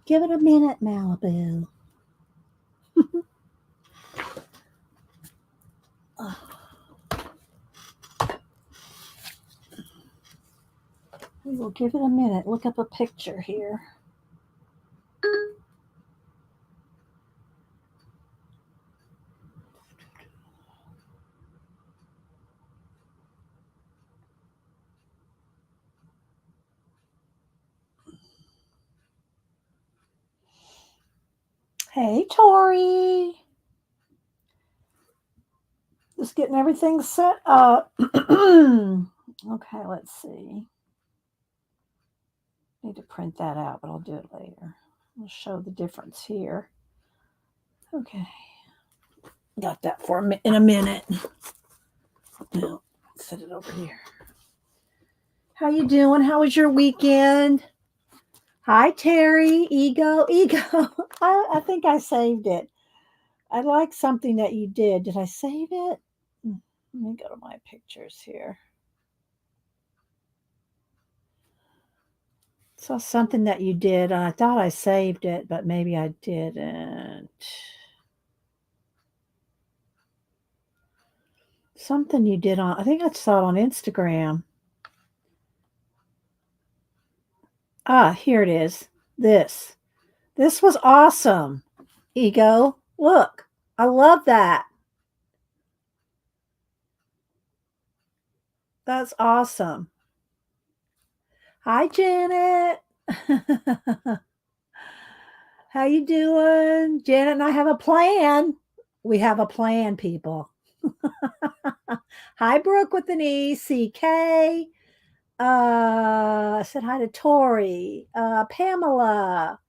Give it a minute, Malibu. We will give it a minute. Look up a picture here. Hey, Tori. Just getting everything set up. Okay, let's see. Need to print that out, but I'll do it later. I'll show the difference here. Okay. Got that for in a minute. Now, set it over here. How you doing? How was your weekend? Hi, Terry. Ego. I think I saved it. I like something that you did. Did I save it? Let me go to my pictures here. Saw something that you did. I thought I saved it, but maybe I didn't. Something you did on, I think I saw it on Instagram. Ah, here it is. This was awesome. Ego. Look, I love that. That's awesome. Hi, Janet. How you doing? Janet and I have a plan. We have a plan, people. Hi, Brooke with an E, CK. I said hi to Tori. Pamela.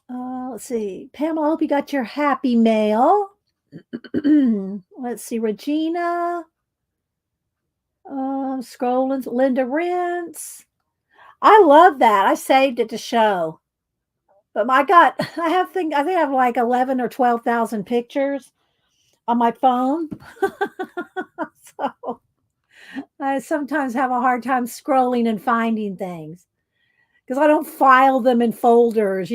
Let's see. Pamela, I hope you got your happy mail. Let's see. Regina. Scrolling. Linda Rentz. I love that. I saved it to show. But I think I have like 11 or 12,000 pictures on my phone. So I sometimes have a hard time scrolling and finding things because I don't file them in folders,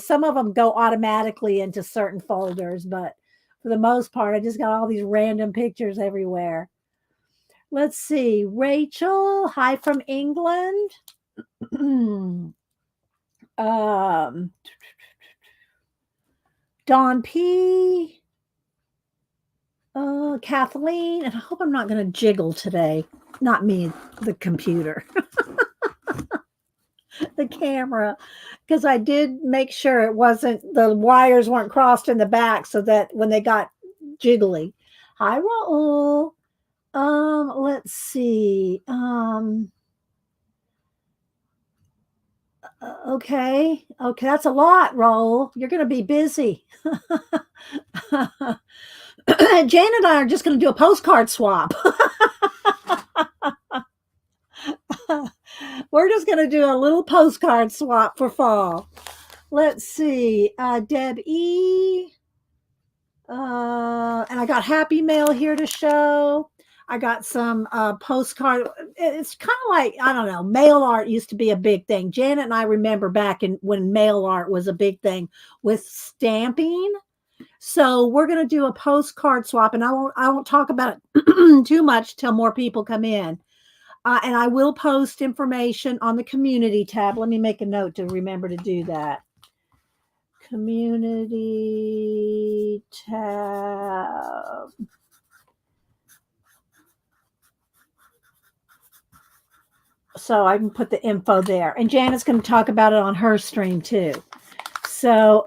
Some of them go automatically into certain folders, but for the most part, I just got all these random pictures everywhere. Let's see. Rachel, hi from England. Dawn P. Kathleen, and I hope I'm not going to jiggle today. Not me, the computer. The camera, because I did make sure the wires weren't crossed in the back so that when they got jiggly. Hi, Raul. Let's see. Okay, that's a lot, Raul. You're going to be busy. Jane and I are just going to do a postcard swap. We're just going to do a little postcard swap for fall. Let's see. Deb E. And I got happy mail here to show. I got some postcard. It's kind of like, I don't know, MailArt used to be a big thing. Janet and I remember back when MailArt was a big thing with stamping. So we're going to do a postcard swap, and I won't talk about it too much till more people come in. And I will post information on the community tab. Let me make a note to remember to do that. Community tab. So I can put the info there. And Janet's going to talk about it on her stream too. So,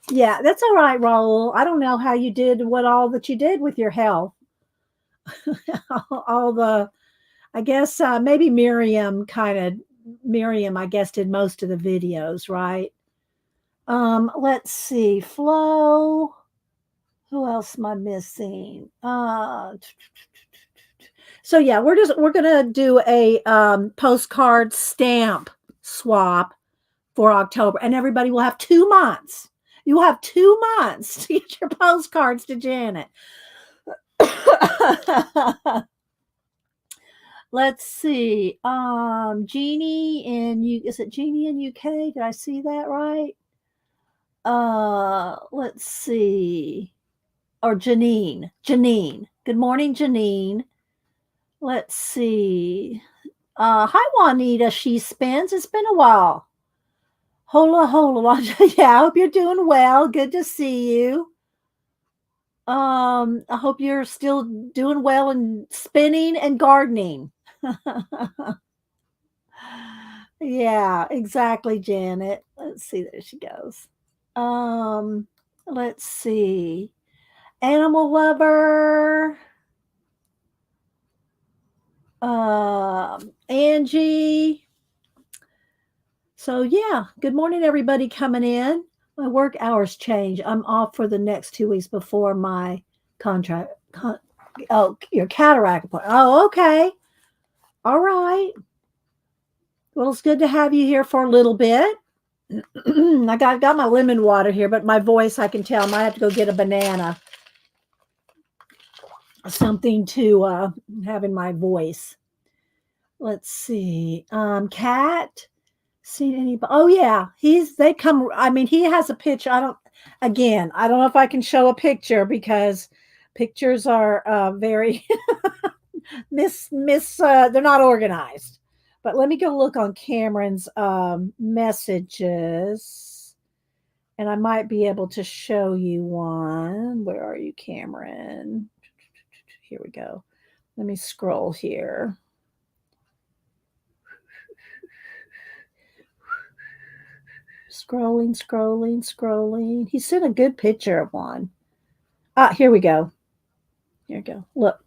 yeah, that's all right, Raul. I don't know how you did all that you did with your health. I guess maybe Miriam, I guess, did most of the videos, right? Let's see. Flo. Who else am I missing? So yeah, we're gonna do a postcard stamp swap for October, and everybody will have 2 months. You will have 2 months to get your postcards to Janet. Let's see. Jeannie in is it Jeannie in UK? Did I see that right? Let's see. Or Janine. Janine. Good morning, Janine. Let's see. Hi Juanita, she spins. It's been a while. Hola hola. Yeah, I hope you're doing well. Good to see you. I hope you're still doing well in spinning and gardening. Yeah, exactly, Janet. Let's see, there she goes. Um, let's see. Animal lover. Angie. So yeah, good morning, everybody coming in. My work hours change. I'm off for the next 2 weeks before my contract. Oh, your cataract appointment. Oh, okay. All right. Well, it's good to have you here for a little bit. I got my lemon water here, but my voice, I can tell, I might have to go get a banana, something to have in my voice. Let's see. Cat, seen anybody? Oh yeah, they come. I mean, he has a picture. I don't know if I can show a picture because pictures are very they're not organized. But let me go look on Cameron's messages, and I might be able to show you one. Where are you, Cameron? Here we go. Let me scroll here. Scrolling. He sent a good picture of one. Here we go. Here we go. Look.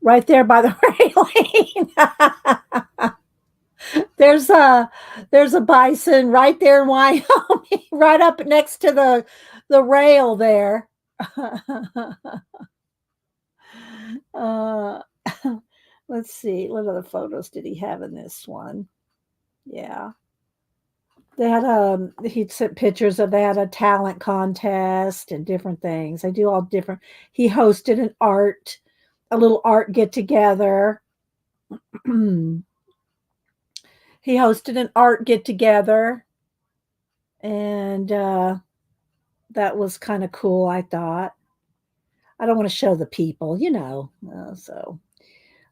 Right there by the railing. There's a bison right there in Wyoming, right up next to the rail there. uh, let's see, what other photos did he have in this one? Yeah, they had he'd sent pictures of, they had a talent contest and different things. They do all different. He hosted a little art get together. He hosted an art get together, and that was kind of cool, I thought. I don't want to show the people, so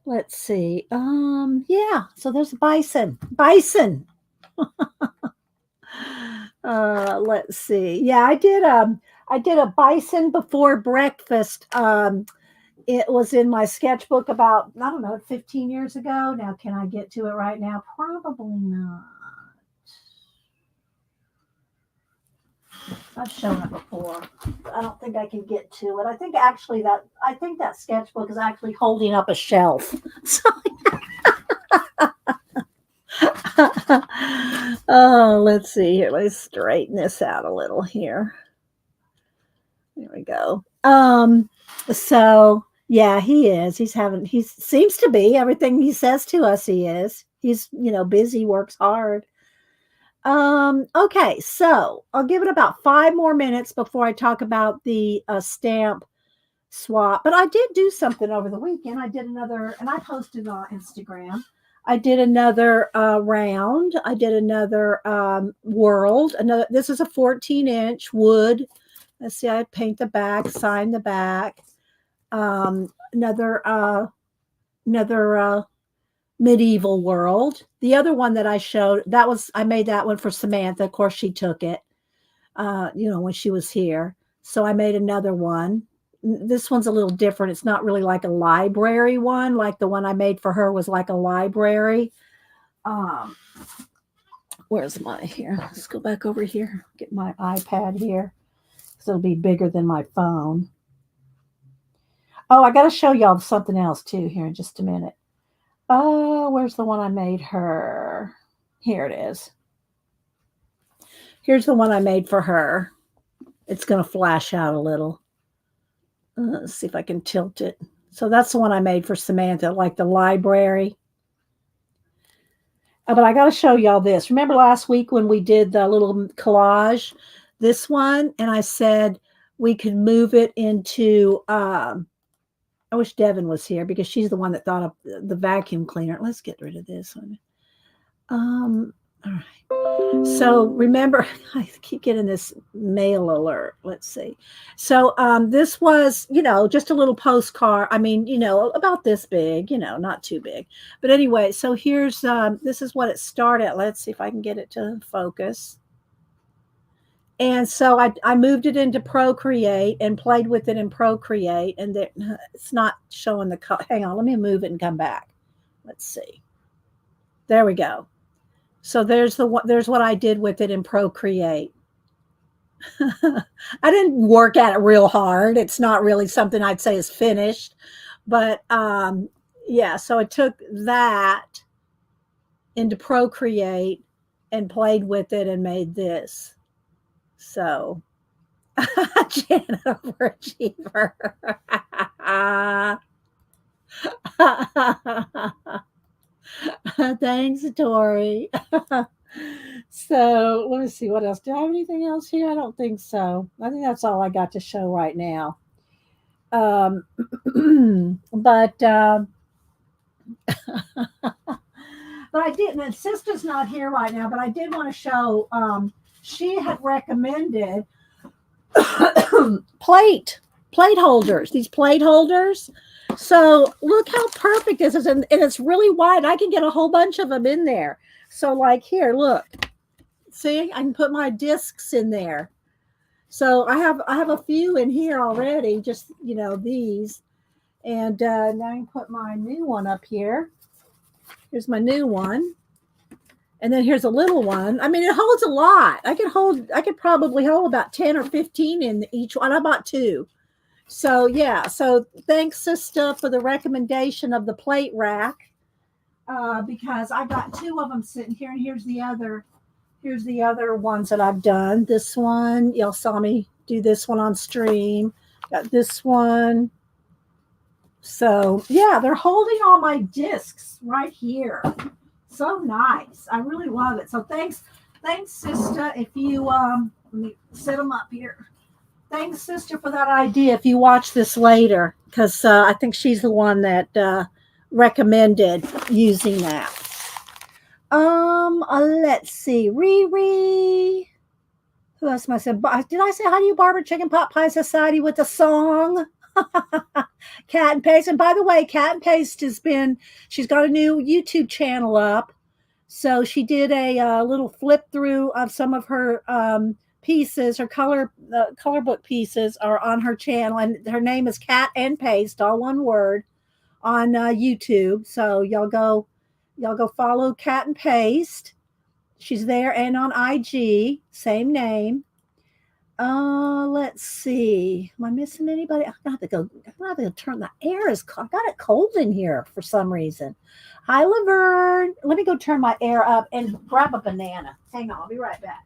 let's see. Yeah, so there's a bison. Let's see. Yeah, I did a bison before breakfast. It was in my sketchbook about, I don't know, 15 years ago. Now, can I get to it right now? Probably not. I've shown it before. I don't think I can get to it. I think that sketchbook is actually holding up a shelf. So, oh, let's see here. Let's straighten this out a little here. There we go. So yeah, he is. He seems to be everything he says to us. He is. He's, busy, works hard. Okay, so I'll give it about 5 more minutes before I talk about the stamp swap. But I did do something over the weekend. I did another, and I posted on Instagram. I did another round. I did another world. This is a 14-inch wood. Let's see, I paint the back, sign the back. Another medieval world. The other one that I showed, I made that one for Samantha. Of course, she took it, when she was here. So I made another one. This one's a little different. It's not really like a library one. Like the one I made for her was like a library. Where's my here? Let's go back over here. Get my iPad here. So it'll be bigger than my phone. Oh, I got to show y'all something else too here in just a minute. Oh, where's the one I made her? Here it is. Here's the one I made for her. It's going to flash out a little. Let's see if I can tilt it. So that's the one I made for Samantha, like the library. But I got to show y'all this. Remember last week when we did the little collage? This one, and I said we could move it into I wish Devin was here because she's the one that thought of the vacuum cleaner. Let's get rid of this one. All right. So remember, I keep getting this mail alert. Let's see. So this was, just a little postcard. I mean, about this big, not too big. But anyway, so here's this is what it started. Let's see if I can get it to focus. And so I moved it into Procreate and played with it in Procreate, and it's not showing the hang on, let me move it and come back. Let's see. There we go. So there's what I did with it in Procreate. I didn't work at it real hard. It's not really something I'd say is finished, but yeah. So I took that into Procreate and played with it and made this. So, Janet Overachiever. Thanks, Tori. So let me see what else. Do I have anything else here? I don't think so. I think that's all I got to show right now. But but I didn't. And Sister's not here right now. But I did want to show. She had recommended plate holders. These plate holders. So look how perfect this is, and it's really wide. I can get a whole bunch of them in there. So like here, look, see, I can put my discs in there. So I have a few in here already, just these, and now I can put my new one up here. Here's my new one, and then here's a little one. I mean, it holds a lot. I could probably hold about 10 or 15 in each one. I bought 2. So yeah, so thanks, Sister, for the recommendation of the plate rack, because I got 2 of them sitting here, and here's the other ones that I've done. This one, y'all saw me do this one on stream. Got this one. So yeah, they're holding all my discs right here. So nice. I really love it. So thanks, Sister. If you let me set them up here. Thanks, Sister, for that idea. If you watch this later, because I think she's the one that recommended using that. Let's see. Riri. Who else am I saying? Did I say how do you Barbara Chicken Pot Pie Society with a song? Cat and Paste. And by the way, Cat and Paste she's got a new YouTube channel up. So she did a little flip through of some of her pieces. Her color book pieces are on her channel, and her name is Cat and Paste, all one word, on YouTube. So y'all go follow Cat and Paste. She's there, and on IG, same name. Let's see. Am I missing anybody? I'm gonna have to go turn the air is cold. I got it cold in here for some reason. Hi, Laverne. Let me go turn my air up and grab a banana. Hang on, I'll be right back.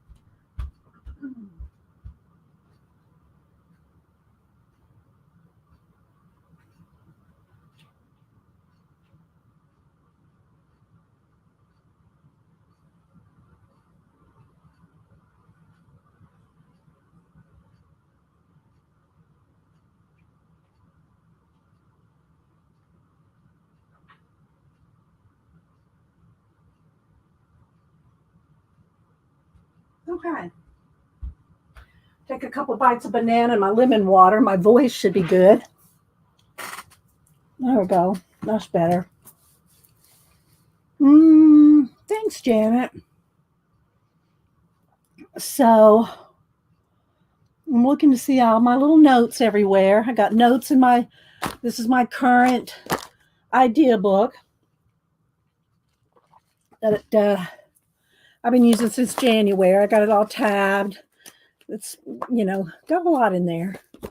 Okay. Take a couple bites of banana and my lemon water. My voice should be good. There we go. That's better. Thanks, Janet. So I'm looking to see all my little notes everywhere. I got notes in this is my current idea book that I've been using since January. I got it all tabbed. It's, got a lot in there. But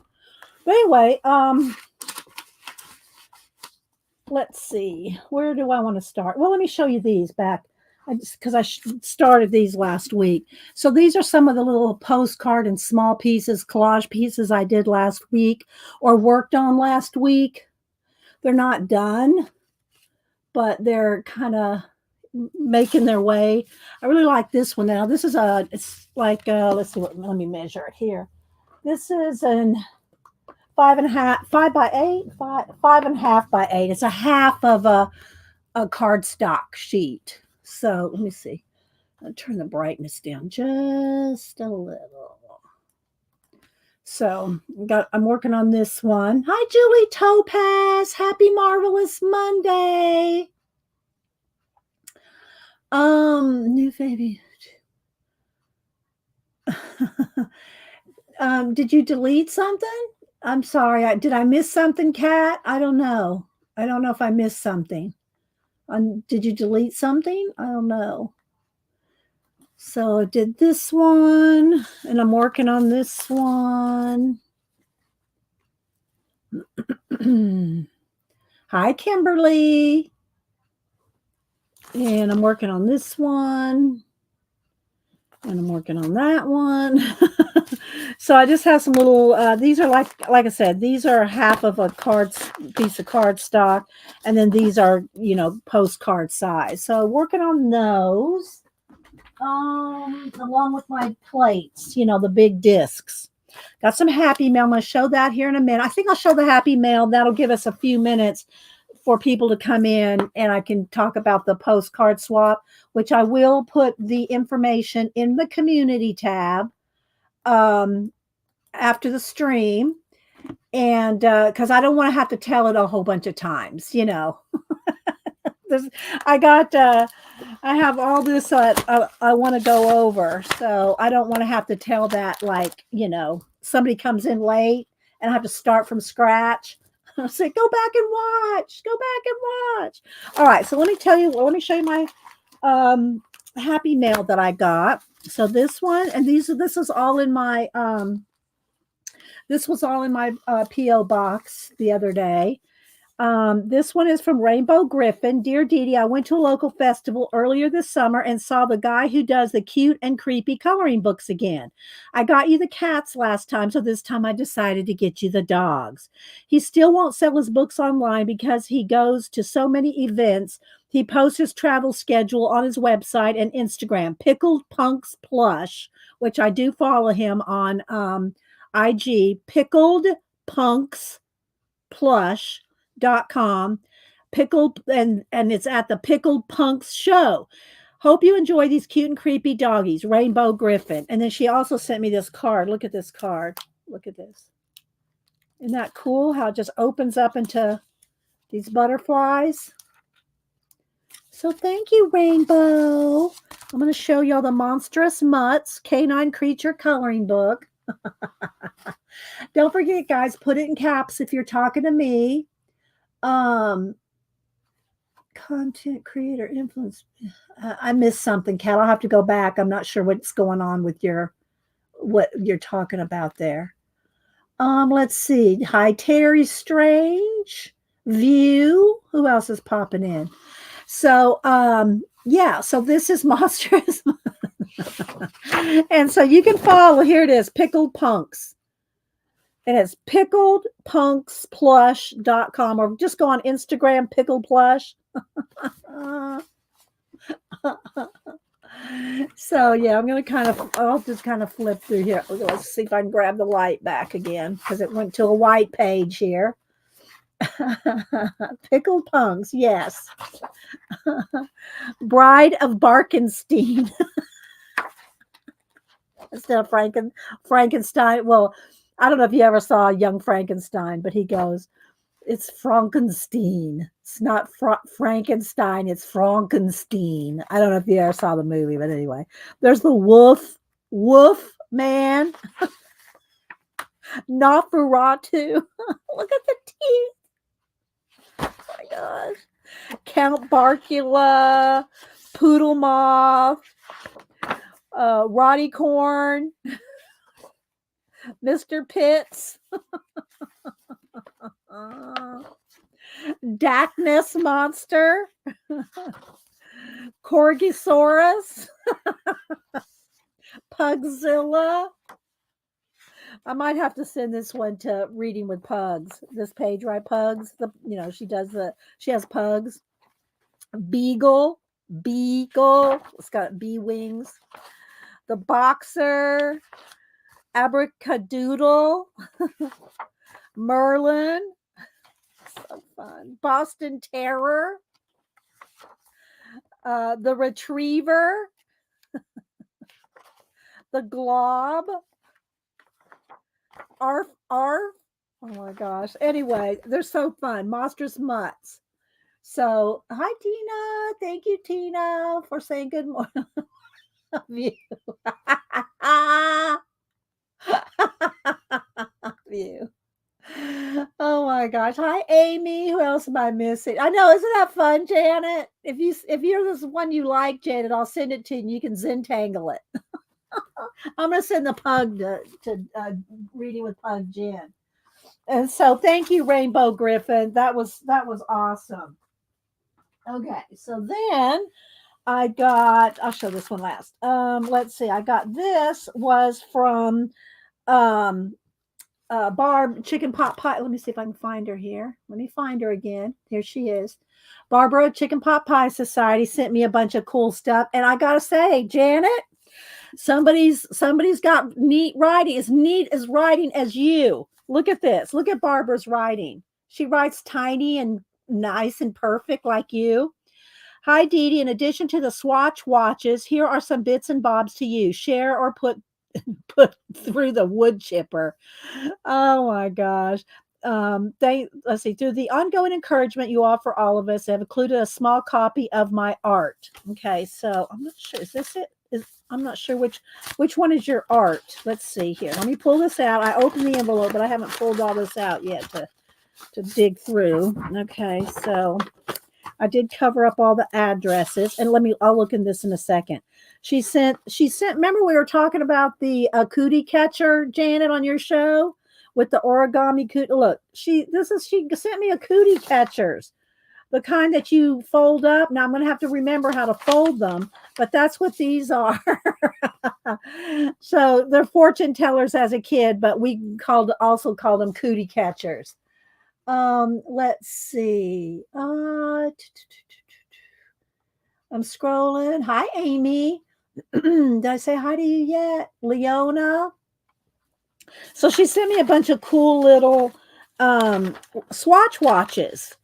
anyway, let's see. Where do I want to start? Well, let me show you these back. Because I started these last week. So these are some of the little postcard and small pieces, collage pieces I did last week or worked on last week. They're not done, but they're kind of making their way. I really like this one now. This is it's like, let's see, let me measure it here. This is an 5.5, 5 by 8, 5.5 by 8. It's a half of a cardstock sheet. So let me see. I'll turn the brightness down just a little. So I'm working on this one. Hi, Julie Topaz. Happy Marvelous Monday. New baby. Did you delete something? I'm sorry. Did I miss something, Kat? I don't know. I don't know if I missed something. Did you delete something? I don't know. So I did this one, and I'm working on this one. Hi, Kimberly. And I'm working on this one. And I'm working on that one. So I just have some little, these are like I said, these are half of a piece of cardstock. And then these are, postcard size. So working on those, along with my plates, the big discs. Got some Happy Mail. I'm going to show that here in a minute. I think I'll show the Happy Mail. That'll give us a few minutes for people to come in, and I can talk about the postcard swap, which I will put the information in the community tab after the stream. And because I don't want to have to tell it a whole bunch of times, I have all this that I want to go over. So I don't want to have to tell that, somebody comes in late and I have to start from scratch. I'll say, go back and watch. All right. So let me show you my Happy Mail that I got. So this one, and this is all in my, P.O. box the other day. This one is from Rainbow Griffin. Dear Dee Dee, I went to a local festival earlier this summer and saw the guy who does the cute and creepy coloring books again. I got you the cats last time, so this time I decided to get you the dogs. He still won't sell his books online because he goes to so many events. He posts his travel schedule on his website and Instagram, Pickled Punks Plush, which I do follow him on IG, Pickled Punks Plush.com, pickled, and it's at the Pickled Punks show. Hope you enjoy these cute and creepy doggies. Rainbow Griffin. And then she also sent me this card. Look at this card. Look at this. Isn't that cool how it just opens up into these butterflies? So thank you, Rainbow. I'm going to show y'all the Monstrous Mutts Canine Creature Coloring Book. Don't forget, guys, put it in caps if you're talking to me. Content creator influence. I missed something, Kat. I'll have to go back. I'm not sure what's going on with what you're talking about there. Let's see. Hi, Terry Strange. View. Who else is popping in? So, yeah. So this is Monstrous. And so you can follow. Here it is. Pickled Punks. And it's pickledpunksplush.com, or just go on Instagram, Pickled Plush. So yeah, I'll just kind of flip through here. Let's see if I can grab the light back again, because it went to a white page here. Pickled Punks, yes. Bride of Barkenstein. Instead of Frankenstein. Well, I don't know if you ever saw Young Frankenstein, but he goes, it's Frankenstein. It's not Frankenstein. It's Frankenstein. I don't know if you ever saw the movie, but anyway, there's the Woof Man. Nosferatu. Look at the teeth. Oh my gosh. Count Barkula, Poodle Moth, Roddy Corn, Mr. Pitts. Darkness Monster, Corgisaurus, Pugzilla. I might have to send this one to Reading with Pugs. This page, right? Pugs. She has pugs. Beagle. It's got bee wings. The Boxer. Abracadoodle. Merlin. So fun. Boston Terror. The Retriever. The Glob. Arf, arf. Oh my gosh. Anyway, they're so fun. Monstrous Mutts. So, hi, Tina. Thank you, Tina, for saying good morning. Love you. Love you. Oh my gosh. Hi, Amy. Who else am I missing? I know, isn't that fun, Janet? If you're this one you like, Janet, I'll send it to you and you can Zentangle it. I'm gonna send the pug to reading with Pug Jen. And so thank you, Rainbow Griffin. That was awesome. Okay, so then I'll show this one last. Let's see, I got this was from Barb Chicken Pot Pie. Let me see if I can find her here. Let me find her again. Here she is. Barbara Chicken Pot Pie Society sent me a bunch of cool stuff. And I gotta say, Janet, somebody's got neat writing, as neat as writing as you. Look at this. Look at Barbara's writing. She writes tiny and nice and perfect like you. Hi, Dee Dee. In addition to the swatch watches, here are some bits and bobs to use. Share or put through the wood chipper. Oh my gosh. Let's see. Through the ongoing encouragement you offer all of us, I've included a small copy of my art. Okay, so I'm not sure. Is this it? I'm not sure which one is your art. Let's see here. Let me pull this out. I opened the envelope, but I haven't pulled all this out yet to dig through. Okay, so I did cover up all the addresses, and I'll look in this in a second. She sent, remember we were talking about the cootie catcher, Janet, on your show with the origami cootie. Look, she sent me a cootie catchers, the kind that you fold up. Now I'm going to have to remember how to fold them, but that's what these are. So they're fortune tellers as a kid, but we also called them cootie catchers. Let's see. I'm scrolling. Hi, Amy. Did I say hi to you yet? Leona. So she sent me a bunch of cool little swatch watches.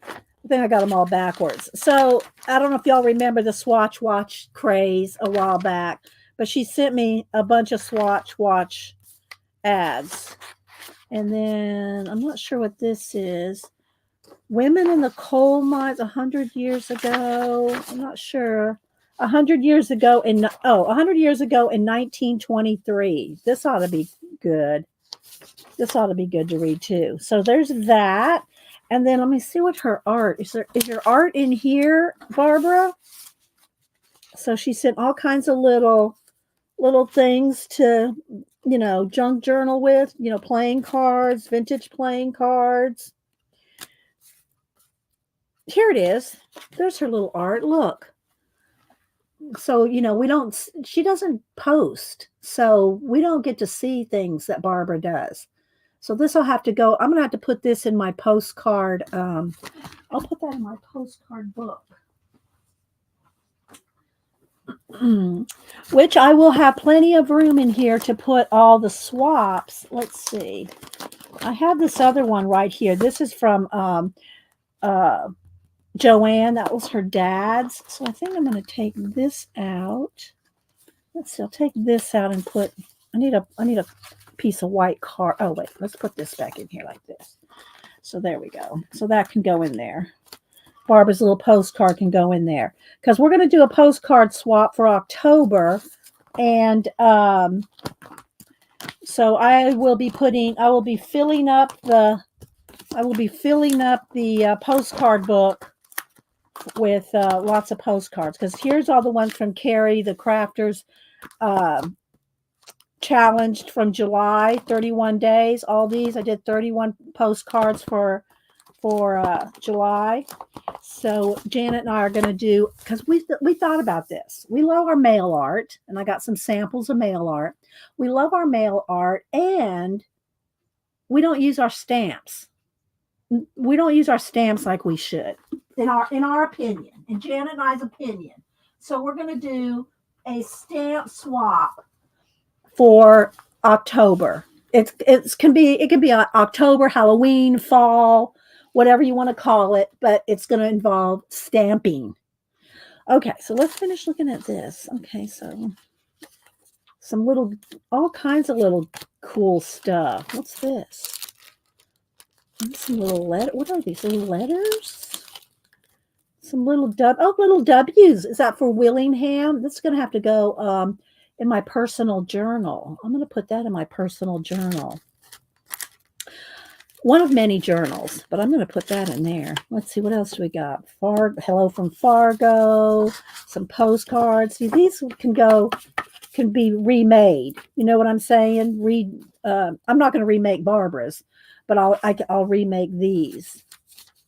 I think I got them all backwards. So I don't know if y'all remember the swatch watch craze a while back, but she sent me a bunch of swatch watch ads. And then I'm not sure what this is. Women in the coal mines 100 years ago. I'm not sure. 100 years ago in 1923. This ought to be good. This ought to be good to read too. So there's that. And then let me see what her art is. Is your art in here, Barbara? So she sent all kinds of little things to, junk journal with, playing cards, vintage playing cards. Here it is. There's her little art. Look. So, she doesn't post. So we don't get to see things that Barbara does. So this will have to go. I'm going to have to put this in my postcard. I'll put that in my postcard book. Which I will have plenty of room in here to put all the swaps. Let's see. I have this other one right here. This is from Joanne. That was her dad's. So I think I'm going to take this out. Let's see. I'll take this out and put. I need a piece of white card. Oh wait, let's put this back in here like this. So there we go. So that can go in there. Barbara's little postcard can go in there because we're going to do a postcard swap for October, and so I will be filling up the postcard book with lots of postcards, because here's all the ones from Carrie the Crafters challenged from July, 31 days. All these I did 31 postcards for July. So Janet and I are going to do, because we thought about this. We love our mail art, and I got some samples of mail art. We love our mail art, and we don't use our stamps. We don't use our stamps like we should, in our opinion, in Janet and I's opinion. So we're going to do a stamp swap for October. it can be October, Halloween, fall, whatever you want to call it, but it's going to involve stamping. Okay, so let's finish looking at this. Okay, so some little, all kinds of little cool stuff. What's this? Some little letter. What are these little letters? Some little little W's. Is that for Willingham? This is going to have to go in my personal journal. I'm going to put that in my personal journal. One of many journals, but I'm going to put that in there. Let's see, what else do we got? Hello from Fargo, some postcards. See, these can be remade. You know what I'm saying? I'm not going to remake Barbara's, but I'll remake these.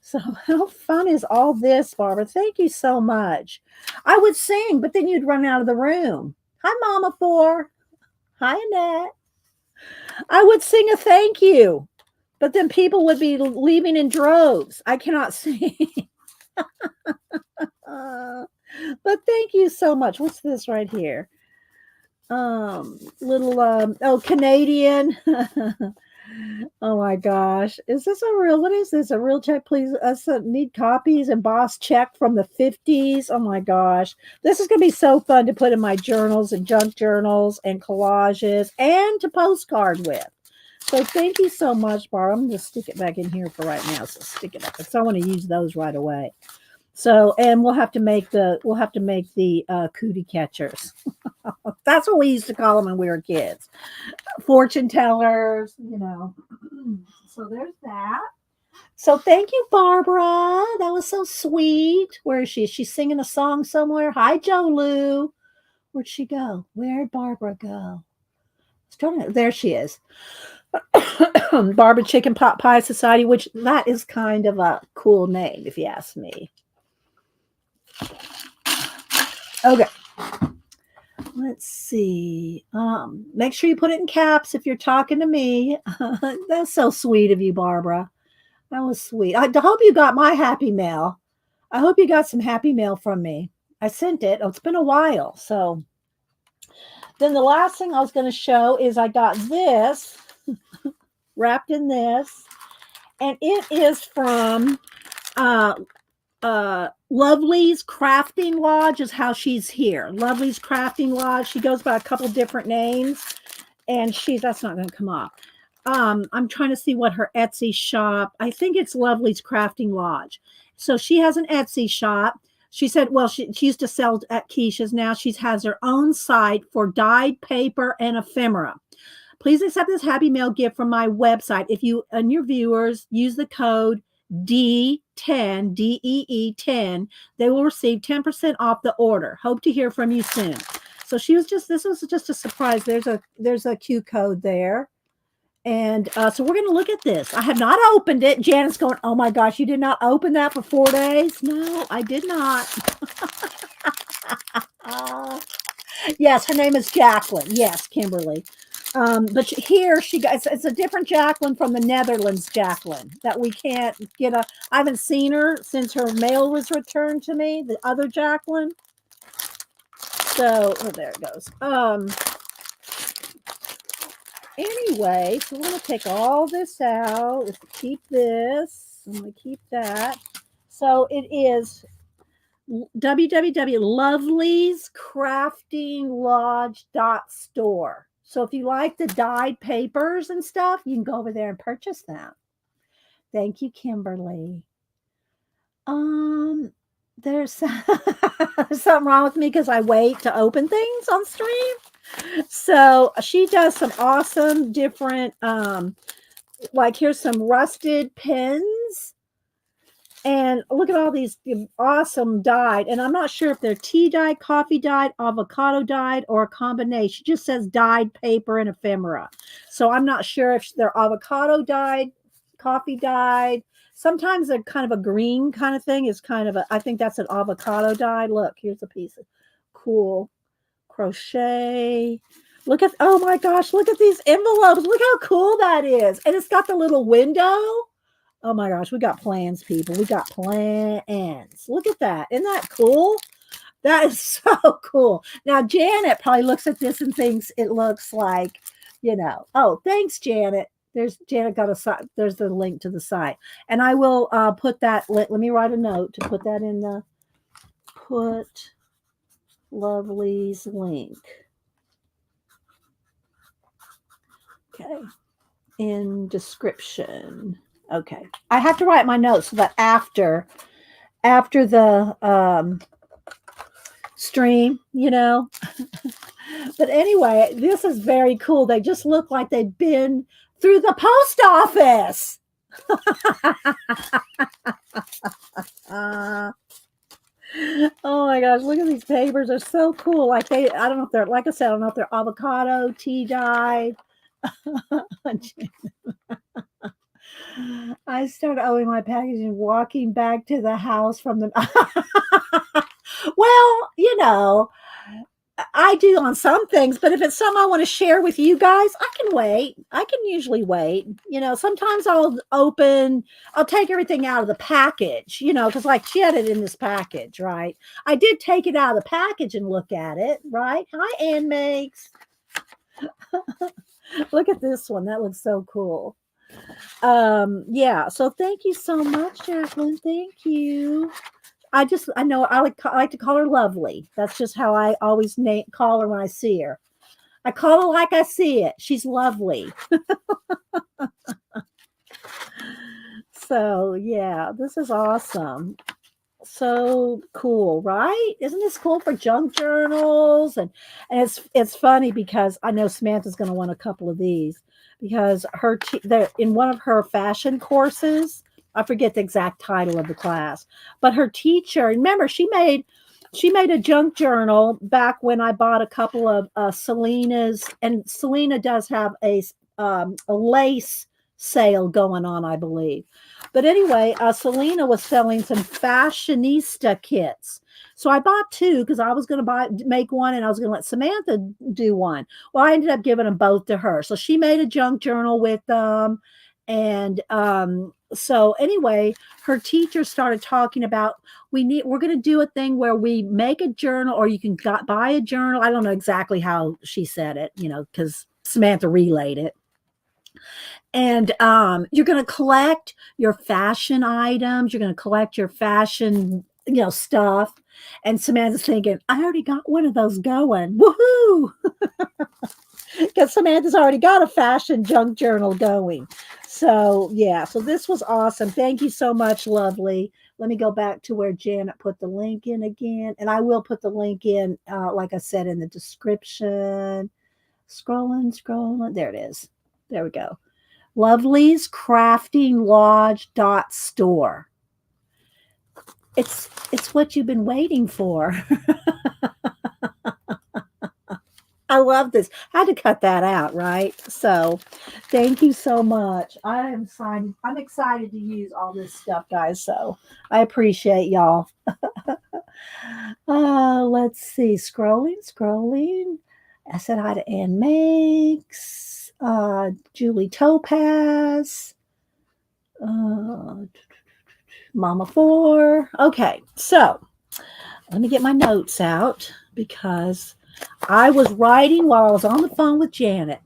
So how fun is all this, Barbara? Thank you so much. I would sing, but then you'd run out of the room. Hi, Mama Four. Hi, Annette. I would sing a thank you, but then people would be leaving in droves. I cannot sing. But thank you so much. What's this right here? Canadian. Oh my gosh. What is this? A real check, please? Need copies, embossed check from the 50s. Oh my gosh. This is going to be so fun to put in my journals and junk journals and collages and to postcard with. So thank you so much, Barbara. I'm going to stick it back in here for right now. So stick it up because I want to use those right away. So, and we'll have to make the cootie catchers. That's what we used to call them when we were kids. Fortune tellers, you know. So there's that. So thank you, Barbara. That was so sweet. Where is she? Is she singing a song somewhere? Hi, Jo Lou. Where'd she go? Where'd Barbara go? There she is. Barbara Chicken Pot Pie Society, which that is kind of a cool name, if you ask me. Okay. Let's see. Make sure you put it in caps if you're talking to me. That's so sweet of you, Barbara. That was sweet. I hope you got my happy mail. I hope you got some happy mail from me. I sent it. Oh, it's been a while. So then the last thing I was going to show is I got this wrapped in this, and it is from Lovely's Crafting Lodge is how she's here. Lovely's Crafting Lodge. She goes by a couple different names, and that's not going to come up. I'm trying to see what her Etsy shop. I think it's Lovely's Crafting Lodge. So she has an Etsy shop. She said, well, she used to sell at Keisha's. Now she has her own site for dyed paper and ephemera. Please accept this happy mail gift from my website. If you and your viewers use the code D10, DEE10, they will receive 10% off the order. Hope to hear from you soon. So this was just a surprise. There's a Q code there. And so we're going to look at this. I have not opened it. Janet's going, oh my gosh, you did not open that for 4 days? No, I did not. Yes, her name is Jacqueline. Yes, Kimberly. But here it's a different Jacqueline from the Netherlands Jacqueline that we can't get I haven't seen her since her mail was returned to me, the other Jacqueline. So there it goes. Anyway, so we're going to take all this out. Let's keep this. I'm going to keep that. So it is www.loveliescraftinglodge.store. So if you like the dyed papers and stuff, you can go over there and purchase them. Thank you, Kimberly. There's something wrong with me because I wait to open things on stream. So she does some awesome different, like here's some rusted pens. And look at all these awesome dyed. And I'm not sure if they're tea dyed, coffee dyed, avocado dyed, or a combination. It just says dyed paper and ephemera. So I'm not sure if they're avocado dyed, coffee dyed. Sometimes they're kind of a green kind of thing. I think that's an avocado dye. Look, here's a piece of cool crochet. Oh my gosh, look at these envelopes. Look how cool that is. And it's got the little window. Oh my gosh, we got plans, people. We got plans. Look at that. Isn't that cool? That is so cool. Now, Janet probably looks at this and thinks it looks like Oh, thanks, Janet. There's Janet got a site. There's the link to the site, and I will put that. Let me write a note to put that in the put Lovely's link. Okay, in description. Okay, I have to write my notes so that after the stream, But anyway, this is very cool. They just look like they've been through the post office. Oh my gosh, look at these papers. They're so cool. Like I don't know if they're, like I said, I don't know if they're avocado, tea dyed. I started owing my package and walking back to the house from the. Well, I do on some things, but if it's something I want to share with you guys, I can wait. I can usually wait. Sometimes I'll take everything out of the package, because like she had it in this package, right? I did take it out of the package and look at it, right? Hi, Ann Makes. Look at this one. That looks so cool. Yeah. So thank you so much, Jacqueline. Thank you. I know I like to call her Lovely. That's just how I always call her when I see her. I call her like I see it. She's lovely. So yeah, this is awesome. So cool, right? Isn't this cool for junk journals? And it's funny because I know Samantha's going to want a couple of these because they're in one of her fashion courses. I forget the exact title of the class, but her teacher, remember, she made a junk journal back when I bought a couple of Selena's, and Selena does have a lace sale going on, I believe. But anyway, Selena was selling some fashionista kits. So I bought two because I was going to make one and I was going to let Samantha do one. Well, I ended up giving them both to her. So she made a junk journal with them. And so anyway, her teacher started talking about we're going to do a thing where we make a journal, or you can buy a journal. I don't know exactly how she said it, because Samantha relayed it. And you're going to collect your fashion items. You're going to collect your fashion, stuff. And Samantha's thinking, I already got one of those going. Woohoo! Because Samantha's already got a fashion junk journal going. So, yeah. So this was awesome. Thank you so much, Lovely. Let me go back to where Janet put the link in again. And I will put the link in, like I said, in the description. Scrolling. There it is. There we go. Lovely's Crafting Lodge.store. It's what you've been waiting for. I love this. I had to cut that out, right? So thank you so much. I'm excited to use all this stuff, guys. So I appreciate y'all. Let's see. Scrolling. I said hi to Ann Makes, Julie Topaz, Mama 4. Okay, so let me get my notes out because I was writing while I was on the phone with Janet.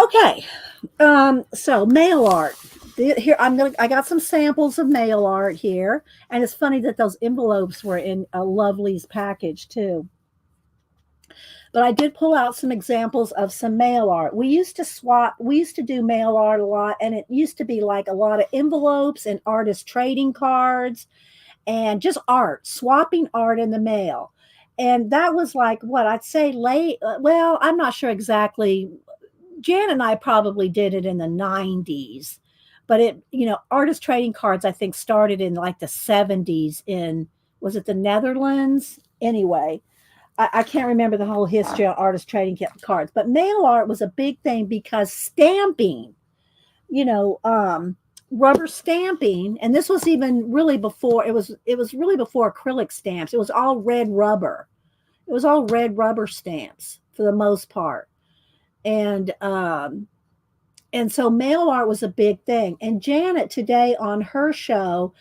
Okay, so MailArt. Here I got some samples of MailArt here, and it's funny that those envelopes were in a Lovely's package too. But I did pull out some examples of some MailArt. We used to do MailArt a lot, and it used to be like a lot of envelopes and artist trading cards and just swapping art in the mail. And that was like what I'd say late. Well, I'm not sure exactly. Jan and I probably did it in the 90s, but artist trading cards, I think, started in like the 70s was it the Netherlands? Anyway, I can't remember the whole history of artist trading cards, but MailArt was a big thing because stamping, rubber stamping, and this was even really before it was really before acrylic stamps. It was all red rubber. It was all red rubber stamps for the most part. And so MailArt was a big thing. And Janet today on her show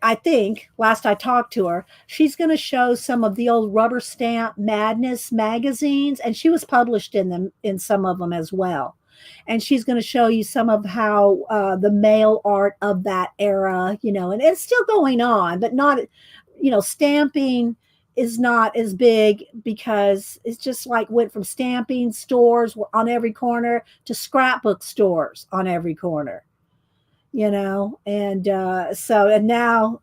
I think last I talked to her, she's going to show some of the old Rubber Stamp Madness magazines, and she was published in them, in some of them as well. And she's going to show you some of how the mail art of that era, and it's still going on, but not, stamping is not as big because it's just like went from stamping stores on every corner to scrapbook stores on every corner, and and now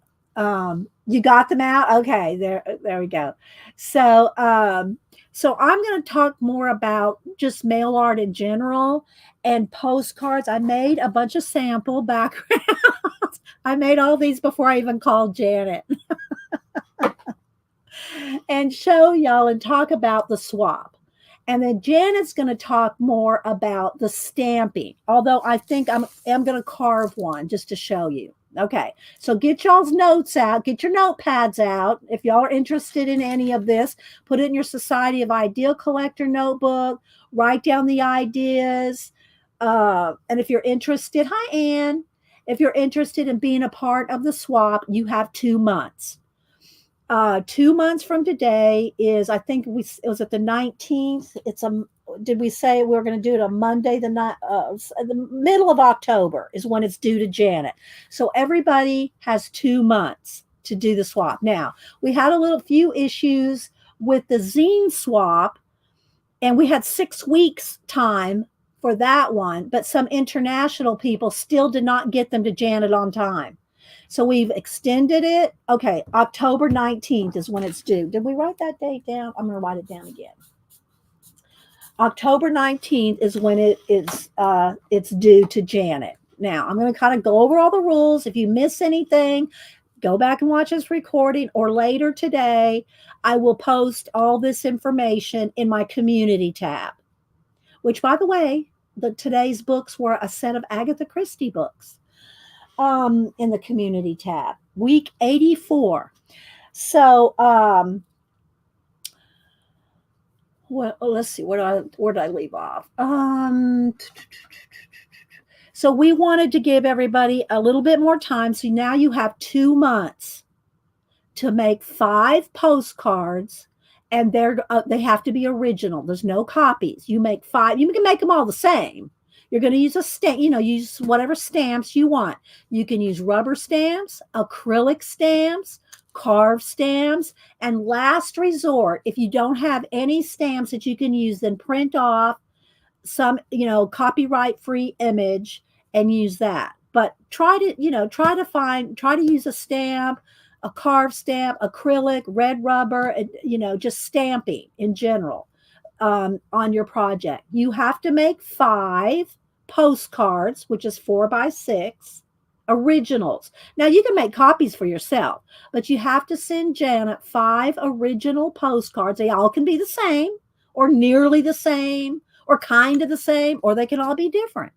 you got them out. Okay, there we go. So I'm going to talk more about just mail art in general and postcards. I made a bunch of sample backgrounds. I made all these before I even called Janet and show y'all and talk about the swap. And then Janet's going to talk more about the stamping, although I think I'm going to carve one just to show you. Okay, so get y'all's notes out, get your notepads out. If y'all are interested in any of this, put it in your Society of Ideal Collector notebook, write down the ideas. And if you're interested, hi, Ann. If you're interested in being a part of the swap, you have 2 months. 2 months from today is, I think it was at the 19th. Did we say we were going to do it on Monday, the middle of October is when it's due to Janet. So everybody has 2 months to do the swap. Now, we had a few issues with the zine swap, and we had 6 weeks time for that one, but some international people still did not get them to Janet on time. So we've extended it. Okay, October 19th is when it's due. Did we write that date down? I'm going to write it down again. October 19th is when it's due to Janet. Now, I'm going to kind of go over all the rules. If you miss anything, go back and watch this recording, or later today, I will post all this information in my community tab, which, by the way, today's books were a set of Agatha Christie books. In the community tab, week 84. So, well, let's see, where did I leave off? So we wanted to give everybody a little bit more time. So now you have 2 months to make 5 postcards, and they have to be original. There's no copies. You make 5. You can make them all the same. You're going to use a stamp, use whatever stamps you want. You can use rubber stamps, acrylic stamps, carved stamps, and last resort, if you don't have any stamps that you can use, then print off some, copyright-free image and use that. But try to use a stamp, a carved stamp, acrylic, red rubber, and, just stamping in general on your project. You have to make 5 postcards, which is 4 by 6 originals. Now you can make copies for yourself, but you have to send Janet 5 original postcards. They all can be the same or nearly the same or kind of the same, or they can all be different.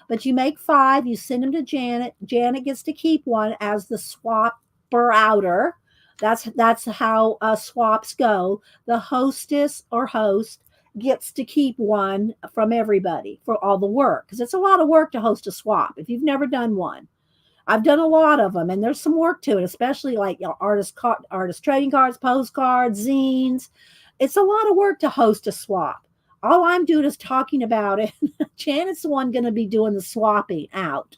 But you make 5, you send them to Janet. Janet gets to keep one as the swapper outer. That's how swaps go. The hostess or host gets to keep one from everybody for all the work, because it's a lot of work to host a swap if you've never done one. I've done a lot of them, and there's some work to it, especially like artist trading cards, postcards, zines. It's a lot of work to host a swap. All I'm doing is talking about it. Janet's the one going to be doing the swapping out.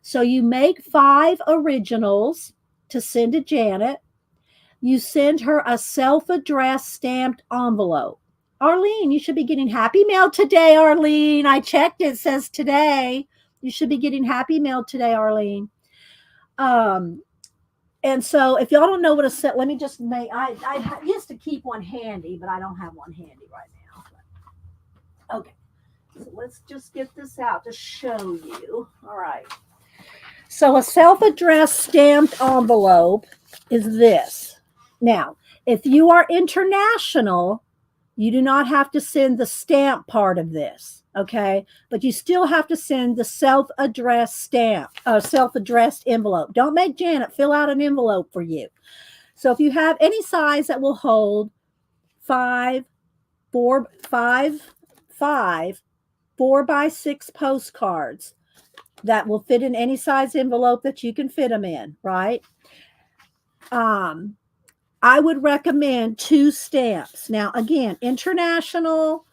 So you make 5 originals to send to Janet. You send her a self-addressed stamped envelope. Arlene, you should be getting happy mail today, Arlene. I checked. It says today. You should be getting happy mail today, Arlene. And so if y'all don't know what a set, let me just make, I used to keep one handy, but I don't have one handy right now. Okay. So let's just get this out to show you. All right. So a self-addressed stamped envelope is this. Now, if you are international, you do not have to send the stamp part of this, okay? But you still have to send the self-addressed stamp, self-addressed envelope. Don't make Janet fill out an envelope for you. So if you have any size that will hold 4 by 6 postcards, that will fit in any size envelope that you can fit them in, right? I would recommend 2 stamps. Now, again, international,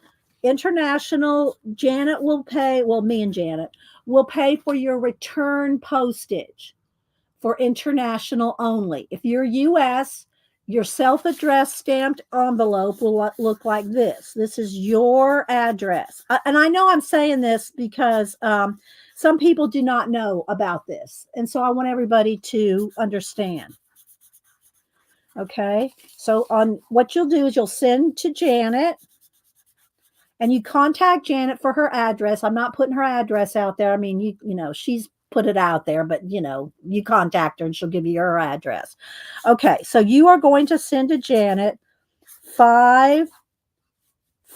Janet will pay, well, me and Janet will pay for your return postage for international only. If you're US, your self-addressed stamped envelope will look like this. This is your address. And I know I'm saying this because some people do not know about this. And so I want everybody to understand. Okay. So on what you'll do is you'll send to Janet and you contact Janet for her address. I'm not putting her address out there. I mean, you know, she's put it out there, but you know, you contact her and she'll give you her address. Okay. So you are going to send to Janet 5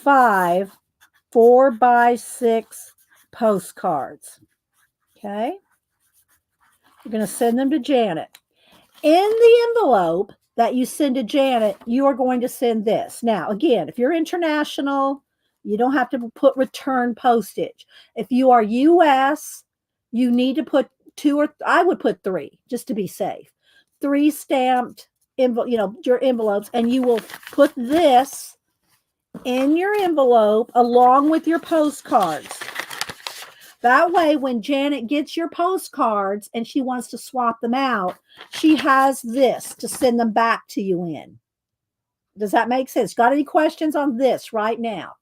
4x6 postcards. Okay. You're going to send them to Janet. In the envelope that you send to Janet, you are going to send this. Now, again, if you're international, you don't have to put return postage. If you are US, you need to put 2 or I would put 3 just to be safe. 3 stamped your envelopes, and you will put this in your envelope along with your postcards. That way, when Janet gets your postcards and she wants to swap them out, she has this to send them back to you in. Does that make sense? Got any questions on this right now?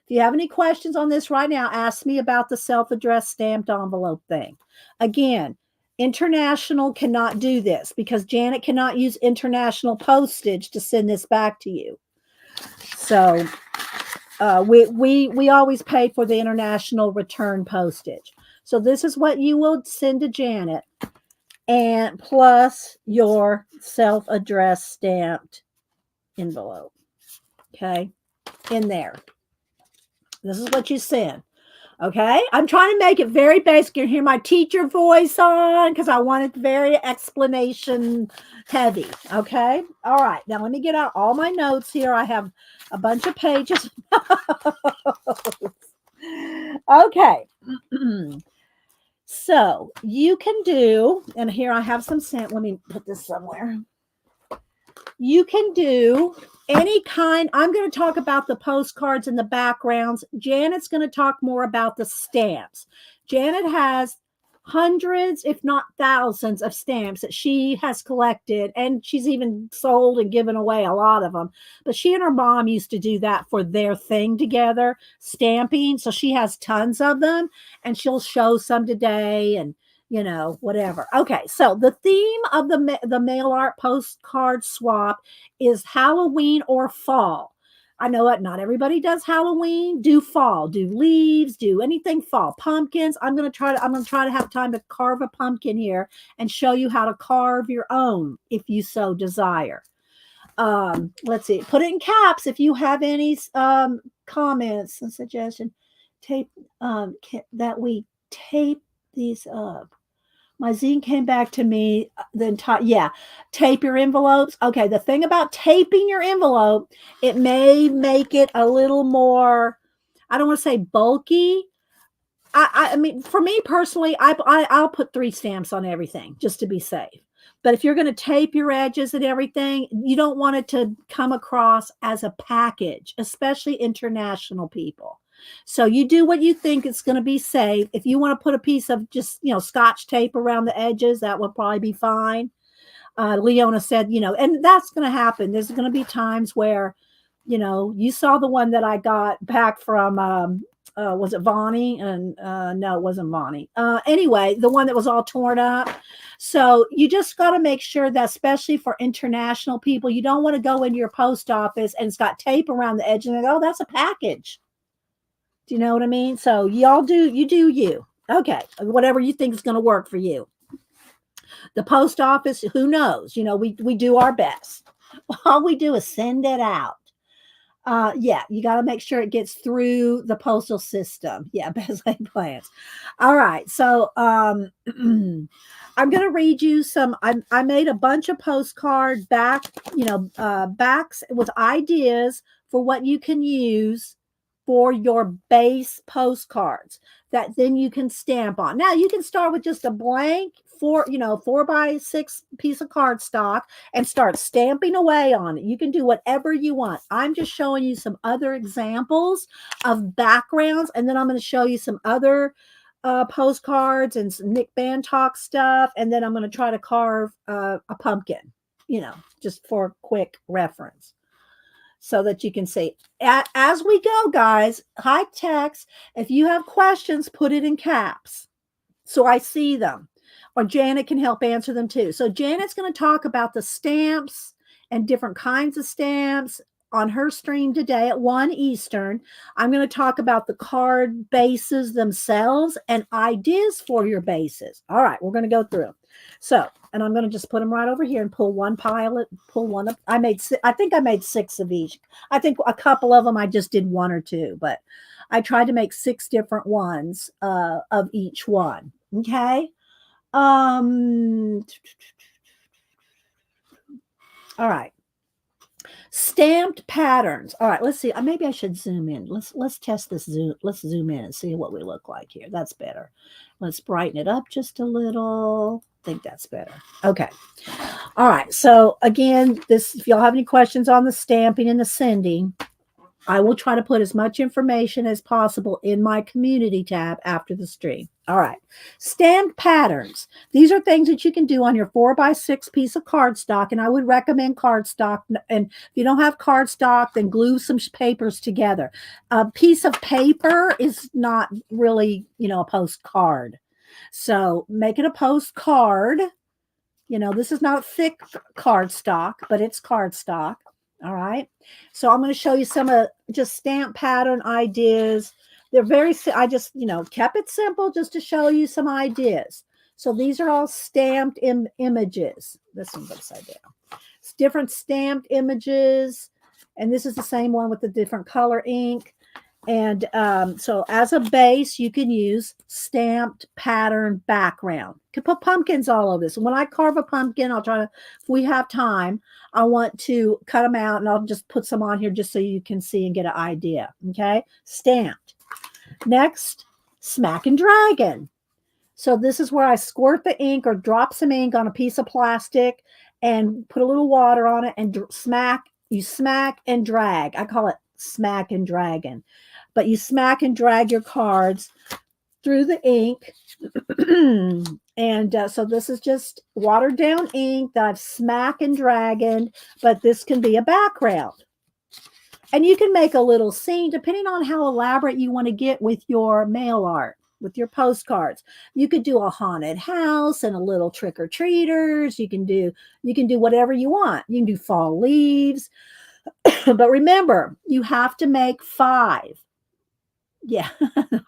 If you have any questions on this right now, ask me about the self-addressed stamped envelope thing. Again, international cannot do this because Janet cannot use international postage to send this back to you. So we always pay for the international return postage. So this is what you will send to Janet, and plus your self-addressed stamped envelope. Okay, in there. This is what you send. Okay, I'm trying to make it very basic. You hear my teacher voice on because I want it very explanation heavy. Okay, all right. Now let me get out all my notes here. I have a bunch of pages. Okay. So you can do, and here I have some sent. Let me put this somewhere. You can do any kind. I'm going to talk about the postcards and the backgrounds. Janet's going to talk more about the stamps. Janet has hundreds, if not thousands, of stamps that she has collected, and she's even sold and given away a lot of them. But she and her mom used to do that for their thing together, stamping. So she has tons of them, and she'll show some today and whatever. Okay, so the theme of the MailArt postcard swap is Halloween or fall. I know what not everybody does Halloween. Do fall, do leaves, do anything fall. Pumpkins. I'm gonna try to have time to carve a pumpkin here and show you how to carve your own if you so desire. Let's see. Put it in caps if you have any comments and suggestion. Tape that we tape these up. My zine came back to me the entire, tape your envelopes. Okay, the thing about taping your envelope, it may make it a little more, I don't want to say bulky. I mean, for me personally, I'll put 3 stamps on everything just to be safe. But if you're going to tape your edges and everything, you don't want it to come across as a package, especially international people. So you do what you think it's going to be safe. If you want to put a piece of just, Scotch tape around the edges, that will probably be fine. Leona said, and that's going to happen. There's going to be times where, you saw the one that I got back from, was it Vonnie? And no, it wasn't Vonnie. Anyway, the one that was all torn up. So you just got to make sure that, especially for international people, you don't want to go into your post office and it's got tape around the edge and they go, oh, that's a package. Do you know what I mean? So you do you. Okay. Whatever you think is going to work for you. The post office, who knows? We do our best. All we do is send it out. You got to make sure it gets through the postal system. Yeah, best laid plans. All right. So I'm going to read you some. I made a bunch of postcard backs with ideas for what you can use for your base postcards that then you can stamp on. Now you can start with just a blank 4x6 piece of cardstock and start stamping away on it. You can do whatever you want. I'm just showing you some other examples of backgrounds, and then I'm going to show you some other postcards and some Nick Bantock stuff, and then I'm going to try to carve a pumpkin, just for quick reference, so that you can see. As we go, guys, high text. If you have questions, put it in caps so I see them, or Janet can help answer them too. So Janet's going to talk about the stamps and different kinds of stamps on her stream today at 1 Eastern. I'm going to talk about the card bases themselves and ideas for your bases. All right, we're going to go through them. So, and I'm going to just put them right over here and pull one pilot, pull one up. I think I made 6 of each. I think a couple of them I just did 1 or 2, but I tried to make 6 different ones of each one. Okay. All right. Stamped patterns. All right, let's see. Maybe I should zoom in. Let's test this zoom. Let's zoom in and see what we look like here. That's better. Let's brighten it up just a little. I think that's better. Okay. All right. So again, if y'all have any questions on the stamping and the sending, I will try to put as much information as possible in my community tab after the stream. All right. Stamped patterns. These are things that you can do on your 4x6 piece of cardstock, and I would recommend cardstock. And if you don't have cardstock, then glue some papers together. A piece of paper is not really, a postcard. So make it a postcard. This is not thick cardstock, but it's cardstock. All right. So I'm going to show you some of just stamp pattern ideas. They're I just, kept it simple just to show you some ideas. So these are all stamped images. This one's upside down. It's different stamped images. And this is the same one with the different color ink. And so as a base, you can use stamped pattern background. You can put pumpkins all over this. And when I carve a pumpkin, I'll try to, if we have time, I want to cut them out and I'll just put some on here just so you can see and get an idea. Okay. Stamped. Next, smack and dragon. So this is where I squirt the ink or drop some ink on a piece of plastic and put a little water on it and smack. You smack and drag. I call it smack and dragon. But you smack and drag your cards through the ink. And so this is just watered down ink that I've smack and dragoned, but this can be a background. And you can make a little scene depending on how elaborate you want to get with your mail art, with your postcards. You could do a haunted house and a little trick-or-treaters. You can do whatever you want. You can do fall leaves. But remember, you have to make 5. Yeah,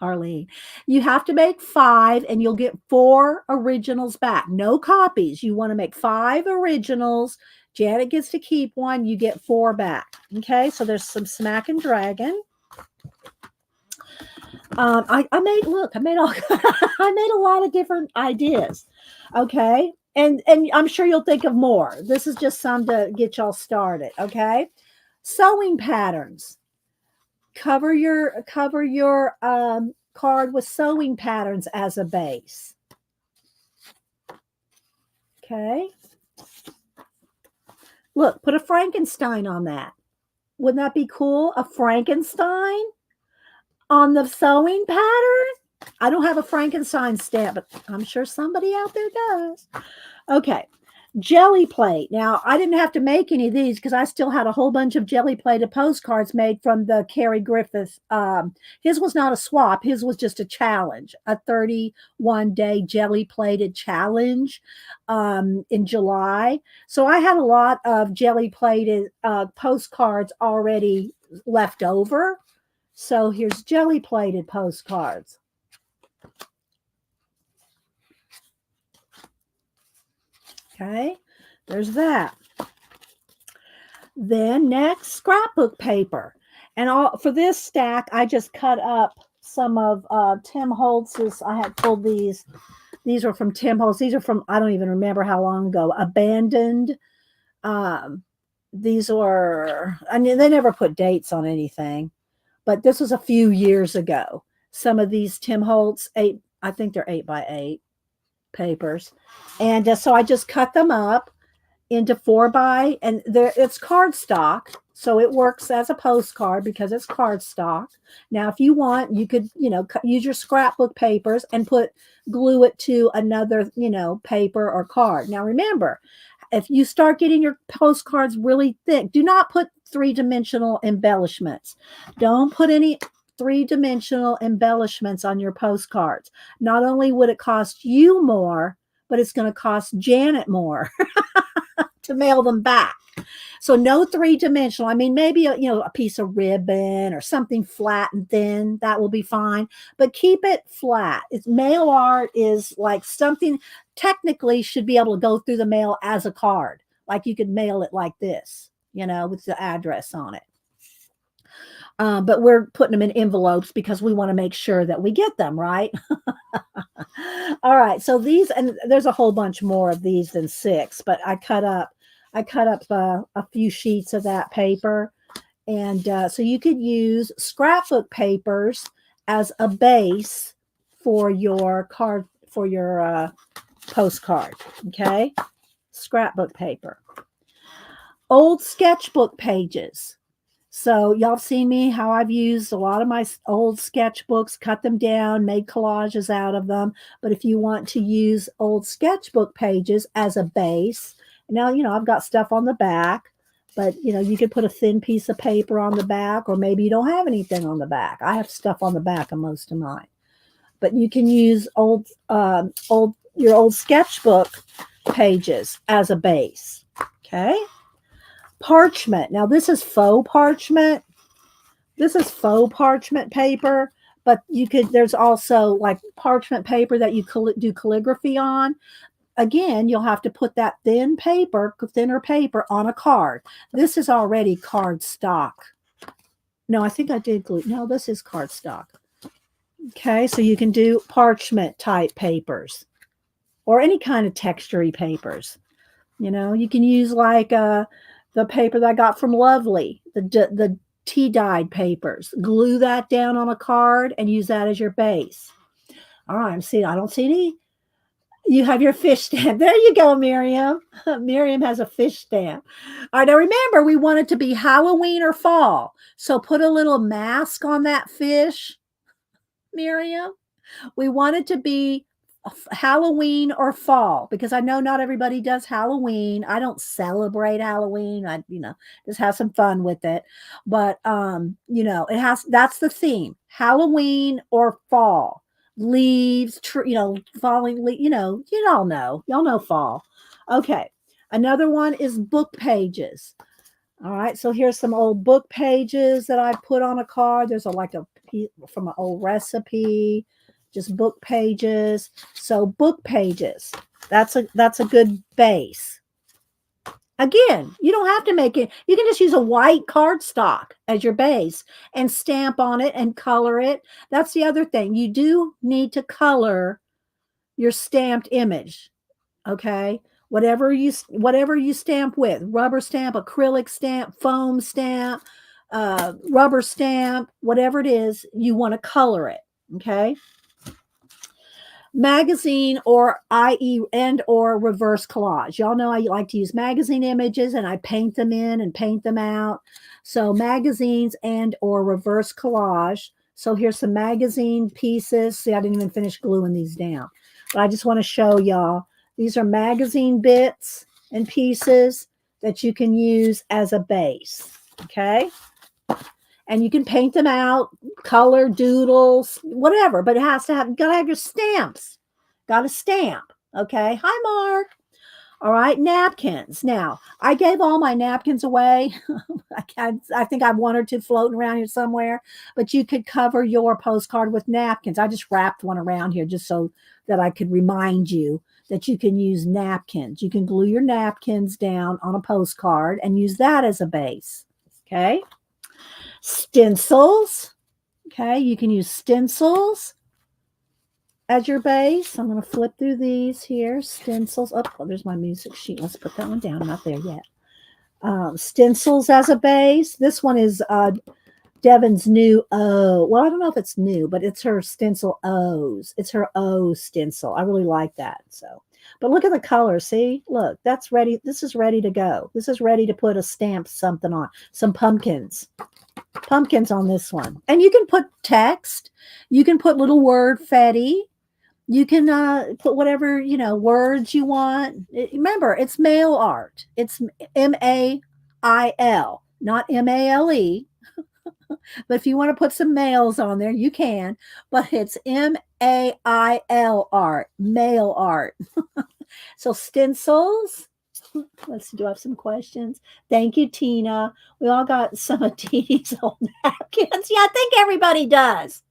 Harleen. You have to make 5 and you'll get 4 originals back. No copies. You want to make 5 originals. Janet gets to keep 1. You get 4 back. Okay, so there's some smack and dragon. I made a lot of different ideas. Okay, and I'm sure you'll think of more. This is just some to get y'all started. Okay, sewing patterns. Cover your card with sewing patterns as a base. Okay. Look, put a Frankenstein on that. Wouldn't that be cool? A Frankenstein on the sewing pattern? I don't have a Frankenstein stamp, but I'm sure somebody out there does. Okay. Jelly plate. Now, I didn't have to make any of these because I still had a whole bunch of jelly plated postcards made from the Carrie Griffith. His was not a swap. His was just a challenge, a 31-day jelly plated challenge in July. So I had a lot of jelly plated postcards already left over. So here's jelly plated postcards. Okay, there's that. Then next, scrapbook paper. And for this stack, I just cut up some of Tim Holtz's. I had pulled these. These are from Tim Holtz. These are from, I don't even remember how long ago, Abandoned. These were, I mean, they never put dates on anything. but this was a few years ago. Some of these Tim Holtz I think they're 8x8 papers. And so I just cut them up into 4x, and it's cardstock, so it works as a postcard because it's cardstock. Now, if you want, you could, use your scrapbook papers and glue it to another, paper or card. Now, remember, if you start getting your postcards really thick, do not put three-dimensional embellishments. Don't put any three-dimensional embellishments on your postcards. Not only would it cost you more, but it's going to cost Janet more to mail them back. So no three-dimensional. I mean, maybe a piece of ribbon or something flat and thin, that will be fine, but keep it flat. Mail art is like something technically should be able to go through the mail as a card. Like you could mail it like this, with the address on it. But we're putting them in envelopes because we want to make sure that we get them, right? All right. So these, and there's a whole bunch more of these than 6, but I cut up a few sheets of that paper. And so you could use scrapbook papers as a base for your card, for your postcard. Okay. Scrapbook paper. Old sketchbook pages. So y'all seen me, how I've used a lot of my old sketchbooks, cut them down, made collages out of them. But if you want to use old sketchbook pages as a base, now, I've got stuff on the back, but, you could put a thin piece of paper on the back, or maybe you don't have anything on the back. I have stuff on the back of most of mine. But you can use your old sketchbook pages as a base. Okay. Parchment. Now this is faux parchment. This is faux parchment paper, but there's also like parchment paper that you do calligraphy on. Again, you'll have to put that thinner paper on a card. This is already cardstock. No, I think I did glue. No, this is cardstock. Okay, so you can do parchment type papers or any kind of textury papers. You can use like the paper that I got from Lovely, the tea-dyed papers. Glue that down on a card and use that as your base. All right, I don't see any. You have your fish stamp. There you go, Miriam. Miriam has a fish stamp. All right, now remember, we want it to be Halloween or fall. So put a little mask on that fish, Miriam. We want it to be Halloween or fall, because I know not everybody does Halloween. I don't celebrate Halloween. I, just have some fun with it. But, that's the theme, Halloween or fall. Leaves, falling, y'all know fall. Okay. Another one is book pages. All right. So here's some old book pages that I put on a card. There's a piece from an old recipe, just book pages. So book pages, that's a good base. Again, you don't have to make it. You can just use a white cardstock as your base and stamp on it and color it. That's the other thing. You do need to color your stamped image. Okay. Whatever you stamp with, rubber stamp, acrylic stamp, foam stamp, rubber stamp, whatever it is, you want to color it. Okay. Magazine or reverse collage. Y'all know I like to use magazine images and I paint them in and paint them out. So magazines and or reverse collage. So here's some magazine pieces. See, I didn't even finish gluing these down, but I just want to show y'all. These are magazine bits and pieces that you can use as a base. Okay. And you can paint them out, color, doodles, whatever, but it has to have, gotta have your stamps. Got a stamp. Okay. Hi, Mark. All right. Napkins. Now, I gave all my napkins away. I think I have 1 or 2 floating around here somewhere, but you could cover your postcard with napkins. I just wrapped one around here just so that I could remind you that you can use napkins. You can glue your napkins down on a postcard and use that as a base. Okay. Stencils. Okay, you can use stencils as your base. I'm going to flip through these here. Stencils. Oh, there's my music sheet. Let's put that one down. I'm not there yet. Stencils as a base. This one is Devin's new O. Well, I don't know if it's new, but it's her stencil O's. It's her O stencil. I really like that. So, but look at the color. See, look, that's ready. This is ready to go. This is ready to put a stamp something on. Some pumpkins on this one. And you can put text. You can put little word fetty. You can put whatever, words you want. Remember, it's mail art. It's MAIL, not MALE. But if you want to put some mails on there, you can. But it's MAIL art, mail art. So stencils. Let's see, do I have some questions? Thank you, Tina. We all got some of Tina's old napkins. Yeah, I think everybody does.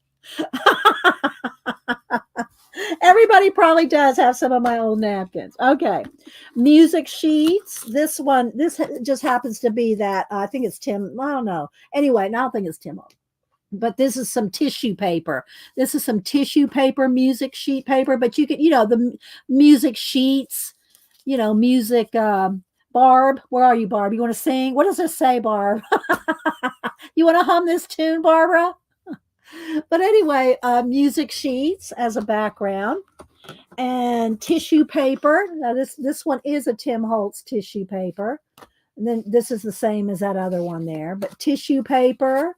Everybody probably does have some of my old napkins. Okay. Music sheets. This just happens to be that. I think it's Tim. I don't know. Anyway, I don't think it's Tim. But this is some tissue paper. This is some tissue paper, music sheet paper. But you can, the music sheets, music. Barb, where are you, Barb? You want to sing? What does this say, Barb? You want to hum this tune, Barbara? But anyway, music sheets as a background and tissue paper. Now this one is a Tim Holtz tissue paper. And then this is the same as that other one there, but tissue paper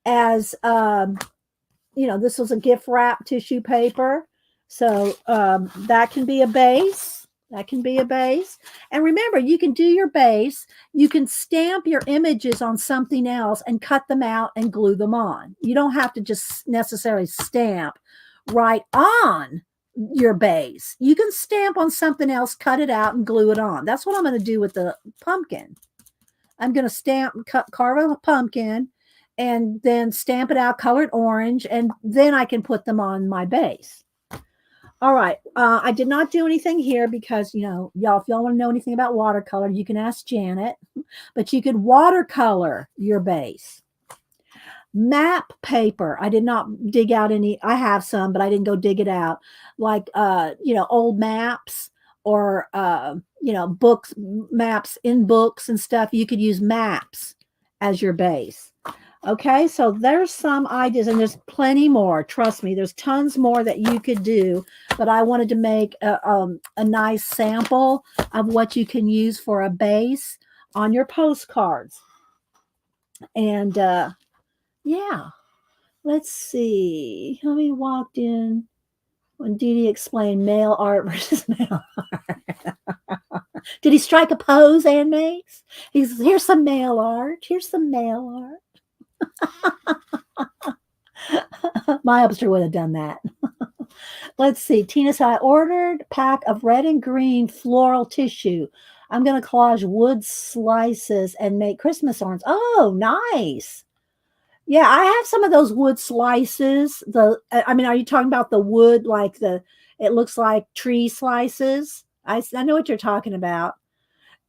as, this was a gift wrap tissue paper. So that can be a base. That can be a base. And remember, you can do your base. You can stamp your images on something else and cut them out and glue them on. You don't have to just necessarily stamp right on your base. You can stamp on something else, cut it out, and glue it on. That's what I'm going to do with the pumpkin. I'm going to carve a pumpkin and then stamp it out, colored orange, and then I can put them on my base. All right. I did not do anything here because, y'all, if y'all want to know anything about watercolor, you can ask Janet, but you could watercolor your base. Map paper. I did not dig out any. I have some, but I didn't go dig it out. Like, old maps or, books, maps in books and stuff. You could use maps as your base. Okay, so there's some ideas, and there's plenty more. Trust me, there's tons more that you could do, but I wanted to make a nice sample of what you can use for a base on your postcards. And yeah, let's see. He walked in when Dee Dee explained mail art versus mail art. Did he strike a pose, Ann Mace? Here's some mail art. Here's some mail art. My upster would have done that. Let's see. Tina said, I ordered a pack of red and green floral tissue. I'm going to collage wood slices and make Christmas ornaments. Oh, nice. Yeah, I have some of those wood slices. Are you talking about the wood, like it looks like tree slices? I know what you're talking about.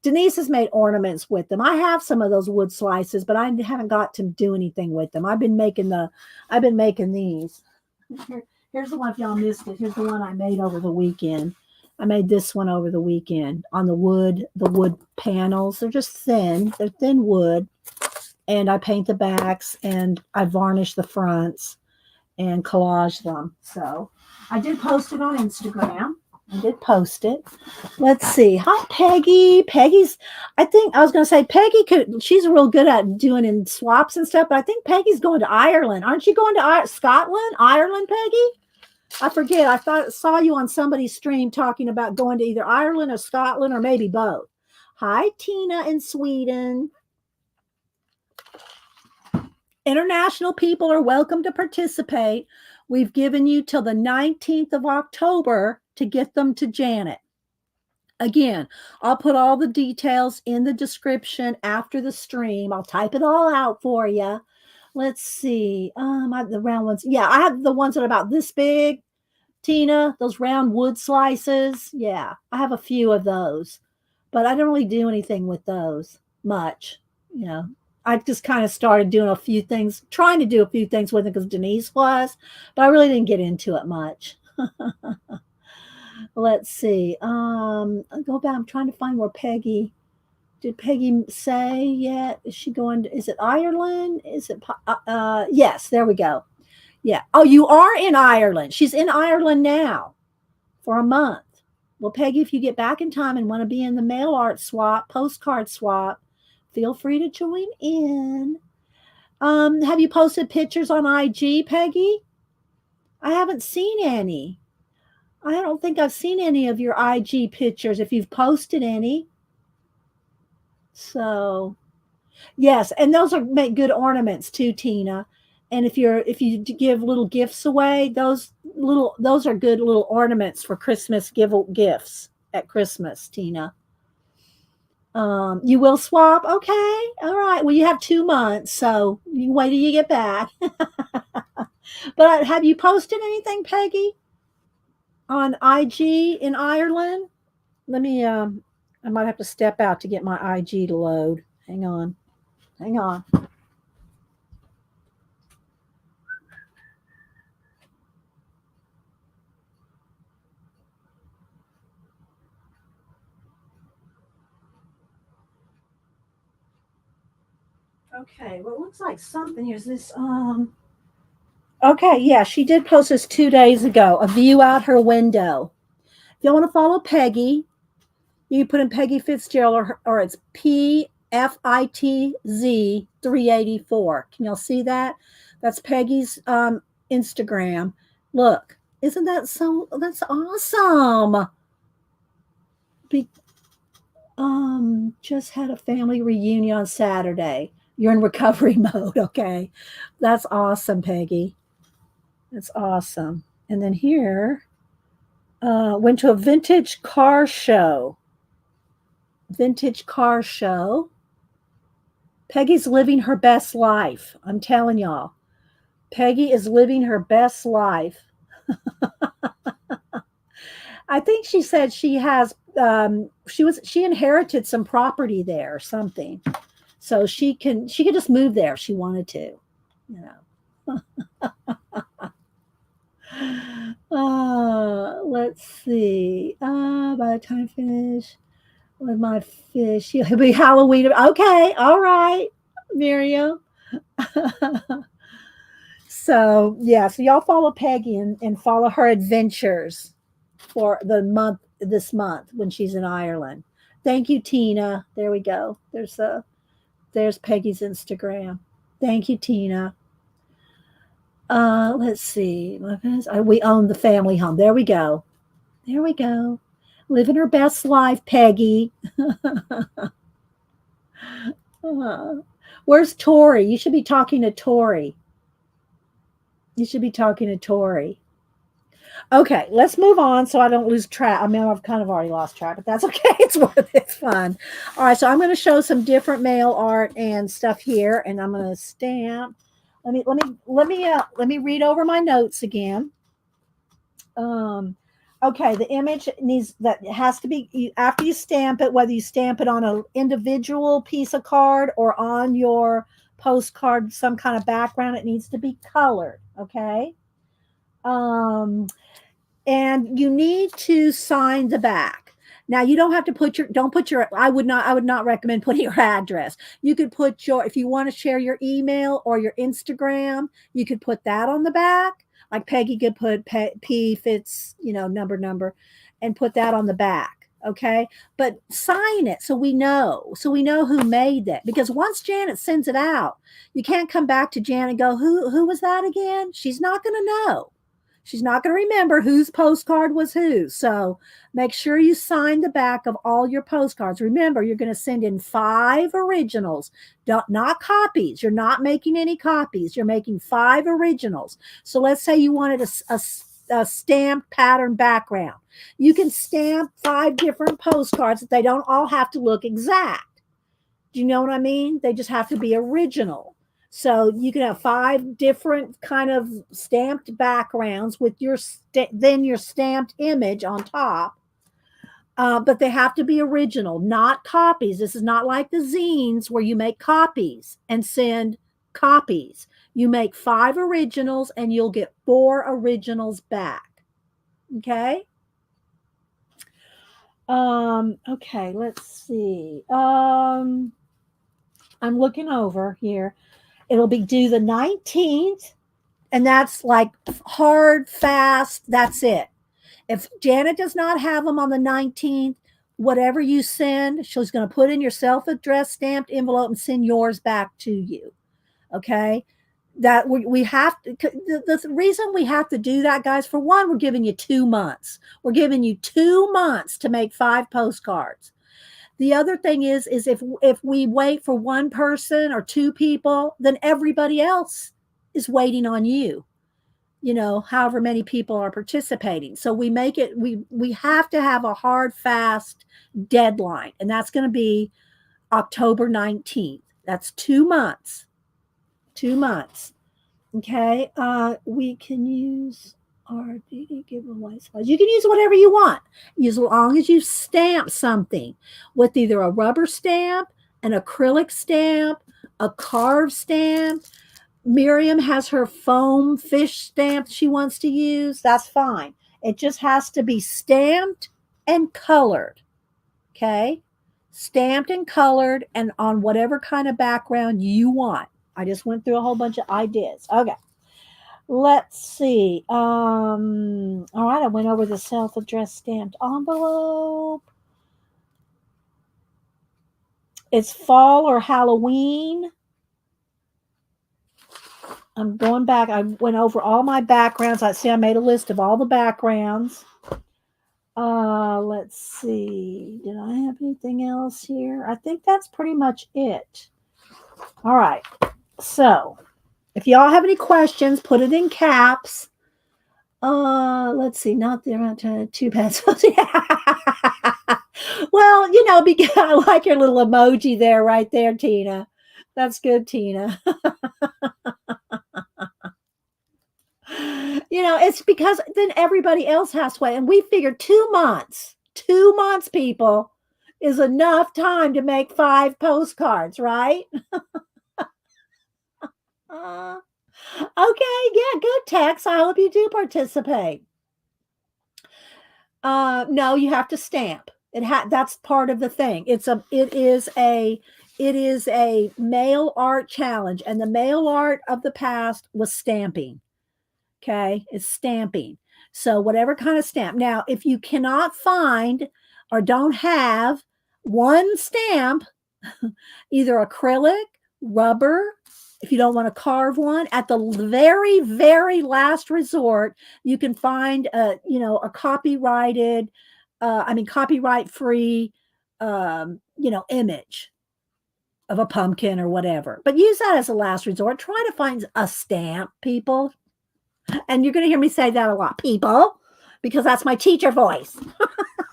Denise has made ornaments with them. I have some of those wood slices, but I haven't got to do anything with them. I've been making these. Here's the one, if y'all missed it. Here's the one I made over the weekend. I made this one over the weekend on the wood panels. They're just thin. They're thin wood. And I paint the backs and I varnish the fronts and collage them. So I did post it on Instagram. I did post it. Let's see. Hi, Peggy. I think I was going to say Peggy she's real good at doing in swaps and stuff, but I think Peggy's going to Ireland. Aren't you going to Scotland, Ireland, Peggy? I forget. I saw you on somebody's stream talking about going to either Ireland or Scotland or maybe both. Hi, Tina in Sweden. International people are welcome to participate. We've given you till the 19th of October to get them to Janet. Again, I'll put all the details in the description after the stream. I'll type it all out for you. Let's see. I have the round ones. Yeah, I have the ones that are about this big, Tina, those round wood slices. Yeah, I have a few of those, but I don't really do anything with those much. I just kind of started doing trying to do a few things with it because Denise was, but I really didn't get into it much. Let's see. I'll go back. I'm trying to find where Peggy Did Peggy say yet? Is she going to, is it Ireland? Is it, yes, there we go. Yeah. Oh, you are in Ireland. She's in Ireland now for a month. Well, Peggy, if you get back in time and want to be in the mail art swap, postcard swap, feel free to join in. Have you posted pictures on IG, Peggy? I haven't seen any. I don't think I've seen any of your IG pictures if you've posted any. So, yes, and those are make good ornaments too, Tina. And if you give little gifts away, those are good little ornaments for Christmas gifts at Christmas, Tina. You will swap? Okay. All right. Well, you have 2 months, so you can wait till you get back. But have you posted anything, Peggy, on IG in Ireland? Let me I might have to step out to get my IG to load. Hang on. Hang on. Okay, well, it looks like something. Here's this. Okay, yeah, she did post this 2 days ago. A view out her window. If you want to follow Peggy, you put in Peggy Fitzgerald, or it's PFITZ 384. Can y'all see that? That's Peggy's Instagram. Look, isn't that so? That's awesome. Be, just had a family reunion on Saturday. You're in recovery mode, okay? That's awesome, Peggy. That's awesome. And then here, went to a vintage car show. Vintage car show. Peggy's living her best life. I'm telling y'all. Peggy is living her best life. I think she said she has she inherited some property there or something. So she could just move there if she wanted to, you know. Let's see. By the time I finish with my fish, it'll be Halloween. Okay, all right, Miriam. So yeah, so y'all follow Peggy and follow her adventures for this month when she's in Ireland. Thank you, Tina. There we go. There's Peggy's Instagram. Thank you, Tina. Let's see. We own the family home. There we go. There we go. Living her best life, Peggy. Where's Tori? You should be talking to Tori. You should be talking to Tori. Okay, let's move on so I don't lose track. I mean, I've kind of already lost track, but that's okay. It's worth it. It's fun. All right, so I'm going to show some different mail art and stuff here, and I'm going to stamp. Let me read over my notes again. Okay, the image has to be after you stamp it, whether you stamp it on an individual piece of card or on your postcard, some kind of background, it needs to be colored. Okay. And you need to sign the back. Now you don't have to don't put your, I would not recommend putting your address. You could put if you want to share your email or your Instagram, you could put that on the back. Like Peggy could put P Fitz, number, and put that on the back. Okay. But sign it so we know who made that. Because once Janet sends it out, you can't come back to Janet and go, who was that again? She's not going to know. She's not going to remember whose postcard was whose. So make sure you sign the back of all your postcards. Remember, you're going to send in 5 originals, not copies. You're not making any copies. You're making 5 originals. So let's say you wanted a stamped pattern background. You can stamp 5 different postcards. They don't all have to look exact. Do you know what I mean? They just have to be original. So you can have 5 different kind of stamped backgrounds with your stamped image on top. But they have to be original, not copies. This is not like the zines where you make copies and send copies. You make 5 originals and you'll get 4 originals back. Okay. Okay, let's see. I'm looking over here. It'll be due the 19th, and that's like hard, fast. That's it. If Janet does not have them on the 19th, whatever you send, she's going to put in your self addressed stamped envelope and send yours back to you. Okay. That we have to, the reason we have to do that, guys, for one, we're giving you 2 months. We're giving you 2 months to make 5 postcards. The other thing is if we wait for one person or two people, then everybody else is waiting on you. However many people are participating. So we make it we have to have a hard fast deadline, and that's going to be October 19th. That's 2 months. 2 months. Okay. We can use RDD giveaway slides. You can use whatever you want, as long as you stamp something with either a rubber stamp, an acrylic stamp, a carved stamp. Miriam has her foam fish stamp she wants to use. That's fine. It just has to be stamped and colored. Okay. Stamped and colored and on whatever kind of background you want. I just went through a whole bunch of ideas. Okay. Let's see. All right, I went over the self-addressed stamped envelope. It's fall or Halloween. I'm going back. I went over all my backgrounds. I made a list of all the backgrounds. Let's see. Did I have anything else here? I think that's pretty much it. All right. So, if y'all have any questions, put it in caps. Let's see. Not the amount of 2 pencils. Well, because I like your little emoji there, right there, Tina. That's good, Tina. It's because then everybody else has to wait. And we figured 2 months, 2 months, people, is enough time to make 5 postcards, right? Okay, yeah, good, Tex. I hope you do participate. No, you have to stamp. That's part of the thing. It is a mail art challenge, and the mail art of the past was stamping. Okay, it's stamping. So whatever kind of stamp. Now, if you cannot find or don't have one stamp, either acrylic, rubber, if you don't want to carve one, at the very, very last resort, you can find a copyrighted, copyright free, image of a pumpkin or whatever. But use that as a last resort. Try to find a stamp, people. And you're going to hear me say that a lot, people, because that's my teacher voice.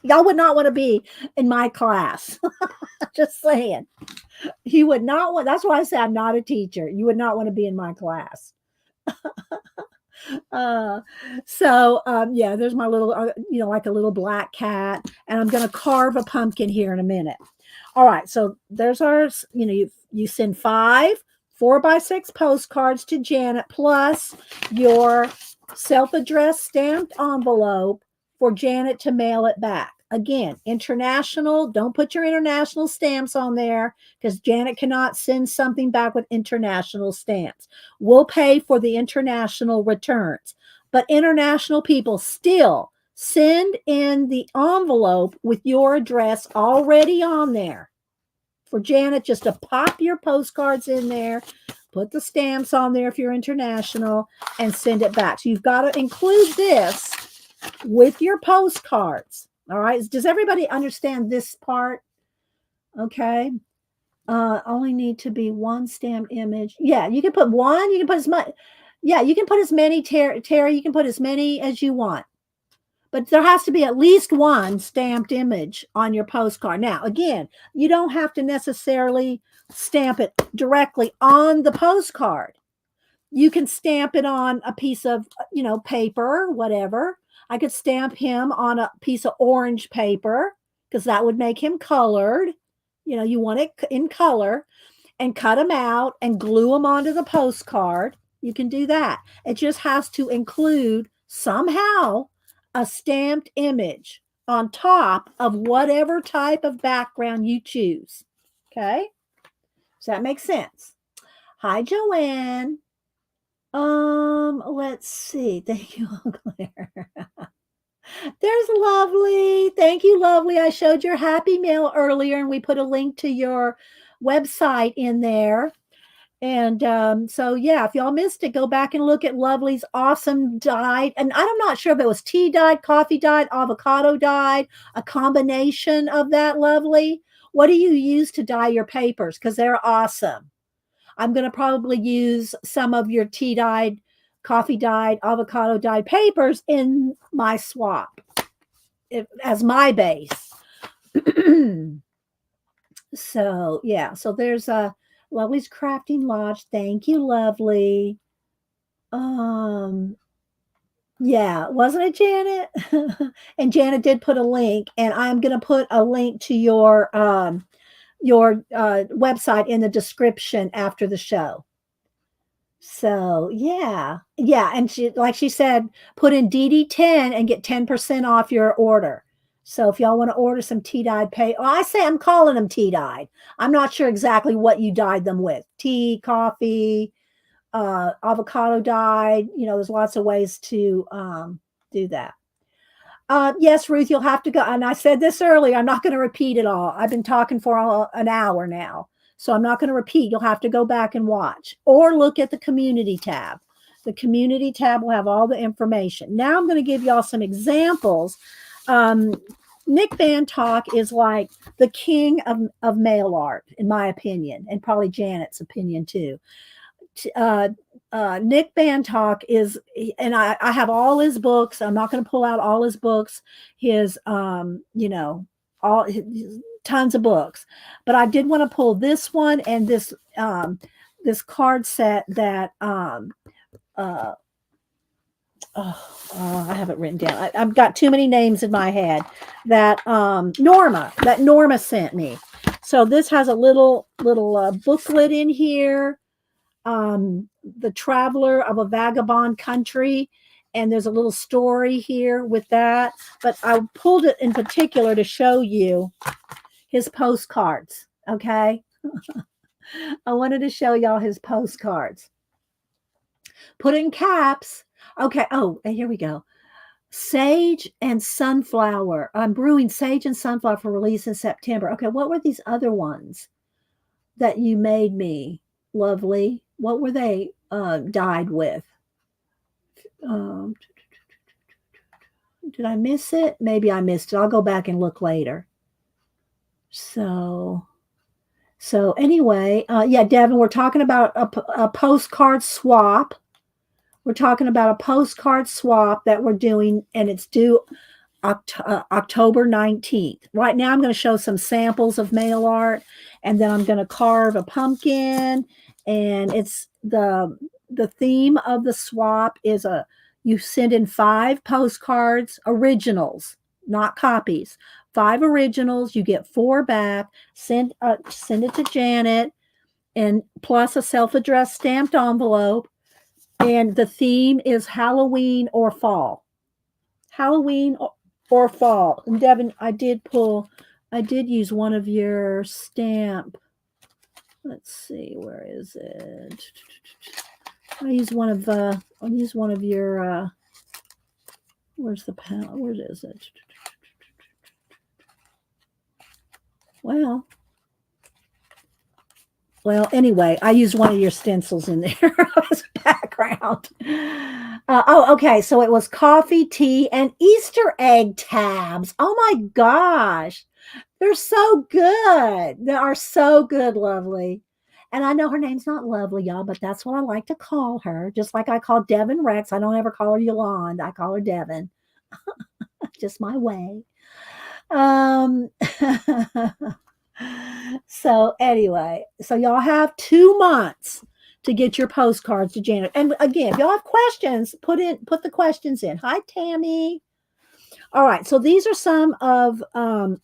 Y'all would not want to be in my class. Just saying. You would not want, that's why I say I'm not a teacher. You would not want to be in my class. Yeah, there's my little, like a little black cat. And I'm going to carve a pumpkin here in a minute. All right. So there's our, you send 5 4x6 postcards to Janet, plus your self-addressed stamped envelope for Janet to mail it back. Again, international, don't put your international stamps on there because Janet cannot send something back with international stamps. We'll pay for the international returns. But international people still send in the envelope with your address already on there. For Janet, just to pop your postcards in there, put the stamps on there if you're international, and send it back. So you've got to include this with your postcards. All right. Does everybody understand this part? Okay. Only need to be one stamped image. Yeah, you can put one. You can put as much. Yeah, you can put as many, Terry. You can put as many as you want. But there has to be at least one stamped image on your postcard. Now, again, you don't have to necessarily stamp it directly on the postcard. You can stamp it on a piece of, paper, whatever. I could stamp him on a piece of orange paper because that would make him colored. You want it in color, and cut them out and glue them onto the postcard. You can do that. It just has to include somehow a stamped image on top of whatever type of background you choose. Okay? Does that make sense? Hi, Joanne. Let's see. Thank you, Claire. There's Lovely. Thank you, Lovely. I showed your happy mail earlier and we put a link to your website in there. And so, yeah, if y'all missed it, go back and look at Lovely's awesome dyed. And I'm not sure if it was tea dyed, coffee dyed, avocado dyed, a combination of that, Lovely. What do you use to dye your papers? Because they're awesome. I'm going to probably use some of your tea dyed, coffee dyed, avocado dyed papers in my swap as my base. So, yeah, so there's a Lovely's Crafting Lodge. Thank you, Lovely. Yeah, wasn't it, Janet? And Janet did put a link, and I'm going to put a link to your website in the description after the show. So yeah, and she said, put in DD10 and get 10% off your order. So if y'all want to order some tea dyed I'm calling them tea dyed. I'm not sure exactly what you dyed them with. Tea, coffee, avocado dyed. There's lots of ways to do that. Yes, Ruth, you'll have to go. And I said this earlier. I'm not going to repeat it all. I've been talking for an hour now. So I'm not going to repeat. You'll have to go back and watch or look at the community tab. The community tab will have all the information. Now I'm going to give y'all some examples. Nick Van Talk is like the king of mail art, in my opinion, and probably Janet's opinion too. Nick Van Talk is, and I have all his books. I'm not going to pull out all his books, his, all his, tons of books, but I did want to pull this one and this card set that, I have it written down. I've got too many names in my head that, Norma sent me. So this has a little booklet in here. The Traveler of a Vagabond Country, and there's a little story here with that, but I pulled it in particular to show you his postcards. Okay. I wanted to show y'all his postcards. Put in caps. Okay. Oh, and here we go. Sage and Sunflower. I'm brewing Sage and Sunflower for release in September. Okay. What were these other ones that you made me, Lovely? What were they dyed with? Did I miss it? Maybe I missed it. I'll go back and look later. So anyway, yeah, Devin, we're talking about a postcard swap. We're talking about a postcard swap that we're doing, and it's due October 19th. Right now, I'm going to show some samples of mail art, and then I'm going to carve a pumpkin. And it's the theme of the swap is you send in 5 postcards, originals, not copies. 5 originals, you get 4 back. Send it to Janet, and plus a self-addressed stamped envelope. And the theme is Halloween or fall. Halloween or fall. And Devin, I did use one of your stamp. Let's see, where is it? I'll use one of your, where's the pound? Where is it? Well, anyway, I used one of your stencils in there as background. Okay. So it was coffee, tea, and Easter egg tabs. Oh my gosh. They're so good. They are so good, Lovely. And I know her name's not Lovely, y'all, but that's what I like to call her. Just like I call Devin Rex. I don't ever call her Yolande. I call her Devin. Just my way. So anyway, so y'all have 2 months to get your postcards to Janet. And again, if y'all have questions, put the questions in. Hi, Tammy. All right, so these are some of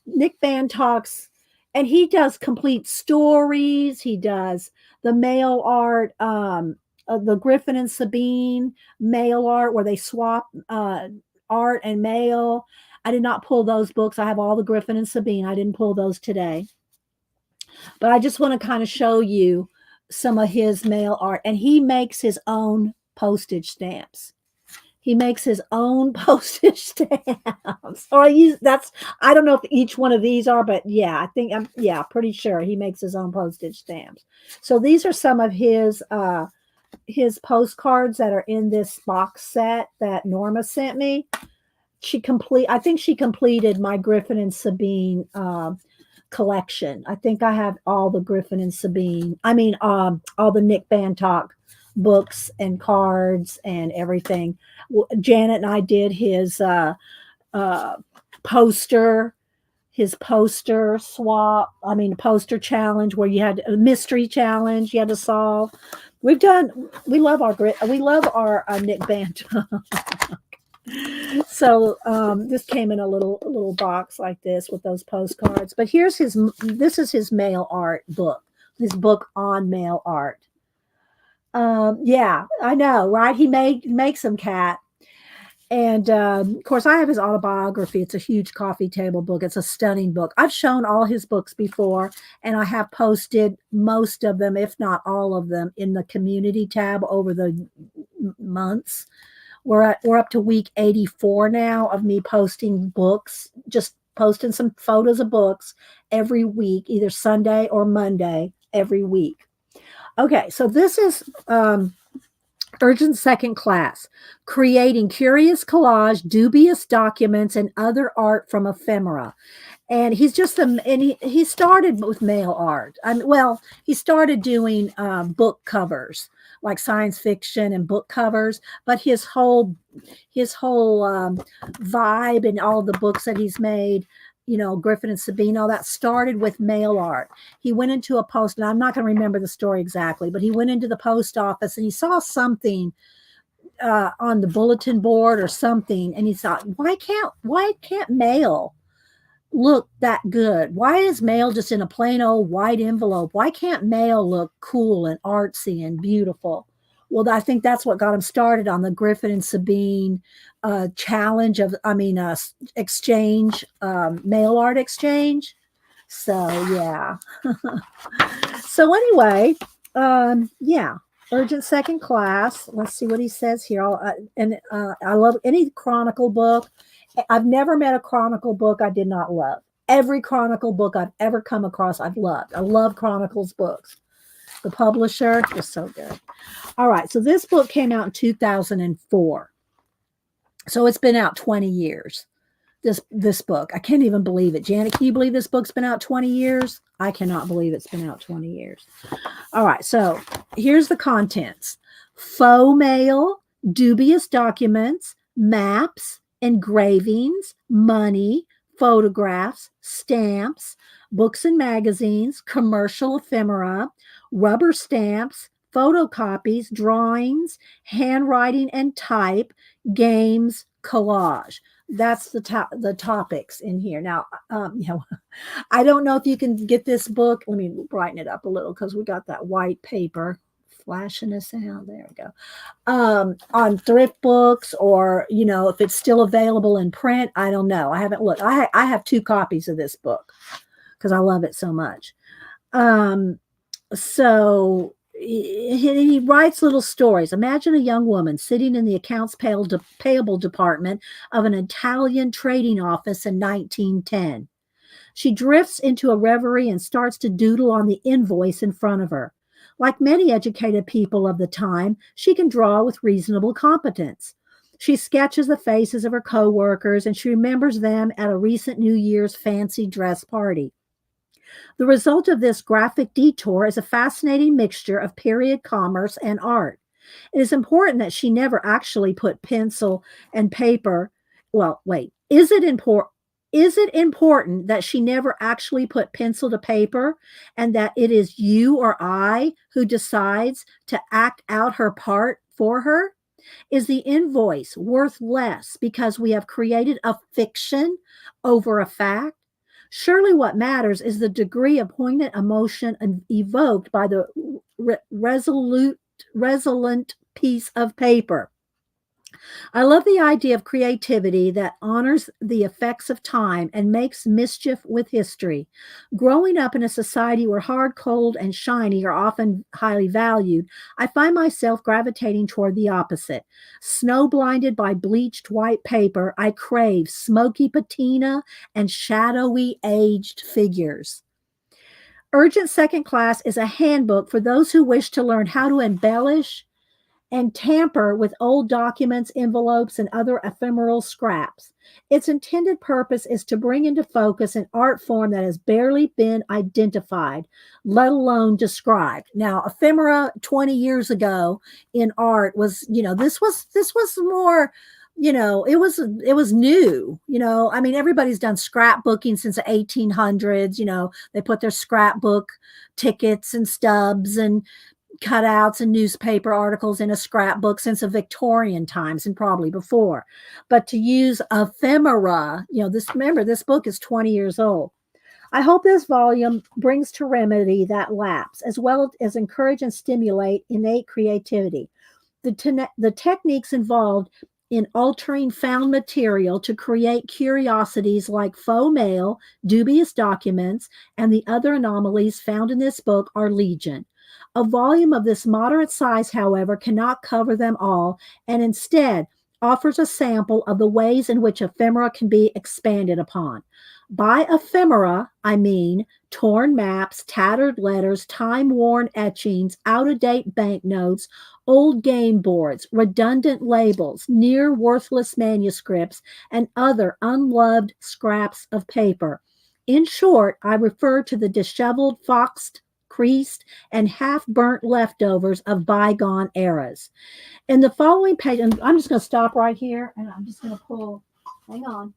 Nick Van Talk's, and he does complete stories. He does the mail art, the Griffin and Sabine mail art where they swap art and mail. I did not pull those books. I have all the Griffin and Sabine. I didn't pull those today. But I just want to kind of show you some of his mail art. And he makes his own postage stamps. He makes his own postage stamps. Or I don't know if each one of these are, but yeah, I'm pretty sure he makes his own postage stamps. So these are some of his postcards that are in this box set that Norma sent me. I think she completed my Griffin and Sabine collection. I think I have all the Griffin and Sabine. All the Nick Bantock books and cards and everything. Janet and I did his poster swap. Poster challenge where you had a mystery challenge you had to solve. We love our Nick Bantock. So this came in a little box like this with those postcards. But this is his mail art book. His book on mail art. Yeah, I know, right? He makes them, Cat. And of course, I have his autobiography. It's a huge coffee table book. It's a stunning book. I've shown all his books before, and I have posted most of them, if not all of them, in the community tab over the months. We're up to week 84 now of me posting books, just posting some photos of books every week, either Sunday or Monday every week. Okay, so this is Urgent Second Class, creating curious collage, dubious documents, and other art from ephemera. And he started with mail art. He started doing book covers, like science fiction and book covers. But his whole vibe and all the books that he's made, Griffin and Sabine, all that started with mail art. He went into a post, and I'm not going to remember the story exactly, but he went into the post office and he saw something on the bulletin board or something, and he thought, why can't mail look that good? Why is mail just in a plain old white envelope? Why can't mail look cool and artsy and beautiful? Well, I think that's what got him started on the Griffin and Sabine challenge exchange, mail art exchange. So yeah. So anyway, yeah. Urgent Second Class. Let's see what he says here. I love any Chronicle book. I've never met a Chronicle book I did not love. Every Chronicle book I've ever come across, I've loved. I love Chronicle's books. The publisher is so good. All right, so this book came out in 2004. So it's been out 20 years. This book. I can't even believe it. Janet, can you believe this book's been out 20 years? I cannot believe it's been out 20 years. All right, so here's the contents. Faux mail, dubious documents, maps, engravings, money, photographs, stamps, books and magazines, commercial ephemera, rubber stamps, photocopies, drawings, handwriting and type, games, collage. That's the topics in here. Now, I don't know if you can get this book. Let me brighten it up a little because we got that white paper flashing us out. There we go. On thrift books, or if it's still available in print. I don't know. I haven't looked. I have 2 copies of this book because I love it so much. So he writes little stories. Imagine a young woman sitting in the accounts payable department of an Italian trading office in 1910. She drifts into a reverie and starts to doodle on the invoice in front of her. Like many educated people of the time, she can draw with reasonable competence. She sketches the faces of her co-workers, and she remembers them at a recent New Year's fancy dress party. The result of this graphic detour is a fascinating mixture of period commerce and art. It is important that she never actually put pencil and paper. Well, wait, is it important that she never actually put pencil to paper, and that it is you or I who decides to act out her part for her? Is the invoice worth less because we have created a fiction over a fact? Surely what matters is the degree of poignant emotion evoked by the resolute piece of paper. I love the idea of creativity that honors the effects of time and makes mischief with history. Growing up in a society where hard, cold, and shiny are often highly valued, I find myself gravitating toward the opposite. Snow blinded by bleached white paper, I crave smoky patina and shadowy aged figures. Urgent Second Class is a handbook for those who wish to learn how to embellish and tamper with old documents, envelopes, and other ephemeral scraps. Its intended purpose is to bring into focus an art form that has barely been identified, let alone described. Now, ephemera 20 years ago in art was, this was more, it was new. I mean, everybody's done scrapbooking since the 1800s. They put their scrapbook tickets and stubs and cutouts and newspaper articles in a scrapbook since the Victorian times and probably before. But to use ephemera, this book is 20 years old. I hope this volume brings to remedy that lapse, as well as encourage and stimulate innate creativity. The techniques involved in altering found material to create curiosities like faux mail, dubious documents, and the other anomalies found in this book are legion. A volume of this moderate size, however, cannot cover them all, and instead offers a sample of the ways in which ephemera can be expanded upon. By ephemera, I mean torn maps, tattered letters, time-worn etchings, out-of-date banknotes, old game boards, redundant labels, near worthless manuscripts, and other unloved scraps of paper. In short, I refer to the disheveled, foxed, creased, and half-burnt leftovers of bygone eras. In the following page, and I'm just going to stop right here, and I'm just going to pull, hang on.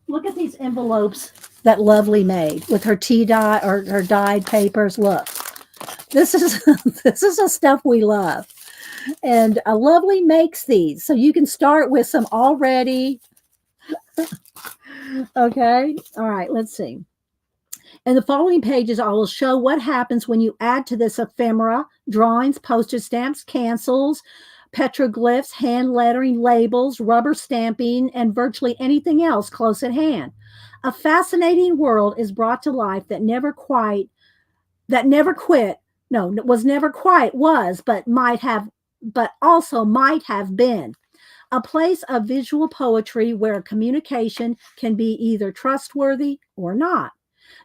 Look at these envelopes that Lovely made with her tea dye or her dyed papers. Look, this is this is the stuff we love, and Lovely makes these, so you can start with some already. Okay, all right. Let's see. In the following pages, I will show what happens when you add to this ephemera drawings, postage stamps, cancels, petroglyphs, hand lettering, labels, rubber stamping, and virtually anything else close at hand. A fascinating world is brought to life that never quit, was never quite, was, but also might have been. A place of visual poetry where communication can be either trustworthy or not.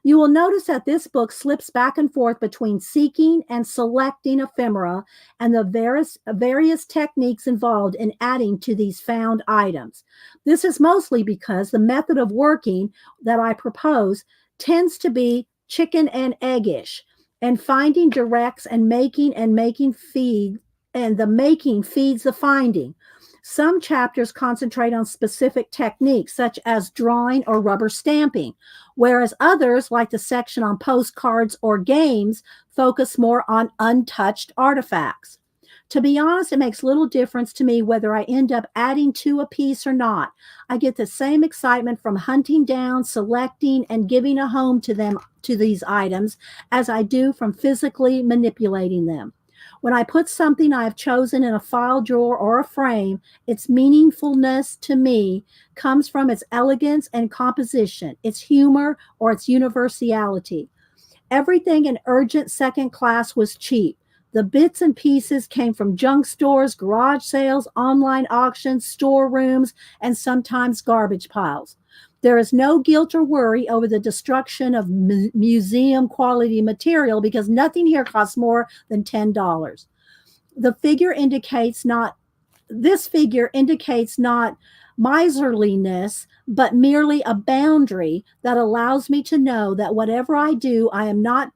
You will notice that this book slips back and forth between seeking and selecting ephemera and the various techniques involved in adding to these found items. This is mostly because the method of working that I propose tends to be chicken and eggish, and finding directs and making feed, and the making feeds the finding. Some chapters concentrate on specific techniques, such as drawing or rubber stamping, whereas others, like the section on postcards or games, focus more on untouched artifacts. To be honest, it makes little difference to me whether I end up adding to a piece or not. I get the same excitement from hunting down, selecting, and giving a home to these items as I do from physically manipulating them. When I put something I have chosen in a file drawer or a frame, its meaningfulness to me comes from its elegance and composition, its humor, or its universality. Everything in Urgent Second Class was cheap. The bits and pieces came from junk stores, garage sales, online auctions, storerooms, and sometimes garbage piles. There is no guilt or worry over the destruction of museum quality material because nothing here costs more than $10. This figure indicates not miserliness, but merely a boundary that allows me to know that whatever I do, I am not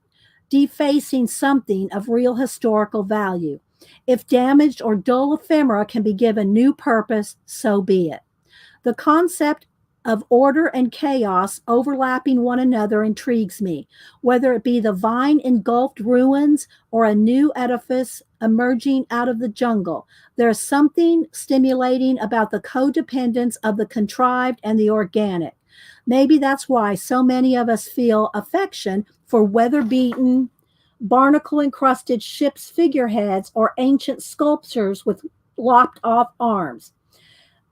defacing something of real historical value. If damaged or dull ephemera can be given new purpose, so be it. The concept of order and chaos overlapping one another intrigues me, whether it be the vine engulfed ruins or a new edifice emerging out of the jungle. There is something stimulating about the codependence of the contrived and the organic. Maybe that's why so many of us feel affection for weather-beaten, barnacle-encrusted ships' figureheads or ancient sculptures with lopped off arms.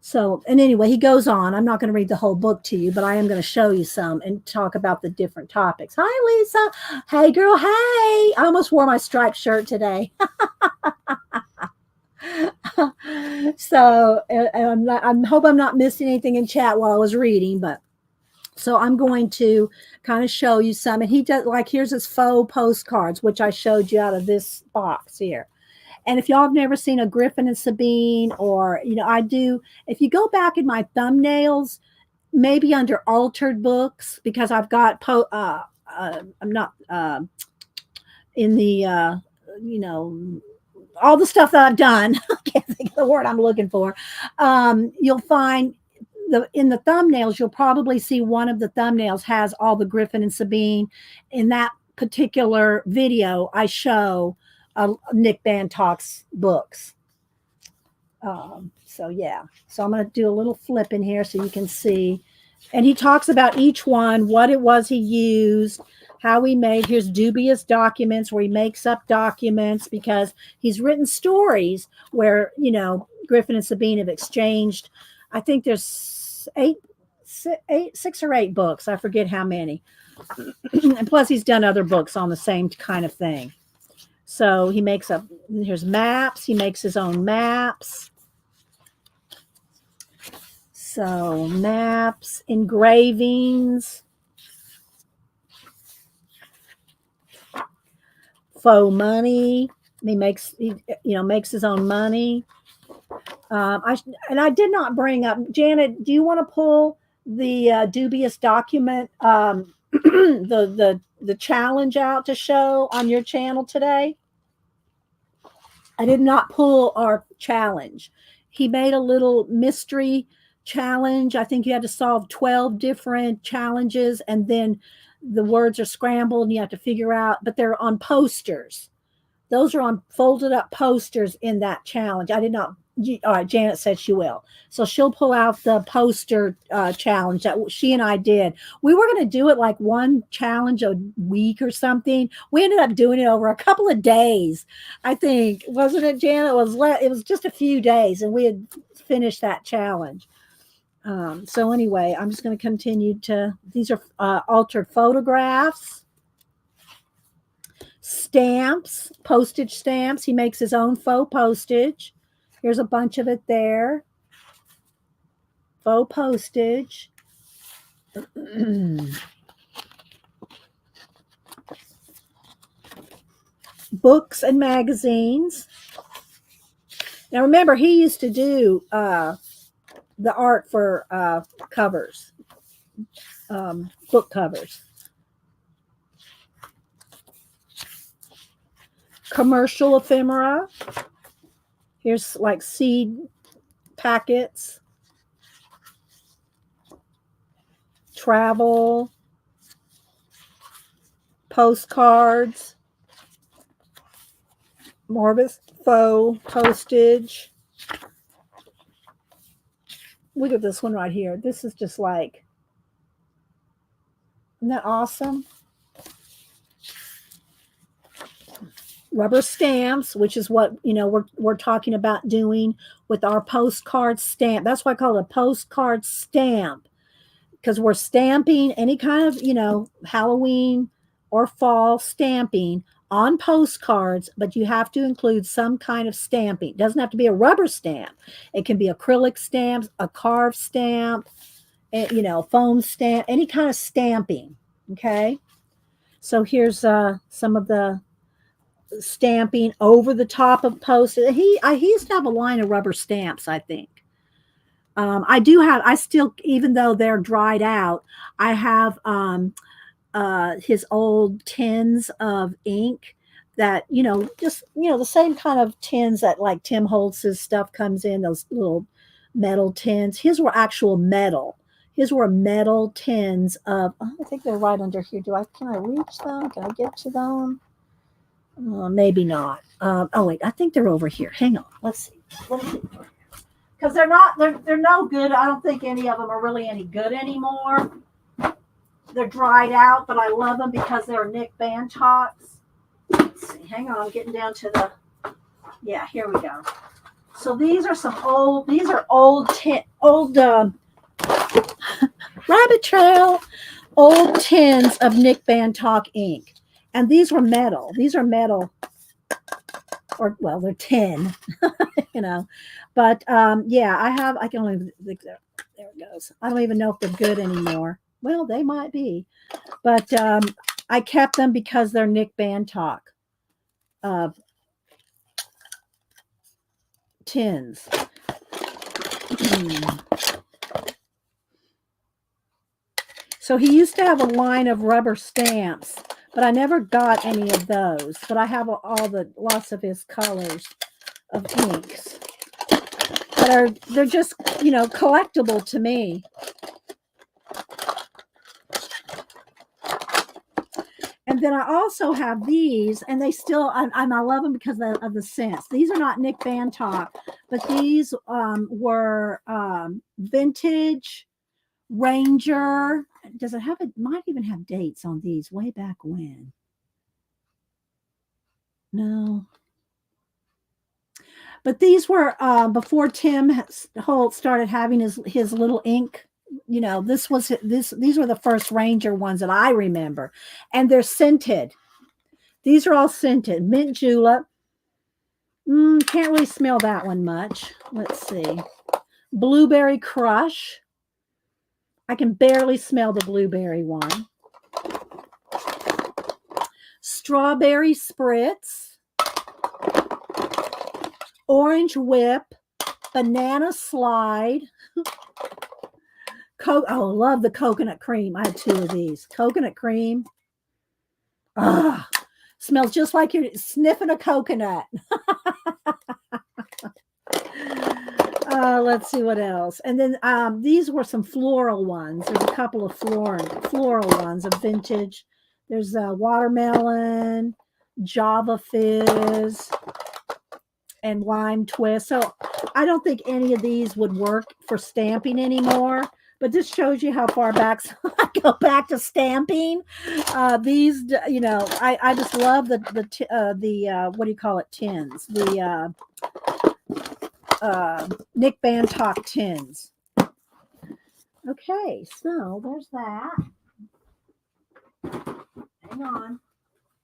So, and anyway, he goes on. I'm not going to read the whole book to you, but I am going to show you some and talk about the different topics. Hi, Lisa. Hey, girl. Hey. I almost wore my striped shirt today. So, I hope I'm not missing anything in chat while I was reading, but so I'm going to kind of show you some. And he does, like, here's his faux postcards, which I showed you out of this box here. And if y'all have never seen a Griffin and Sabine, or, I do, if you go back in my thumbnails, maybe under altered books, because I've got, I'm not in the, all the stuff that I've done. I can't think of the word I'm looking for. You'll find in the thumbnails, you'll probably see one of the thumbnails has all the Griffin and Sabine. In that particular video, I show Nick Bantock's books. So yeah, so I'm going to do a little flip in here so you can see. And he talks about each one, what it was he used, how he made. Here's dubious documents, where he makes up documents because he's written stories where, Griffin and Sabine have exchanged. I think there's 6 or 8 books. I forget how many. And plus he's done other books on the same kind of thing. So he makes up, here's maps. He makes his own maps. So maps, engravings, faux money. He makes his own money. I did not bring up, Janet, do you want to pull the dubious document, the challenge out to show on your channel today? I did not pull our challenge. He made a little mystery challenge. I think you had to solve 12 different challenges, and then the words are scrambled and you have to figure out, but they're on posters. Those are on folded up posters in that challenge. I did not. All right, Janet said she will. So she'll pull out the poster challenge that she and I did. We were going to do it like one challenge a week or something. We ended up doing it over a couple of days, I think. Wasn't it, Janet? It was just a few days, and we had finished that challenge. So anyway, I'm just going to continue to, these are altered photographs, stamps, postage stamps. He makes his own faux postage. Here's a bunch of it there. Faux postage. Books and magazines. Now remember, he used to do the art for covers, book covers. Commercial ephemera. Here's like seed packets. Travel. Postcards. More of his faux postage. Look at this one right here. This is just like, isn't that awesome? Rubber stamps, which is what, we're talking about doing with our postcard stamp. That's why I call it a postcard stamp, because we're stamping any kind of, Halloween or fall stamping on postcards, but you have to include some kind of stamping. It doesn't have to be a rubber stamp. It can be acrylic stamps, a carved stamp, foam stamp, any kind of stamping. Okay. So here's some of the stamping over the top of posters. He used to have a line of rubber stamps, I think. I still, even though they're dried out, I have his old tins of ink that, the same kind of tins that like Tim Holtz's stuff comes in, those little metal tins. His were actual metal. His were metal tins of, I think they're right under here. Can I reach them? Can I get to them? Maybe not. Oh wait, I think they're over here. Hang on. Let's see. Because they're no good. I don't think any of them are really any good anymore. They're dried out, but I love them because they're Nick Bantocks. Let's see. Hang on. I'm getting down to yeah, here we go. So these are some old, rabbit trail, old tins of Nick Bantock ink. And these were metal. These are metal, or well, they're tin, you know. But yeah, I can only think there it goes. I don't even know if they're good anymore. Well, they might be. But I kept them because they're Nick Bantock tins. So he used to have a line of rubber stamps, but I never got any of those. But I have lots of his colors of inks. But they're just, collectible to me. And then I also have these, and they still, I love them because of the scents. These are not Nick Bantock, but these were vintage Ranger. Does it have might even have dates on these way back when? No. But these were before Tim Holt started having his little ink. These were the first Ranger ones that I remember, and they're scented. These are all scented. Mint julep. Can't really smell that one much. Let's see. Blueberry crush. I can barely smell the blueberry one. Strawberry spritz. Orange whip. Banana slide. Love the coconut cream. I had 2 of these. Coconut cream. Smells just like you're sniffing a coconut. Let's see what else. And then these were some floral ones. There's a couple of floral ones of vintage. There's watermelon, Java fizz, and lime twist. So I don't think any of these would work for stamping anymore. But this shows you how far back I go back to stamping. These, I just love the what do you call it, tins? The Nick Bantock tins. Okay, so there's that. Hang on.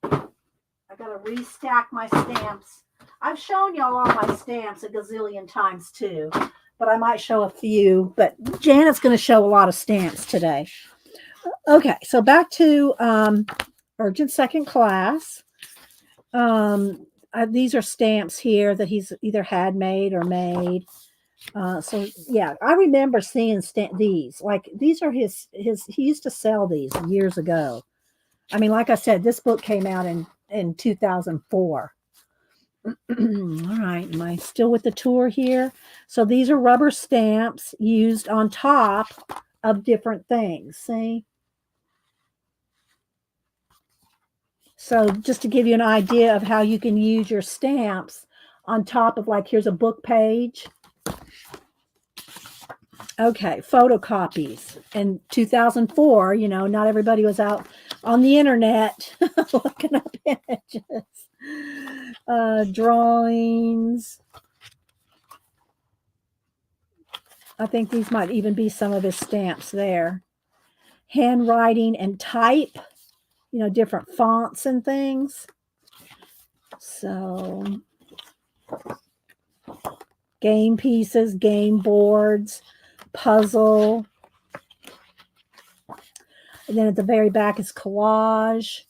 I got to restack my stamps. I've shown y'all all my stamps a gazillion times too, but I might show a few. But Janet's going to show a lot of stamps today. Okay, so back to Urgent Second Class. These are stamps here that he's either had made or made. So yeah, I remember seeing these. Like these are his. He used to sell these years ago. I mean, like I said, this book came out in 2004. All right, am I still with the tour here? So these are rubber stamps used on top of different things. See? So just to give you an idea of how you can use your stamps on top of, like, here's a book page. Okay, photocopies. In 2004, not everybody was out on the internet looking up images. Drawings. I think these might even be some of his stamps there. Handwriting and type, different fonts and things. So, game pieces, game boards, puzzle. And then at the very back is collage.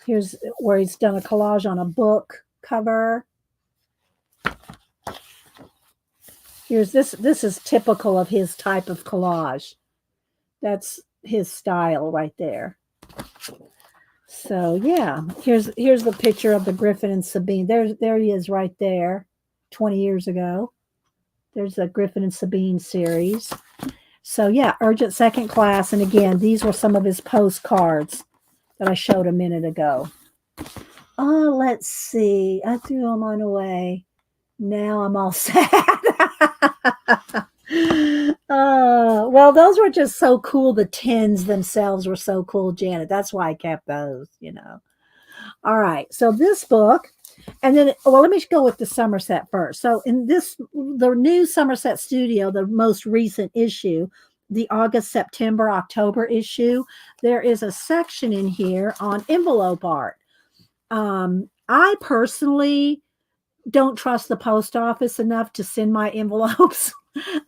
Here's where he's done a collage on a book cover. Here's this. This is typical of his type of collage. That's his style right there. So yeah, here's the picture of the Griffin and Sabine. There he is right there, 20 years ago. There's a Griffin and Sabine series. So yeah, Urgent Second Class. And again, these were some of his postcards that I showed a minute ago. Oh, let's see. I threw all mine away. Now I'm all sad. Well, those were just so cool. The tins themselves were so cool, Janet. That's why I kept those, All right. So this book And then, well, let me go with the Somerset first. So in the new Somerset Studio, the most recent issue, the August, September, October issue, there is a section in here on envelope art. I personally don't trust the post office enough to send my envelopes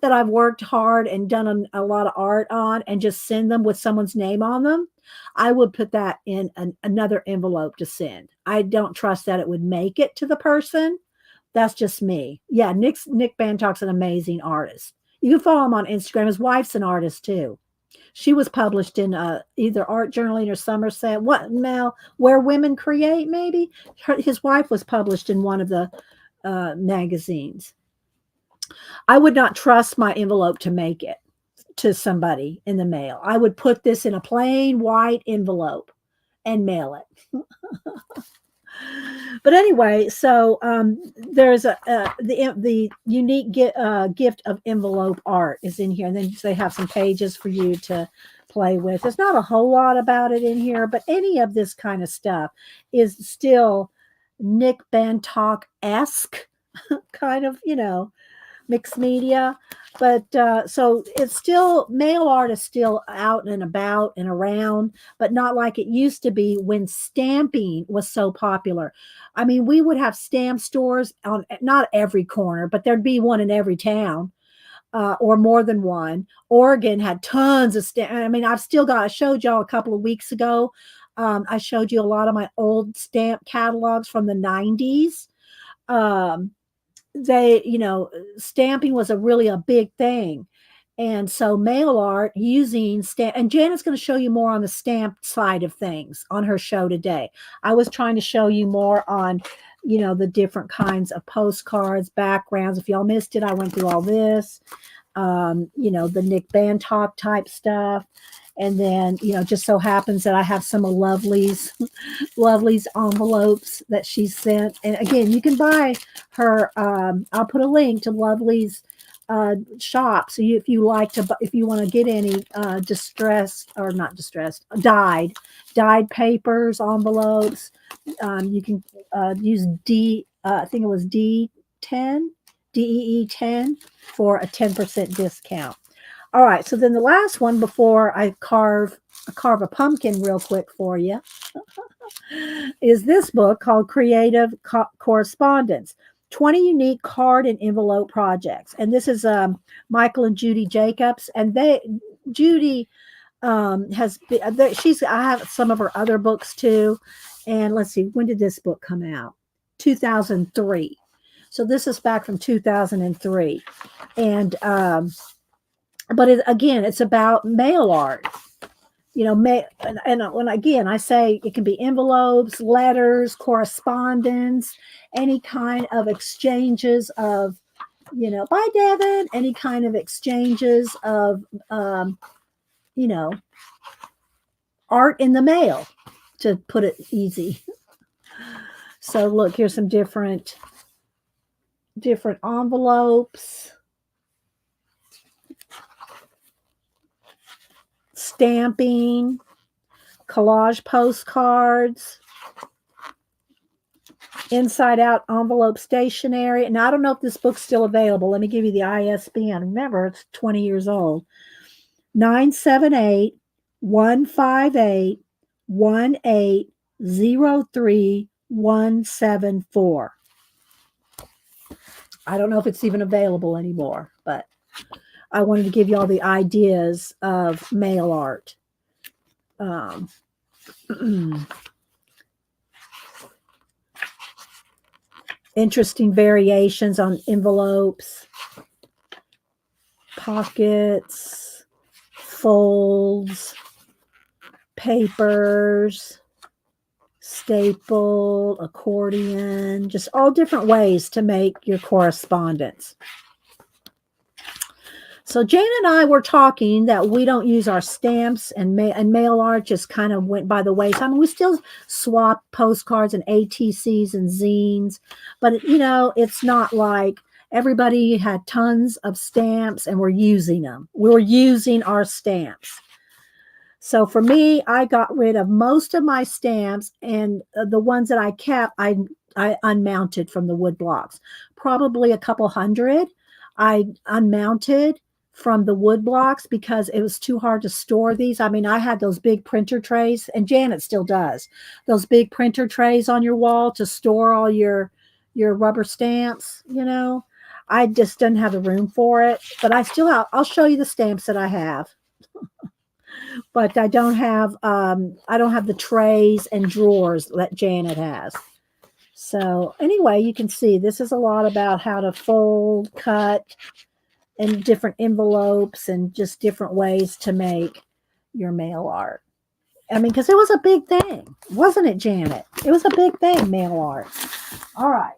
that I've worked hard and done a lot of art on and just send them with someone's name on them. I would put that in another envelope to send. I don't trust that it would make it to the person. That's just me. Yeah, Nick Bantock's an amazing artist. You can follow him on Instagram. His wife's an artist too. She was published in either Art Journaling or Somerset. What, Mel? Where Women Create, maybe? His wife was published in one of the magazines. I would not trust my envelope to make it to somebody in the mail. I would put this in a plain white envelope and mail it. But anyway, so there's the unique gift of envelope art is in here, and then they have some pages for you to play with. There's not a whole lot about it in here, but any of this kind of stuff is still Nick Bantock-esque kind of, mixed media. But so it's still, mail art is still out and about and around, but not like it used to be when stamping was so popular. I mean, we would have stamp stores on not every corner, but there'd be one in every town. Or more than one. Oregon had tons of stamp. I mean, I showed y'all a couple of weeks ago. I showed you a lot of my old stamp catalogs from the 90s. Stamping was really a big thing. And so mail art using stamp, and Janet's going to show you more on the stamp side of things on her show today. I was trying to show you more on, the different kinds of postcards, backgrounds. If y'all missed it, I went through all this, the Nick Bantock type stuff. And then, just so happens that I have some of Lovely's envelopes that she sent. And again, you can buy her. I'll put a link to Lovely's shop. So if you want to get any dyed papers, envelopes, you can use I think it was DEE10 for a 10% discount. All right, so then the last one before I carve a pumpkin real quick for you is this book called Creative Correspondence, 20 Unique Card and Envelope Projects. And this is Michael and Judy Jacobs. And Judy has been, I have some of her other books too. And let's see, when did this book come out? 2003. So this is back from 2003. And but it's about mail art, and when again I say it can be envelopes, letters, correspondence, any kind of exchanges of, bye Devin, any kind of exchanges of, art in the mail, to put it easy. So look, here's some different envelopes. Stamping, collage postcards, inside out envelope stationery. And I don't know if this book's still available. Let me give you the ISBN. Remember, it's 20 years old. 978-158-1803174. I don't know if it's even available anymore, but I wanted to give you all the ideas of mail art. Interesting variations on envelopes, pockets, folds, papers, staple, accordion, just all different ways to make your correspondence. So Jane and I were talking that we don't use our stamps, and mail art just kind of went by the wayside. I mean, we still swap postcards and ATCs and zines, but it's not like everybody had tons of stamps and we're using them. We were using our stamps. So for me, I got rid of most of my stamps, and the ones that I kept, I unmounted from the wood blocks. Probably a couple hundred I unmounted from the wood blocks because it was too hard to store these. I mean, I had those big printer trays, and Janet still does those big printer trays on your wall to store all your rubber stamps. I just didn't have the room for it, but I'll show you the stamps that I have, but I don't have the trays and drawers that Janet has. So anyway, you can see this is a lot about how to fold, cut, and different envelopes and just different ways to make your mail art. I mean, because it was a big thing, wasn't it, Janet? It was a big thing, mail art. All right.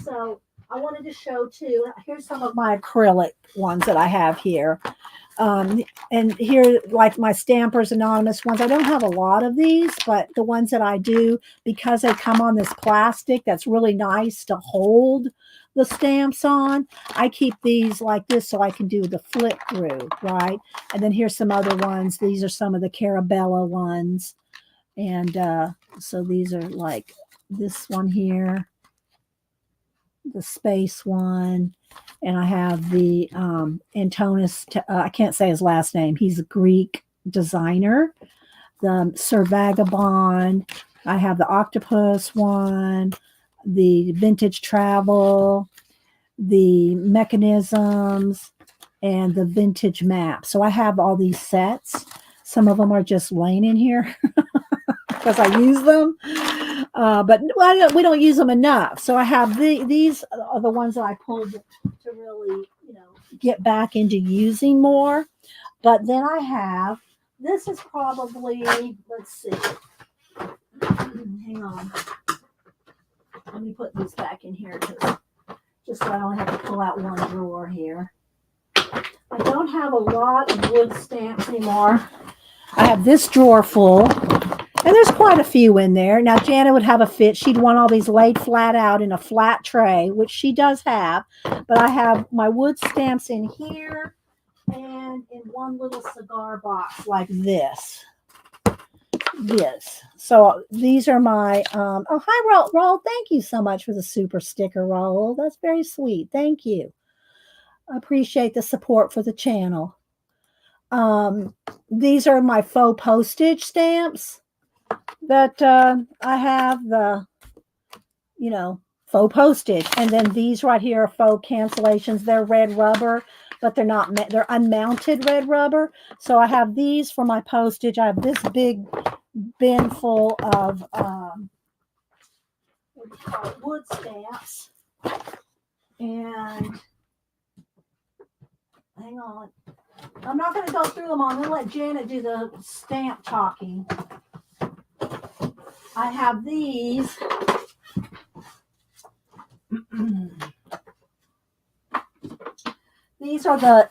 So I wanted to show too. Here's some of my acrylic ones that I have here. And here, like my Stampers Anonymous ones, I don't have a lot of these, but the ones that I do, because they come on this plastic that's really nice to hold the stamps on, I keep these like this so I can do the flip through, right? And then here's some other ones. These are some of the Carabella ones. And so these are like this one here, the space one. And I have the Antonis, I can't say his last name. He's a Greek designer. The Sir Vagabond. I have the octopus one, the vintage travel, the mechanisms, and the vintage map. So I have all these sets. Some of them are just laying in here because I use them, but we don't use them enough. So I have these are the ones that I pulled to really, get back into using more. But then I have, this is probably, let's see, hang on. Let me put these back in here just so I only have to pull out one drawer here. I don't have a lot of wood stamps anymore. I have this drawer full, and there's quite a few in there. Now, Janet would have a fit. She'd want all these laid flat out in a flat tray, which she does have. But I have my wood stamps in here and in one little cigar box like this. Yes. So these are my, oh, hi, Raul. Thank you so much for the super sticker, Raul. That's very sweet. Thank you. I appreciate the support for the channel. These are my faux postage stamps that I have, the, faux postage. And then these right here are faux cancellations. They're red rubber, but they're unmounted red rubber. So I have these for my postage. I have this big bin full of wood stamps. And hang on. I'm not going to go through them all. I'm going to let Janet do the stamp talking. I have these. These are the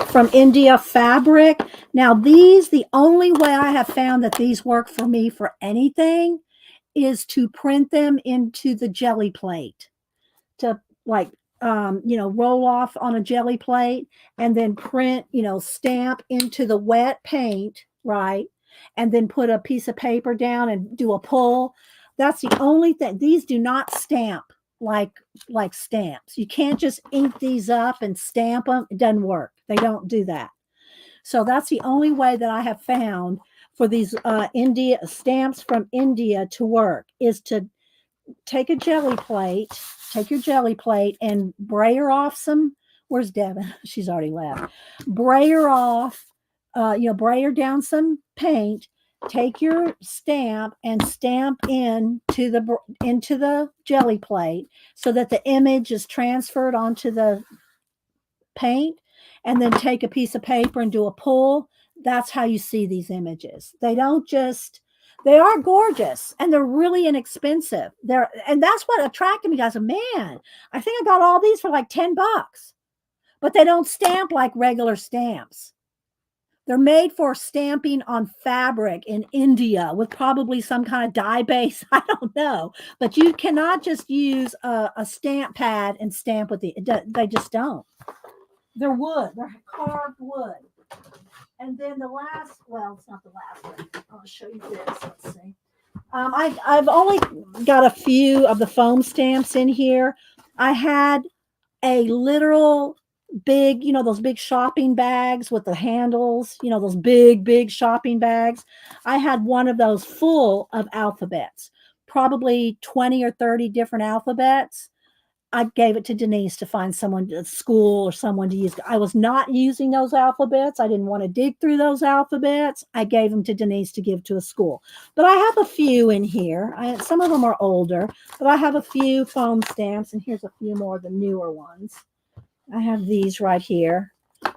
from India fabric. Now these, the only way I have found that these work for me for anything is to print them into the jelly plate, to like, roll off on a jelly plate and then print, stamp into the wet paint, right? And then put a piece of paper down and do a pull. That's the only thing. These do not stamp like stamps. You can't just ink these up and stamp them. It doesn't work. They don't do that. So that's the only way that I have found for these India stamps from India to work, is to take your jelly plate and brayer off some. Where's Devin? She's already left. Brayer off, brayer down some paint. Take your stamp and stamp into the jelly plate so that the image is transferred onto the paint, and then take a piece of paper and do a pull. That's how you see these images. They are gorgeous and they're really inexpensive. And that's what attracted me. I said, man, I think I got all these for like $10, but they don't stamp like regular stamps. They're made for stamping on fabric in India with probably some kind of dye base. I don't know. But you cannot just use a stamp pad and stamp with they just don't. They're wood. They're carved wood. And then the last, well, it's not the last one. I'll show you this. Let's see. I've only got a few of the foam stamps in here. I had a literal big, those big shopping bags with the handles, those big shopping bags. I had one of those full of alphabets, probably 20 or 30 different alphabets. I gave it to Denise to find someone at school or someone to use. I was not using those alphabets. I didn't want to dig through those alphabets. I gave them to Denise to give to a school. But I have a few in here. Some of them are older, but I have a few foam stamps, and here's a few more of the newer ones. I have these right here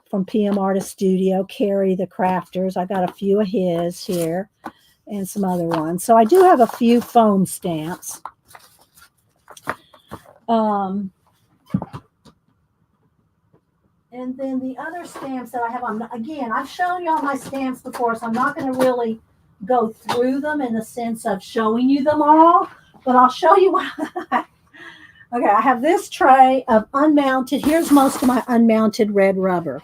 from PM Artist Studio, Carrie the Crafters. I got a few of his here and some other ones. So I do have a few foam stamps. And then the other stamps that I have on, again, I've shown you all my stamps before, so I'm not going to really go through them in the sense of showing you them all, but I'll show you what okay, I have this tray of unmounted. Here's most of my unmounted red rubber.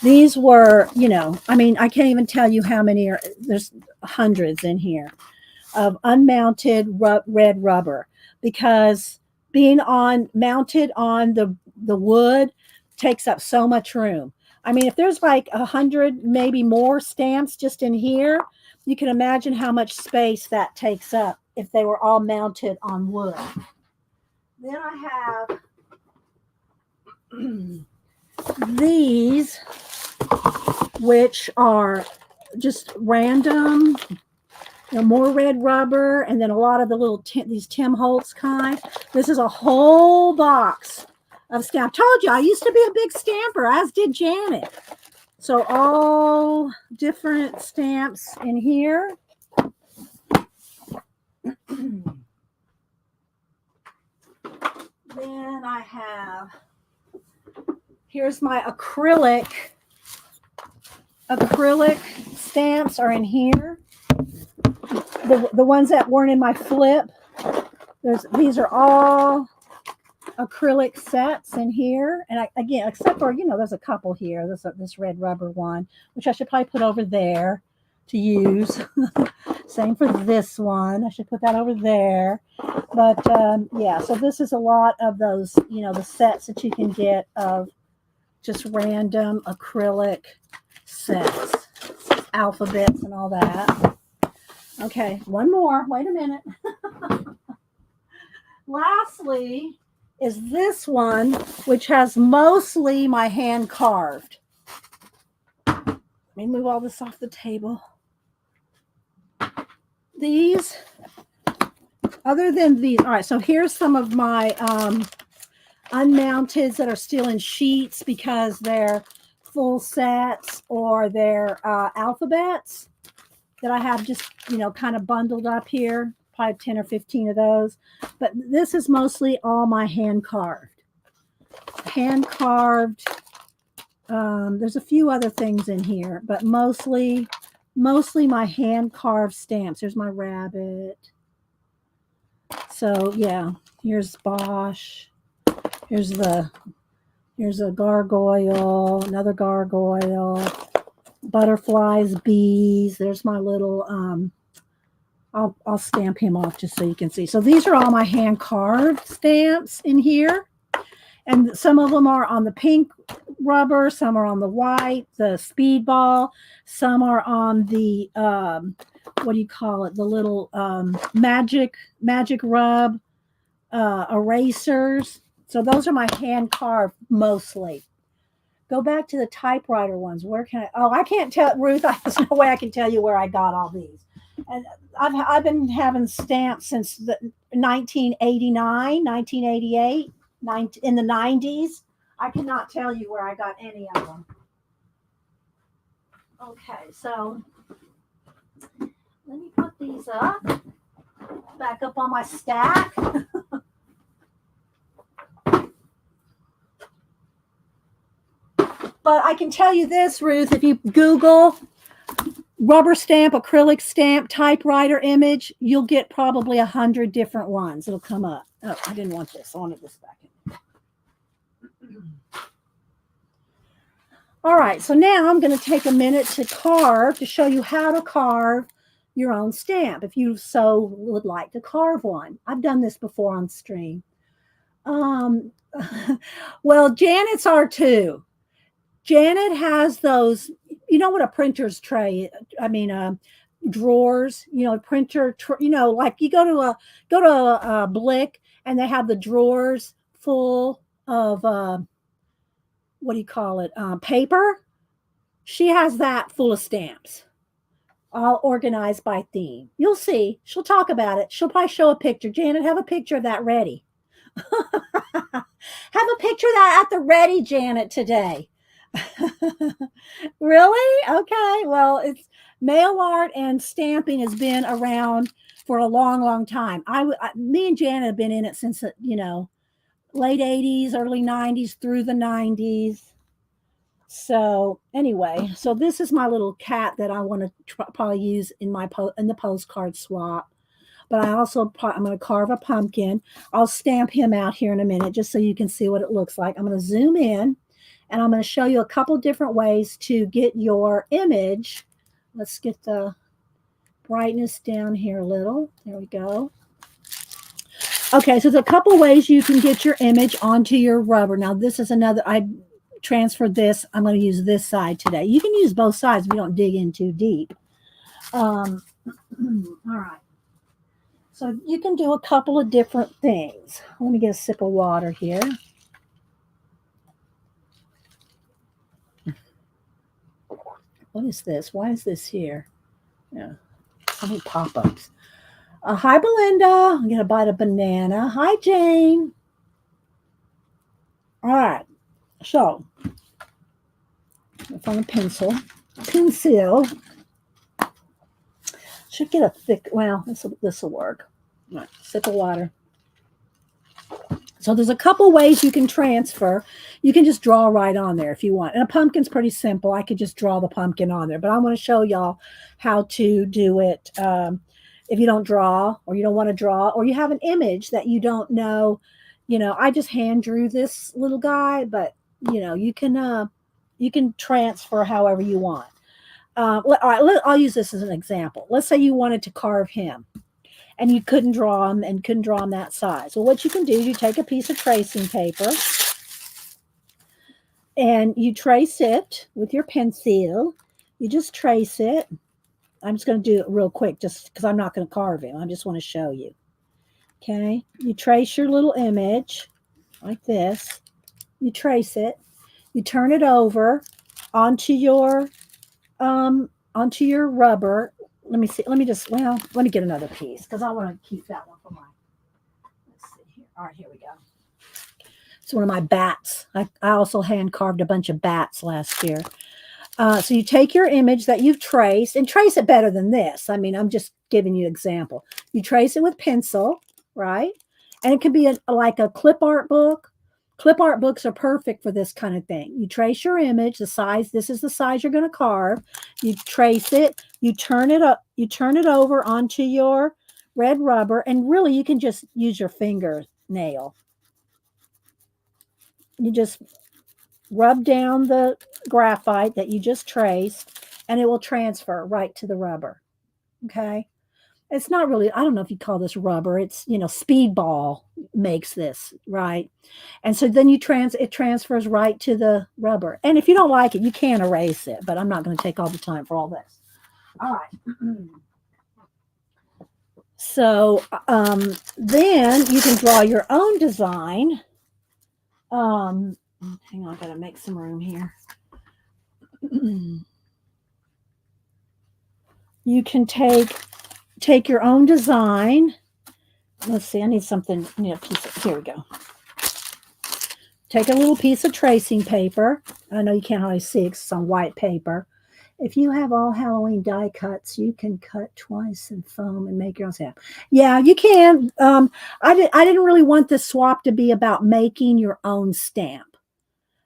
These were, I can't even tell you how many there's hundreds in here of unmounted red rubber, because being mounted on the wood takes up so much room. I mean, if there's like 100, maybe more stamps just in here, you can imagine how much space that takes up if they were all mounted on wood. Then I have these, which are just random, more red rubber, and then a lot of the little these Tim Holtz kind. This is a whole box of stamps. Told you I used to be a big stamper, as did Janet. So all different stamps in here. Then I have, here's my acrylic stamps are in here. The ones that weren't in my flip. These are all acrylic sets in here. And again, except for, there's a couple here. There's this red rubber one, which I should probably put over there to use. Same for this one. I should put that over there. But yeah, so this is a lot of those, the sets that you can get of just random acrylic sets, alphabets and all that. Okay, one more. Wait a minute. Lastly is this one, which has mostly my hand carved. Let me move all this off the table. These, other than these, all right, so here's some of my unmounteds that are still in sheets because they're full sets or they're alphabets that I have just, kind of bundled up here, probably 10 or 15 of those. But this is mostly all my hand carved. There's a few other things in here, but mostly my hand carved stamps. Here's my rabbit. So yeah, here's Bosch. Here's a gargoyle, another gargoyle, butterflies, bees. There's my little, I'll stamp him off just so you can see. So these are all my hand carved stamps in here. And some of them are on the pink rubber, some are on the white, the speedball, some are on the, what do you call it? The little magic rub erasers. So those are my hand carved mostly. Go back to the typewriter ones. Where can I can't tell, Ruth, there's no way I can tell you where I got all these. And I've been having stamps since 1989, 1988, in the 90s. I cannot tell you where I got any of them. Okay, so let me put these up, back up on my stack. But I can tell you this, Ruth, if you Google rubber stamp, acrylic stamp, typewriter image, you'll get probably 100 different ones. It'll come up. Oh, I didn't want this. I wanted this back in. All right, so now I'm going to take a minute to show you how to carve your own stamp if you so would like to carve one. I've done this before on stream. Um, well, Janet's are too. Janet has those, you know what a printer's tray, I mean, drawers, printer, like you go to a Blick and they have the drawers full of, what do you call it? Paper. She has that full of stamps, all organized by theme. You'll see. She'll talk about it. She'll probably show a picture. Janet, have a picture of that ready. Have a picture of that at the ready, Janet, today. Really? Okay. Well, it's MailArt and stamping has been around for a long, long time. Me and Janet have been in it since late 80s, early 90s through the 90s. So anyway, so this is my little cat that I want to probably use in the postcard swap. But I'm going to carve a pumpkin. I'll stamp him out here in a minute just so you can see what it looks like. I'm going to zoom in and I'm going to show you a couple different ways to get your image. Let's get the brightness down here a little. There we go. Okay, so there's a couple ways you can get your image onto your rubber. Now this is another, I transferred this. I'm going to use this side today. You can use both sides if you don't dig in too deep. All right. So you can do a couple of different things. Let me get a sip of water here. What is this? Why is this here? Yeah, so many pop-ups. Hi, Belinda. I'm going to bite a banana. Hi, Jane. All right. So, I found a pencil. Should get a thick, well, this will work. All right, sip of water. So there's a couple ways you can transfer. You can just draw right on there if you want. And a pumpkin's pretty simple. I could just draw the pumpkin on there. But I want to show y'all how to do it if you don't draw or you don't want to draw or you have an image that you don't know. I just hand drew this little guy, but, you can transfer however you want. All right, I'll use this as an example. Let's say you wanted to carve him. And you couldn't draw them and couldn't draw them that size. Well, what you can do is you take a piece of tracing paper and you trace it with your pencil. You just trace it. I'm just going to do it real quick just because I'm not going to carve him. I just want to show you. Okay. You trace your little image like this. You trace it. You turn it over onto your rubber. Let me see. Let me get another piece because I want to keep that one for let's see here. All right, here we go. It's one of my bats. I also hand carved a bunch of bats last year. So you take your image that you've traced and trace it better than this. I mean, I'm just giving you an example. You trace it with pencil, right? And it could be like a clip art book. Clip art books are perfect for this kind of thing. You trace your image, the size, this is the size you're going to carve. You trace it, you turn it over onto your red rubber, and really you can just use your fingernail. You just rub down the graphite that you just traced, and it will transfer right to the rubber. Okay? It's not really, I don't know if you call this rubber. It's, Speedball makes this, right? And so then it transfers right to the rubber. And if you don't like it, you can erase it, but I'm not going to take all the time for all this. All right. So then you can draw your own design. Hang on, I got to make some room here. You can take your own design. Let's see, I need something, here we go. Take a little piece of tracing paper. I know you can't always see it because it's on white paper. If you have all Halloween die cuts, you can cut twice in foam and make your own stamp. Yeah, you can. I didn't really want this swap to be about making your own stamp.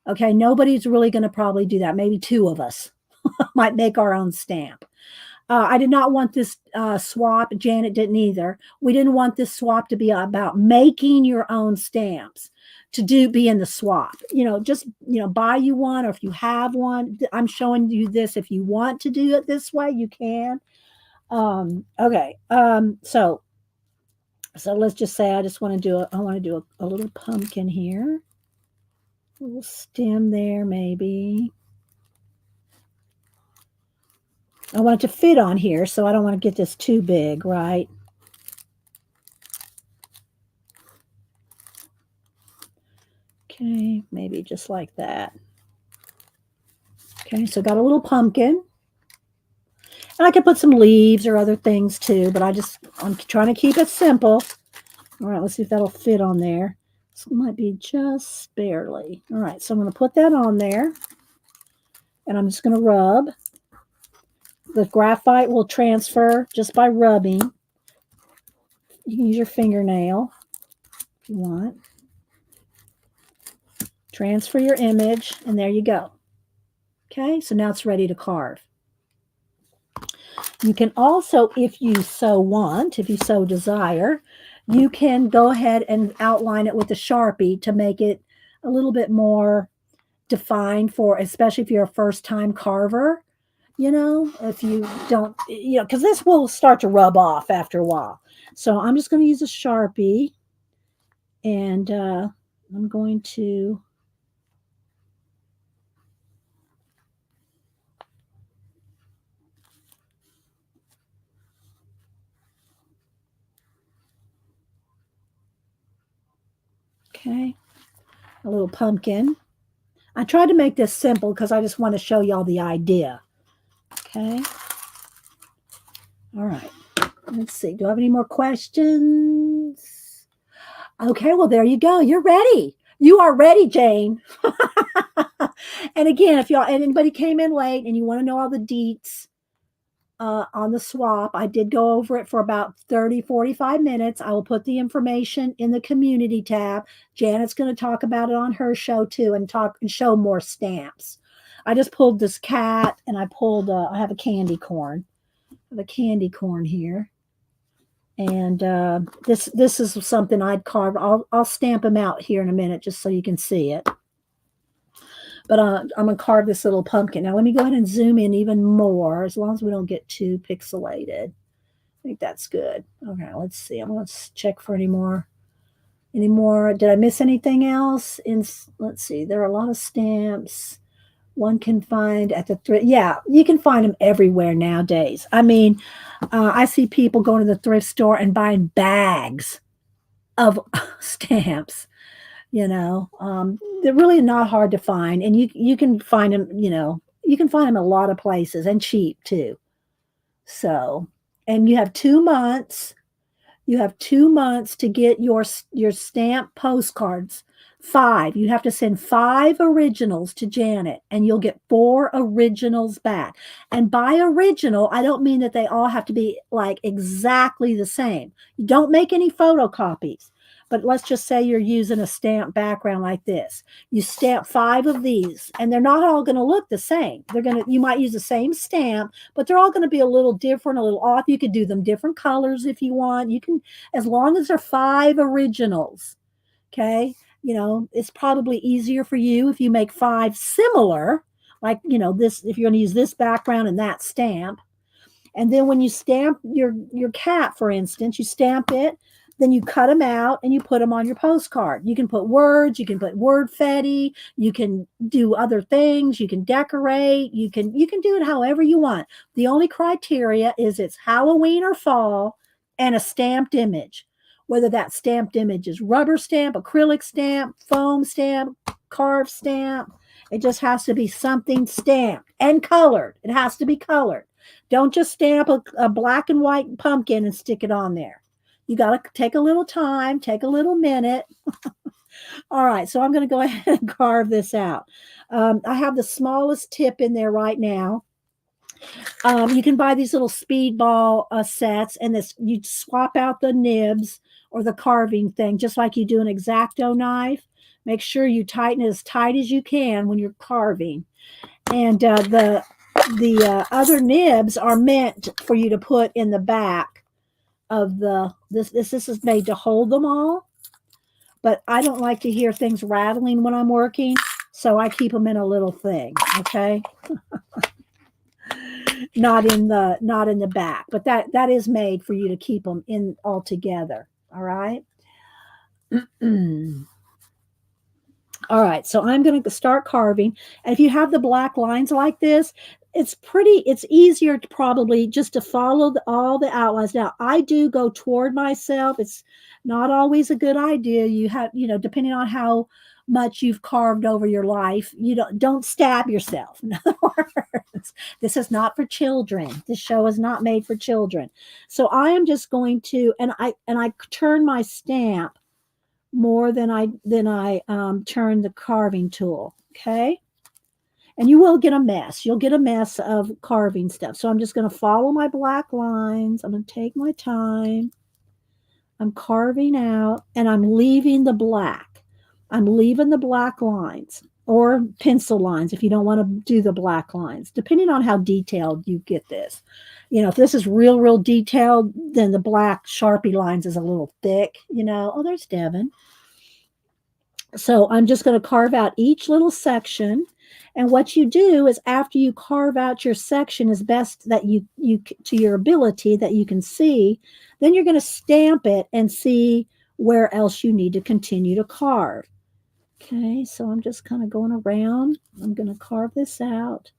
Okay, nobody's really going to probably do that. Maybe two of us might make our own stamp. I did not want this swap. Janet didn't either. We didn't want this swap to be about making your own stamps to be in the swap. Just, buy you one, or if you have one, I'm showing you this. If you want to do it this way, you can. Okay. So let's just say I just want to do a little pumpkin here. A little stem there, maybe. I want it to fit on here, so I don't want to get this too big, right? Okay, maybe just like that. Okay, so got a little pumpkin. And I could put some leaves or other things too, but I'm trying to keep it simple. All right, let's see if that'll fit on there. This might be just barely. All right, so I'm going to put that on there. And I'm just going to rub. The graphite will transfer just by rubbing. You can use your fingernail if you want. Transfer your image, and there you go. Okay, so now it's ready to carve. You can also, if you so desire, you can go ahead and outline it with a Sharpie to make it a little bit more defined especially if you're a first-time carver, if you don't, because this will start to rub off after a while. So I'm just going to use a Sharpie, and I'm going to okay, a little pumpkin. I tried to make this simple because I just want to show y'all the idea. Okay. All right. Let's see. Do I have any more questions? Okay. Well, there you go. You're ready. You are ready, Jane. And again, if anybody came in late and you want to know all the deets on the swap, I did go over it for about 45 minutes. I will put the information in the community tab. Janet's going to talk about it on her show too, and show more stamps. I just pulled this cat, and I have a candy corn. I have a candy corn here. And this is something I'd carve. I'll stamp them out here in a minute just so you can see it. But I'm going to carve this little pumpkin. Now, let me go ahead and zoom in even more, as long as we don't get too pixelated. I think that's good. Okay, let's see. I'm going to check for any more. Did I miss anything else? Let's see. There are a lot of stamps one can find at the thrift. Yeah, you can find them everywhere nowadays. I mean, I see people going to the thrift store and buying bags of stamps. They're really not hard to find, and you can find them. You can find them a lot of places, and cheap too. So, and you have 2 months. You have 2 months to get your stamp postcards. 5. You have to send 5 originals to Janet, and you'll get 4 originals back. And by original, I don't mean that they all have to be like exactly the same. You don't make any photocopies. But let's just say you're using a stamp background like this. You stamp 5 of these, and they're not all going to look the same. You might use the same stamp, but they're all going to be a little different, a little off. You could do them different colors if you want. You can, as long as they're 5 originals. Okay. It's probably easier for you if you make 5 similar, like, this, if you're going to use this background and that stamp. And then when you stamp your cat, for instance, you stamp it, then you cut them out and you put them on your postcard. You can put words, you can put word fetty, you can do other things, you can decorate, you can do it however you want. The only criteria is it's Halloween or fall and a stamped image. Whether that stamped image is rubber stamp, acrylic stamp, foam stamp, carved stamp, it just has to be something stamped and colored. It has to be colored. Don't just stamp a black and white pumpkin and stick it on there. You got to take a little time, take a little minute. All right, so I'm going to go ahead and carve this out. I have the smallest tip in there right now. You can buy these little speedball sets, and you swap out the nibs or the carving thing, just like you do an X-Acto knife. Make sure you tighten it as tight as you can when you're carving. And the the other nibs are meant for you to put in the back of this is made to hold them all, but I don't like to hear things rattling when I'm working, so I keep them in a little thing, okay? Not in the back, but that is made for you to keep them in all together. All right. All right, so I'm going to start carving. And if you have the black lines like this, it's easier to probably just to follow all the outlines. Now, I do go toward myself. It's not always a good idea. You have, depending on how much you've carved over your life, you don't stab yourself. In other words, this is not for children. This show is not made for children. So I am just going to, and I turn my stamp more than I turn the carving tool. Okay. And you will get a mess. You'll get a mess of carving stuff. So I'm just going to follow my black lines. I'm going to take my time. I'm carving out and I'm leaving the black. I'm leaving the black lines or pencil lines if you don't want to do the black lines, depending on how detailed you get this. If this is real, real detailed, then the black Sharpie lines is a little thick, Oh, there's Devin. So I'm just going to carve out each little section. And what you do is after you carve out your section as best that you to your ability that you can see, then you're going to stamp it and see where else you need to continue to carve. Okay, so I'm just kind of going around. I'm going to carve this out.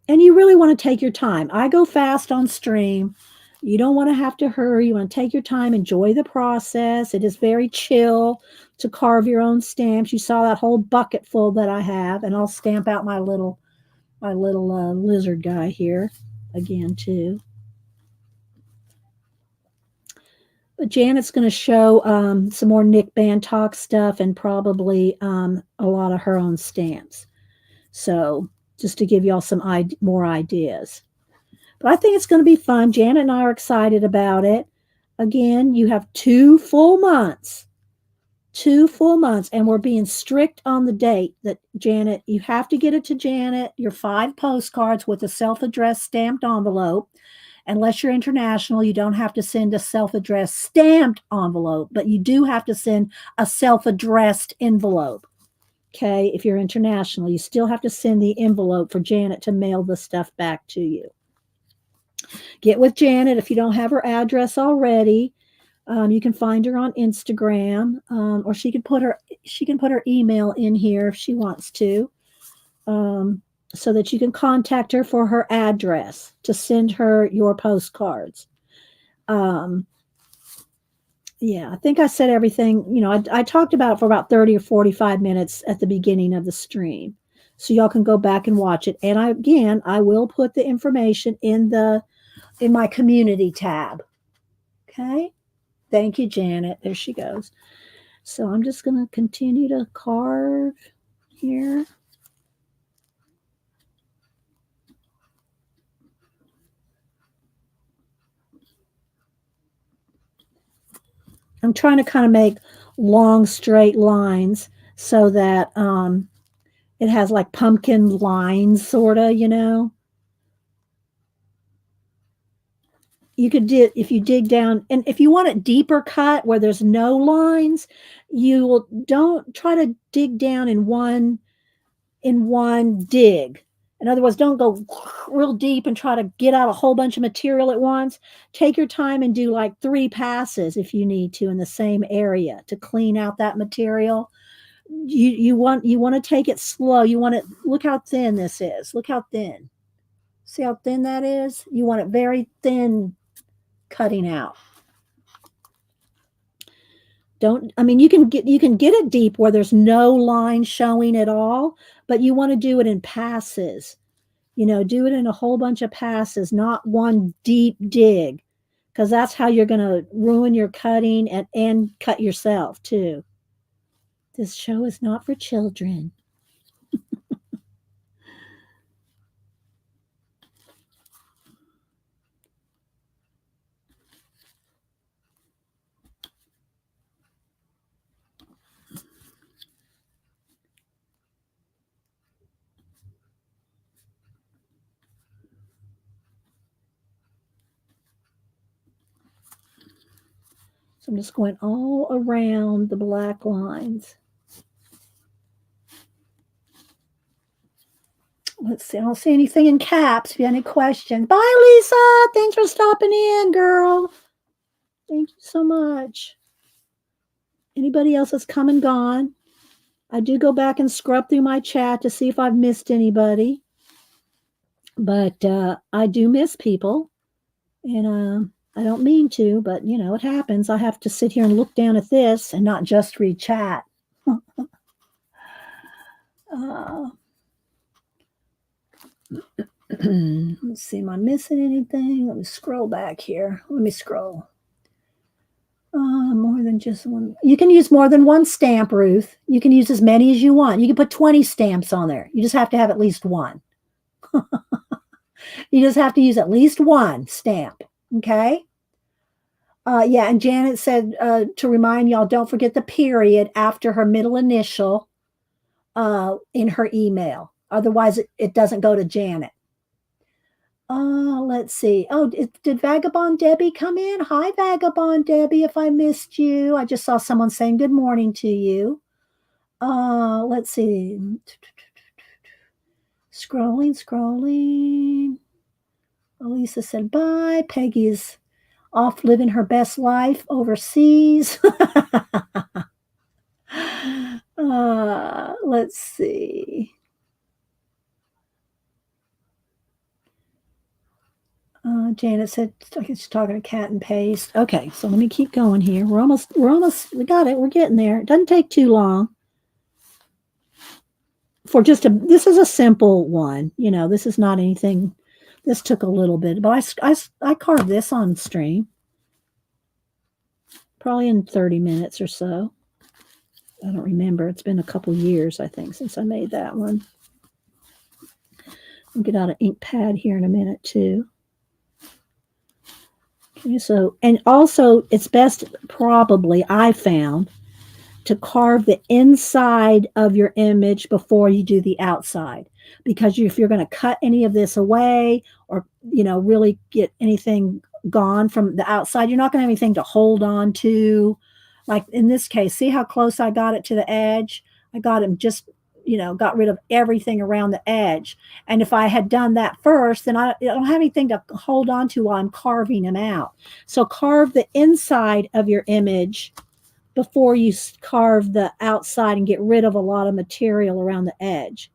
And you really want to take your time. I go fast on stream. You don't want to have to hurry. You want to take your time, enjoy the process. It is very chill to carve your own stamps. You saw that whole bucket full that I have, and I'll stamp out my little lizard guy here again too. But Janet's going to show some more Nick Bantock stuff and probably a lot of her own stamps. So just to give y'all some more ideas. But I think it's going to be fun. Janet and I are excited about it. Again, you have 2 full months. 2 full months. And we're being strict on the date that Janet, you have to get it to Janet, your 5 postcards with a self-addressed stamped envelope. Unless you're international, you don't have to send a self-addressed stamped envelope, but you do have to send a self-addressed envelope. Okay, if you're international, you still have to send the envelope for Janet to mail the stuff back to you. Get with Janet if you don't have her address already. You can find her on Instagram, or she can put her email in here if she wants to, so that you can contact her for her address to send her your postcards. Yeah, I think I said everything. I talked about it for about 30 or 45 minutes at the beginning of the stream, so y'all can go back and watch it. And I will put the information in my community tab. Okay. Thank you, Janet. There she goes. So I'm just going to continue to carve here. I'm trying to kind of make long, straight lines so that it has like pumpkin lines, sort of, You could do if you dig down, and if you want it deeper cut where there's no lines, don't try to dig down in one dig. In other words, don't go real deep and try to get out a whole bunch of material at once. Take your time and do like 3 passes if you need to in the same area to clean out that material. You want to take it slow. You want it, look how thin this is. Look how thin. See how thin that is? You want it very thin cutting out. You can get it deep where there's no line showing at all, but you want to do it in passes. Do it in a whole bunch of passes, not one deep dig, because that's how you're going to ruin your cutting and cut yourself too. This show is not for children. So I'm just going all around the black lines. Let's see. I don't see anything in caps. If you have any questions. Bye, Lisa. Thanks for stopping in, girl. Thank you so much. Anybody else that's come and gone? I do go back and scrub through my chat to see if I've missed anybody. But I do miss people. And I don't mean to, but, you know, it happens. I have to sit here and look down at this and not just read chat. Let's see, am I missing anything? Let me scroll back here. Let me scroll. More than just one. You can use more than one stamp, Ruth. You can use as many as you want. You can put 20 stamps on there. You just have to have at least one. You just have to use at least one stamp. Okay? Yeah, and Janet said to remind y'all, don't forget the period after her middle initial in her email. Otherwise, it doesn't go to Janet. Let's see. Oh, did Vagabond Debbie come in? Hi, Vagabond Debbie, if I missed you. I just saw someone saying good morning to you. Let's see. Scrolling. Elisa said bye. Peggy's off living her best life overseas. Let's see. Janet said she's talking to Cat and Paste. Okay, so let me keep going here. We're almost, we got it. We're getting there. It doesn't take too long. This is a simple one. You know, this is not anything. This took a little bit, but I carved this on stream. Probably in 30 minutes or so. I don't remember. It's been a couple years, I think, since I made that one. I'll get out an ink pad here in a minute, too. Okay, so, and also it's best, probably, I found, to carve the inside of your image before you do the outside. Because if you're going to cut any of this away or, you know, really get anything gone from the outside, you're not going to have anything to hold on to. Like in this case, see how close I got it to the edge? I got him just, you know, got rid of everything around the edge. And if I had done that first, then I don't have anything to hold on to while I'm carving them out. So carve the inside of your image before you carve the outside and get rid of a lot of material around the edge.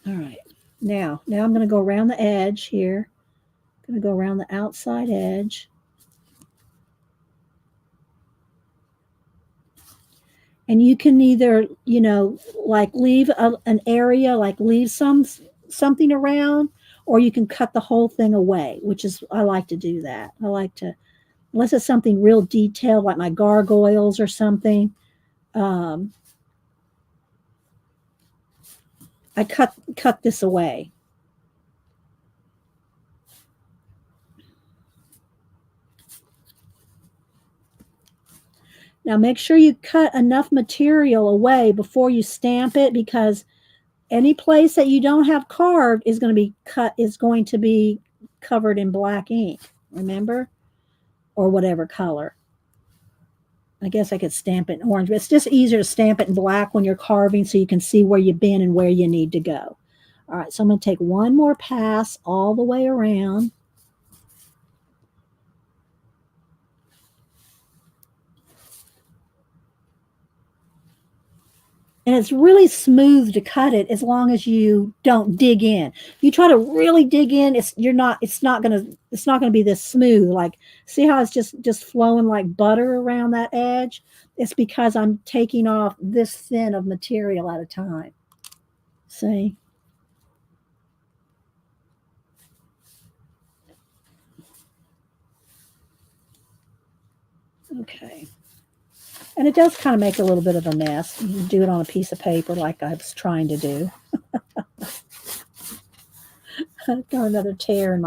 All right. Now I'm going to go around the edge here. I'm going to go around the outside edge. And you can either, you know, like leave an area, like leave something around, or you can cut the whole thing away, which is, I like to do that. I like to, unless it's something real detailed, like my gargoyles or something, I cut this away. Now make sure you cut enough material away before you stamp it, because any place that you don't have carved is going to be covered in black ink, remember? Or whatever color. I guess I could stamp it in orange, but it's just easier to stamp it in black when you're carving so you can see where you've been and where you need to go. All right, so I'm going to take one more pass all the way around. And it's really smooth to cut it as long as you don't dig in. If you try to really dig in, it's not gonna be this smooth. Like, see how it's just flowing like butter around that edge? It's because I'm taking off this thin of material at a time. See? Okay. And it does kind of make a little bit of a mess. You can do it on a piece of paper like I was trying to do. Got another tear in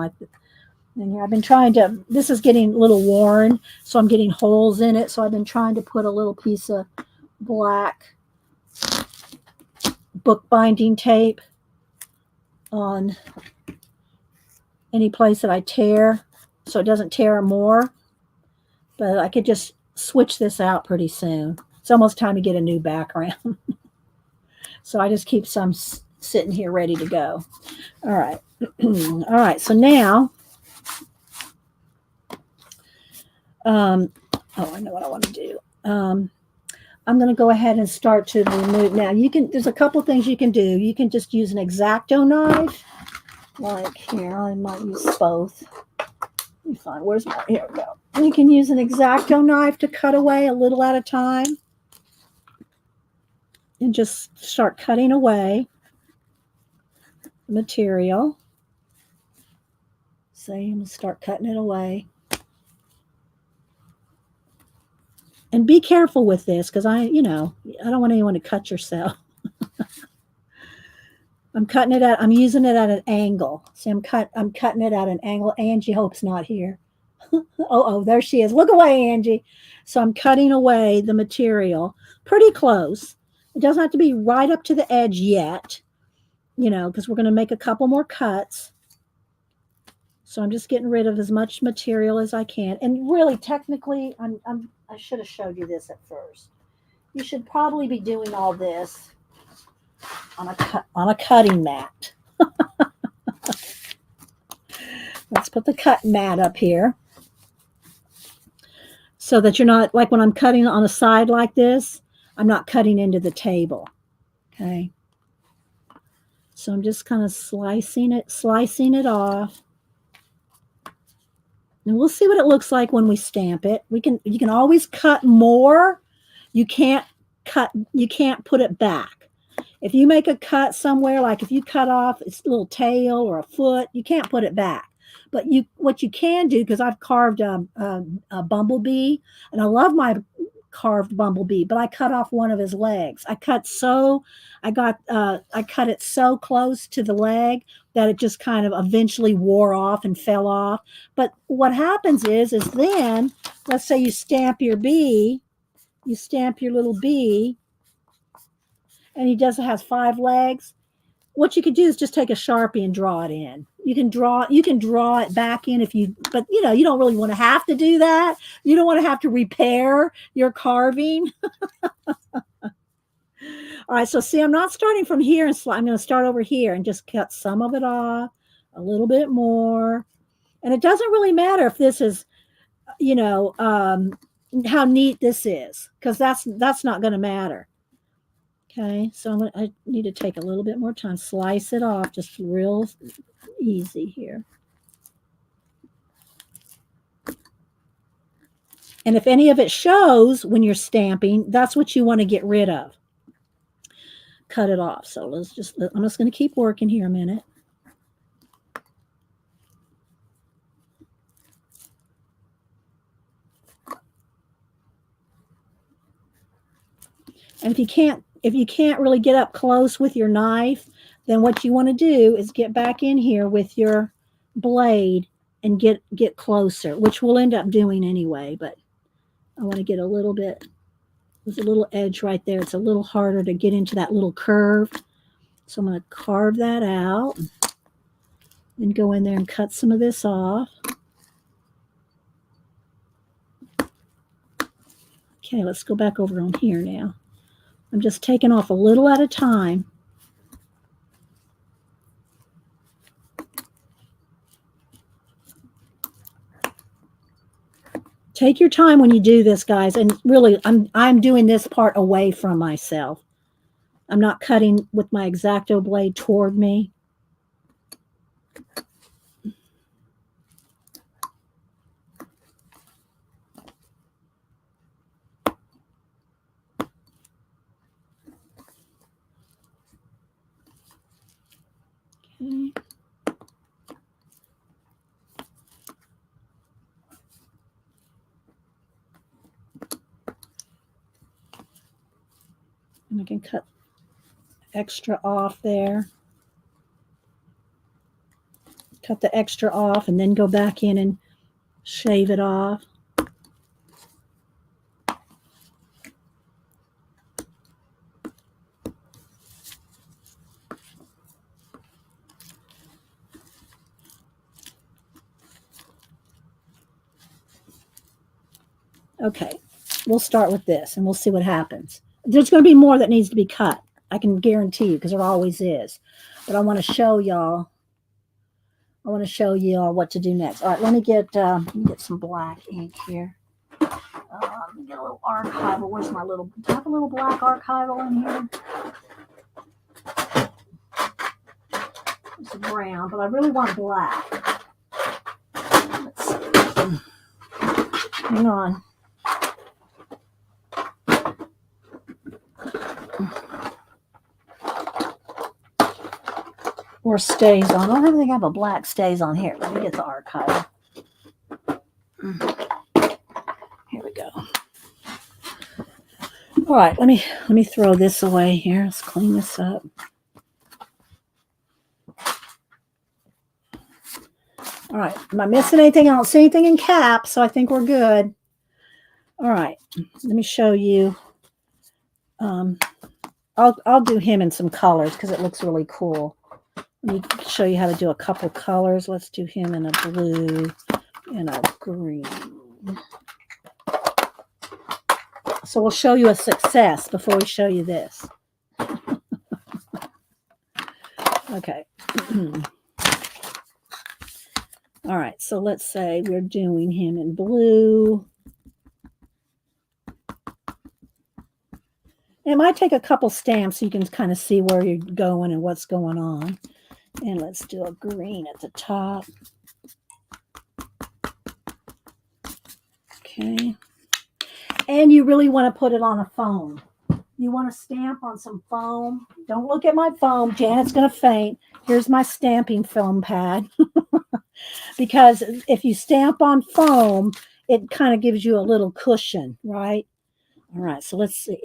And here I've been trying to, this is getting a little worn, so I'm getting holes in it. So I've been trying to put a little piece of black bookbinding tape on any place that I tear so it doesn't tear more. But I could just switch this out pretty soon. It's almost time to get a new background. So I just keep some sitting here ready to go. All right. All right. So now, oh, I know what I want to do. I'm going to go ahead and start to remove. Now you can, there's a couple things you can do. You can just use an X-Acto knife. Like here, I might use both. Let me find, where's my, here we go. You can use an X-Acto knife to cut away a little at a time. And just start cutting away the material. So I'm going to start cutting it away. And be careful with this because I don't want anyone to cut yourself. I'm cutting it at, I'm using it at an angle. See, I'm cutting it at an angle. Angie Hope's not here. Oh, there she is. Look away, Angie. So I'm cutting away the material pretty close. It doesn't have to be right up to the edge yet, because we're going to make a couple more cuts. So I'm just getting rid of as much material as I can. And really, technically, I should have showed you this at first. You should probably be doing all this on a cutting mat. Let's put the cut mat up here so that you're not, like when I'm cutting on a side like this, I'm not cutting into the table. Okay. So I'm just kind of slicing it off. And we'll see what it looks like when we stamp it. You can always cut more. You can't put it back. If you make a cut somewhere, like if you cut off its little tail or a foot, you can't put it back. But what you can do, because I've carved a bumblebee, and I love my carved bumblebee, but I cut off one of his legs. I cut it so close to the leg that it just kind of eventually wore off and fell off. But what happens is then, let's say you stamp your bee, you stamp your little bee, and he has 5 legs. What you could do is just take a Sharpie and draw it in. You can draw it back in but you don't really want to have to do that. You don't want to have to repair your carving. All right, so see, I'm not starting from here, and I'm going to start over here and just cut some of it off, a little bit more. And it doesn't really matter if this is, how neat this is, because that's not going to matter. Okay, so I need to take a little bit more time, slice it off just real easy here. And if any of it shows when you're stamping, that's what you want to get rid of. Cut it off. So I'm just going to keep working here a minute. And if you can't really get up close with your knife, then what you want to do is get back in here with your blade and get closer, which we'll end up doing anyway, but I want to get a little bit, there's a little edge right there. It's a little harder to get into that little curve. So I'm going to carve that out and go in there and cut some of this off. Okay, let's go back over on here now. I'm just taking off a little at a time. Take your time when you do this, guys. And really, I'm doing this part away from myself. I'm not cutting with my X-Acto blade toward me. Okay. And I can cut extra off there. cut the extra off and then go back in and shave it off. Okay, we'll start with this and we'll see what happens. There's going to be more that needs to be cut. I can guarantee you, because there always is. But I want to show y'all. I want to show y'all what to do next. All right, let me get some black ink here. Let me get a little archival. Where's my little? Do I have a little black archival in here? It's a brown, but I really want black. Let's see. Hang on. Or stays on. I don't think I have a black stays on here. Let me get the archive. Here we go. All right, let me throw this away here. Let's clean this up. All right, am I missing anything? I don't see anything in caps, so I think we're good. All right, let me show you. I'll do him in some colors because it looks really cool. Let me show you how to do a couple colors. Let's do him in a blue and a green. So we'll show you a success before we show you this. Okay. All right, so let's say we're doing him in blue. It might take a couple stamps so you can kind of see where you're going and what's going on. And let's do a green at the top. Okay. And you really want to put it on a foam. You want to stamp on some foam. Don't look at my foam. Janet's going to faint. Here's my stamping foam pad. Because if you stamp on foam, it kind of gives you a little cushion, right? All right, so let's see.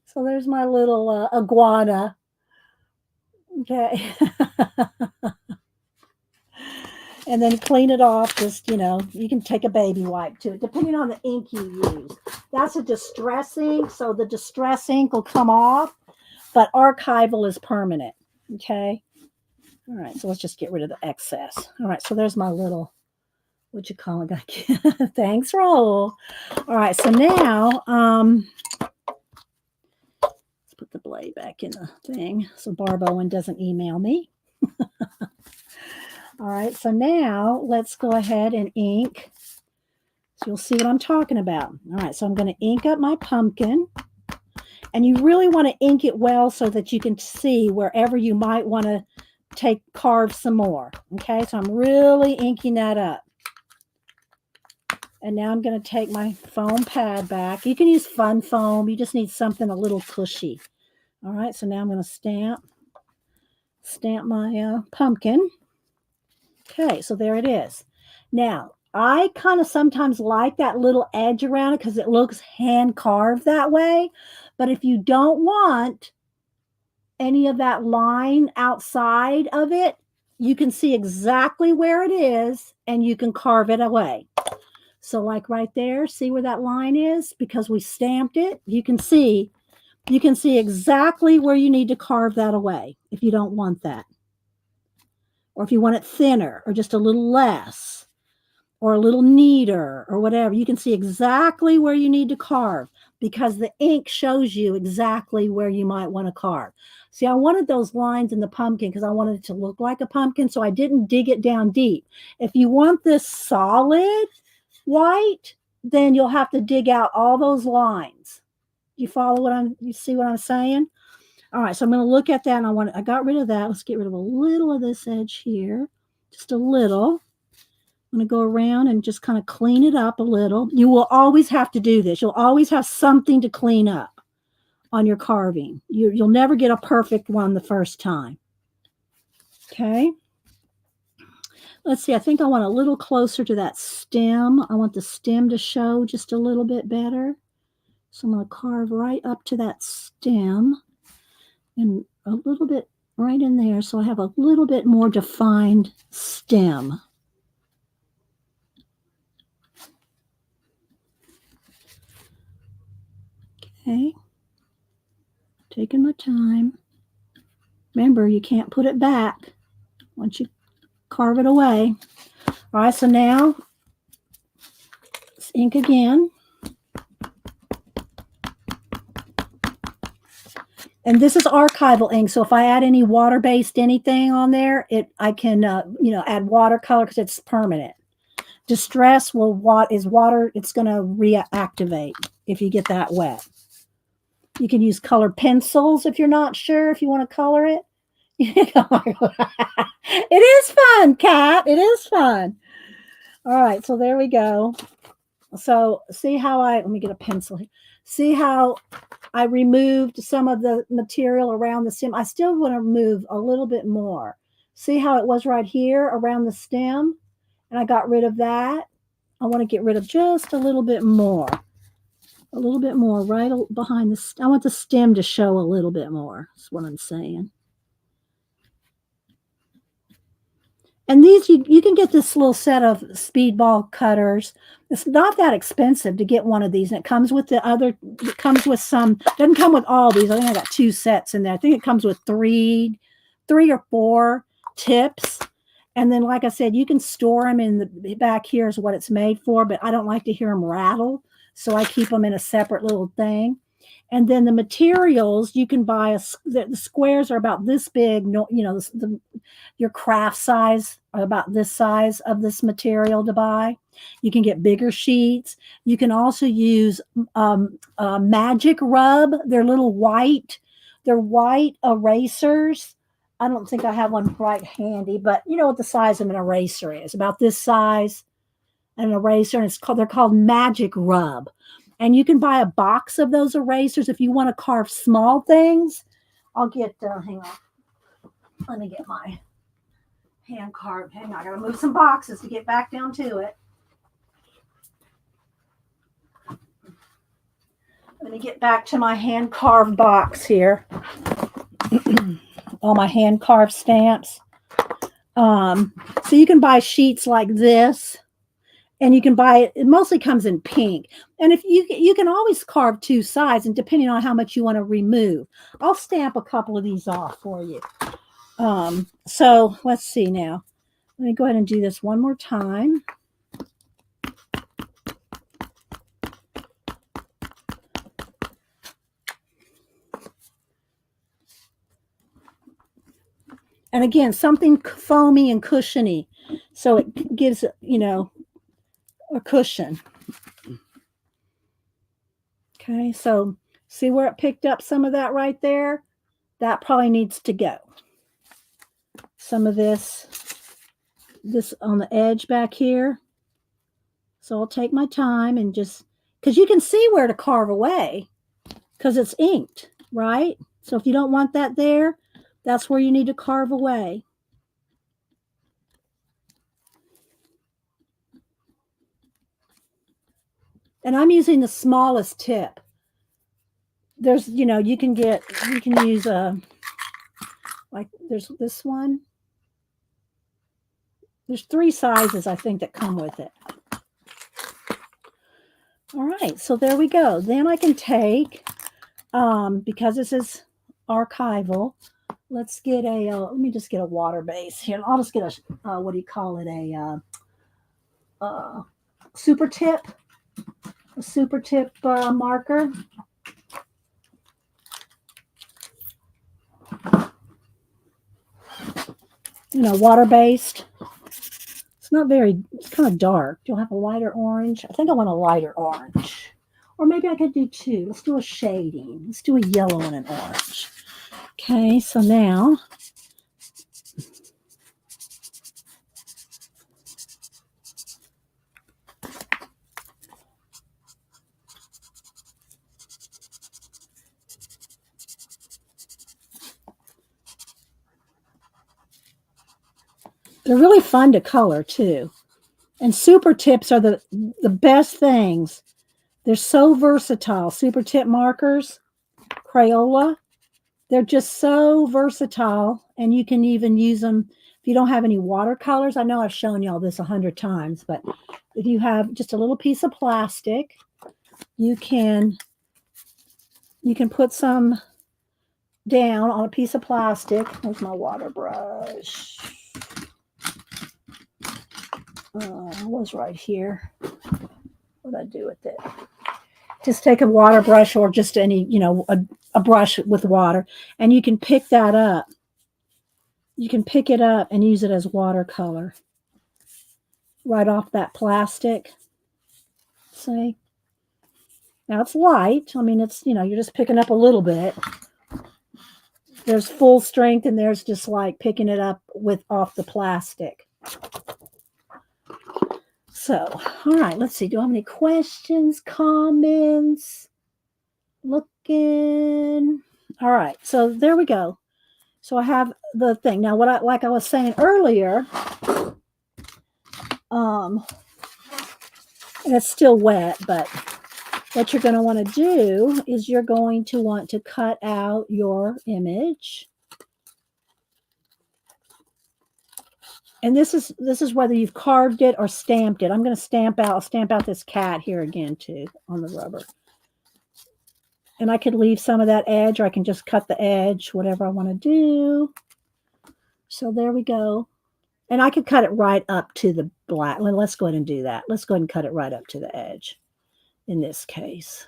So there's my little iguana. Okay. And then clean it off. Just, you can take a baby wipe to it, depending on the ink you use. That's a distress ink, so the distress ink will come off, but archival is permanent. Okay. All right, so let's just get rid of the excess. All right, so there's my little, what you call it? Thanks, Raul. All right, so now, let's put the blade back in the thing so Barb Owen doesn't email me. All right, so now let's go ahead and ink. So you'll see what I'm talking about. All right, so I'm going to ink up my pumpkin. And you really want to ink it well so that you can see wherever you might want to carve some more. Okay, so I'm really inking that up. And now I'm going to take my foam pad back. You can use fun foam. You just need something a little cushy. All right, so now I'm going to stamp my pumpkin. Okay, so there it is. Now, I kind of sometimes like that little edge around it because it looks hand carved that way. But if you don't want any of that line outside of it, you can see exactly where it is and you can carve it away. So like right there, see where that line is? Because we stamped it, you can see exactly where you need to carve that away if you don't want that. Or if you want it thinner or just a little less or a little neater or whatever, you can see exactly where you need to carve because the ink shows you exactly where you might want to carve. See, I wanted those lines in the pumpkin because I wanted it to look like a pumpkin, so I didn't dig it down deep. If you want this solid white, then you'll have to dig out all those lines. You see what I'm saying? All right, so I'm going to look at that, and I got rid of that. Let's get rid of a little of this edge here, just a little. I'm going to go around and just kind of clean it up a little. You will always have to do this. You'll always have something to clean up on your carving. You'll never get a perfect one the first time. Okay. Let's see. I think I want a little closer to that stem. I want the stem to show just a little bit better. So I'm going to carve right up to that stem. and a little bit right in there, so I have a little bit more defined stem. Okay, taking my time. Remember, you can't put it back once you carve it away. All right, so now let's ink again. And this is archival ink, so if I add any water-based anything on there, I can add watercolor because it's permanent. Distress is water, it's going to reactivate if you get that wet. You can use colored pencils if you're not sure if you want to color it. It is fun, Kat. It is fun. All right, so there we go. So see how let me get a pencil here. See how I removed some of the material around the stem. I still want to remove a little bit more. See how it was right here around the stem? And I got rid of that. I want to get rid of just a little bit more. A little bit more right behind the I want the stem to show a little bit more. That's what I'm saying. And these, you can get this little set of speedball cutters. It's not that expensive to get one of these. And it comes with it comes with some, doesn't come with all these. I think I got 2 sets in there. I think it comes with three or 4 tips. And then, like I said, you can store them in the back here is what it's made for, but I don't like to hear them rattle. So I keep them in a separate little thing. And then the materials, you can buy, the squares are about this big, your craft size are about this size of this material to buy. You can get bigger sheets. You can also use Magic Rub. They're white erasers. I don't think I have one right handy, but you know what the size of an eraser is, about this size, an eraser, and they're called Magic Rub. And you can buy a box of those erasers if you want to carve small things. I'll get, hang on. Let me get my hand carved. Hang on, I got to move some boxes to get back down to it. Let me get back to my hand carved box here. All my hand carved stamps. So you can buy sheets like this. And you can buy it. It mostly comes in pink. And if you can always carve 2 sides, and depending on how much you want to remove, I'll stamp a couple of these off for you. So let's see now. Let me go ahead and do this one more time. And again, something foamy and cushiony, so it gives a cushion. Okay, so see where it picked up some of that right there? That probably needs to go. Some of this on the edge back here. So I'll take my time and just, because you can see where to carve away because it's inked, right? So if you don't want that there, that's where you need to carve away. And I'm using the smallest tip. There's, you can use like there's this one. There's 3 sizes, I think, that come with it. All right, so there we go. Then I can take, because this is archival, let's get let me just get a water base here. I'll just get a, what do you call it? A super tip. A super tip marker. Water-based. It's kind of dark. Do you have a lighter orange? I think I want a lighter orange. Or maybe I could do 2. Let's do a shading. Let's do a yellow and an orange. Okay, so now they're really fun to color too. And super tips are the best things. They're so versatile. Super tip markers, Crayola. They're just so versatile, and you can even use them if you don't have any watercolors. I know I've shown y'all this 100 times, but if you have just a little piece of plastic, you can put some down on a piece of plastic. There's my water brush. It was right here. What did I do with it? Just take a water brush or just any, a brush with water, and you can pick that up. You can pick it up and use it as watercolor right off that plastic. See? Now it's light. I mean, it's, you're just picking up a little bit. There's full strength, and there's just like picking it up off the plastic. So, all right, let's see. Do I have any questions, comments? Looking. All right, so there we go. So I have the thing. Now, like I was saying earlier, and it's still wet, but what you're going to want to do is you're going to want to cut out your image. And this is whether you've carved it or stamped it. I'm going to I'll stamp out this cat here again too on the rubber. And I could leave some of that edge, or I can just cut the edge, whatever I want to do. So there we go. And I could cut it right up to the black. Let's go ahead and do that. Let's go ahead and cut it right up to the edge in this case.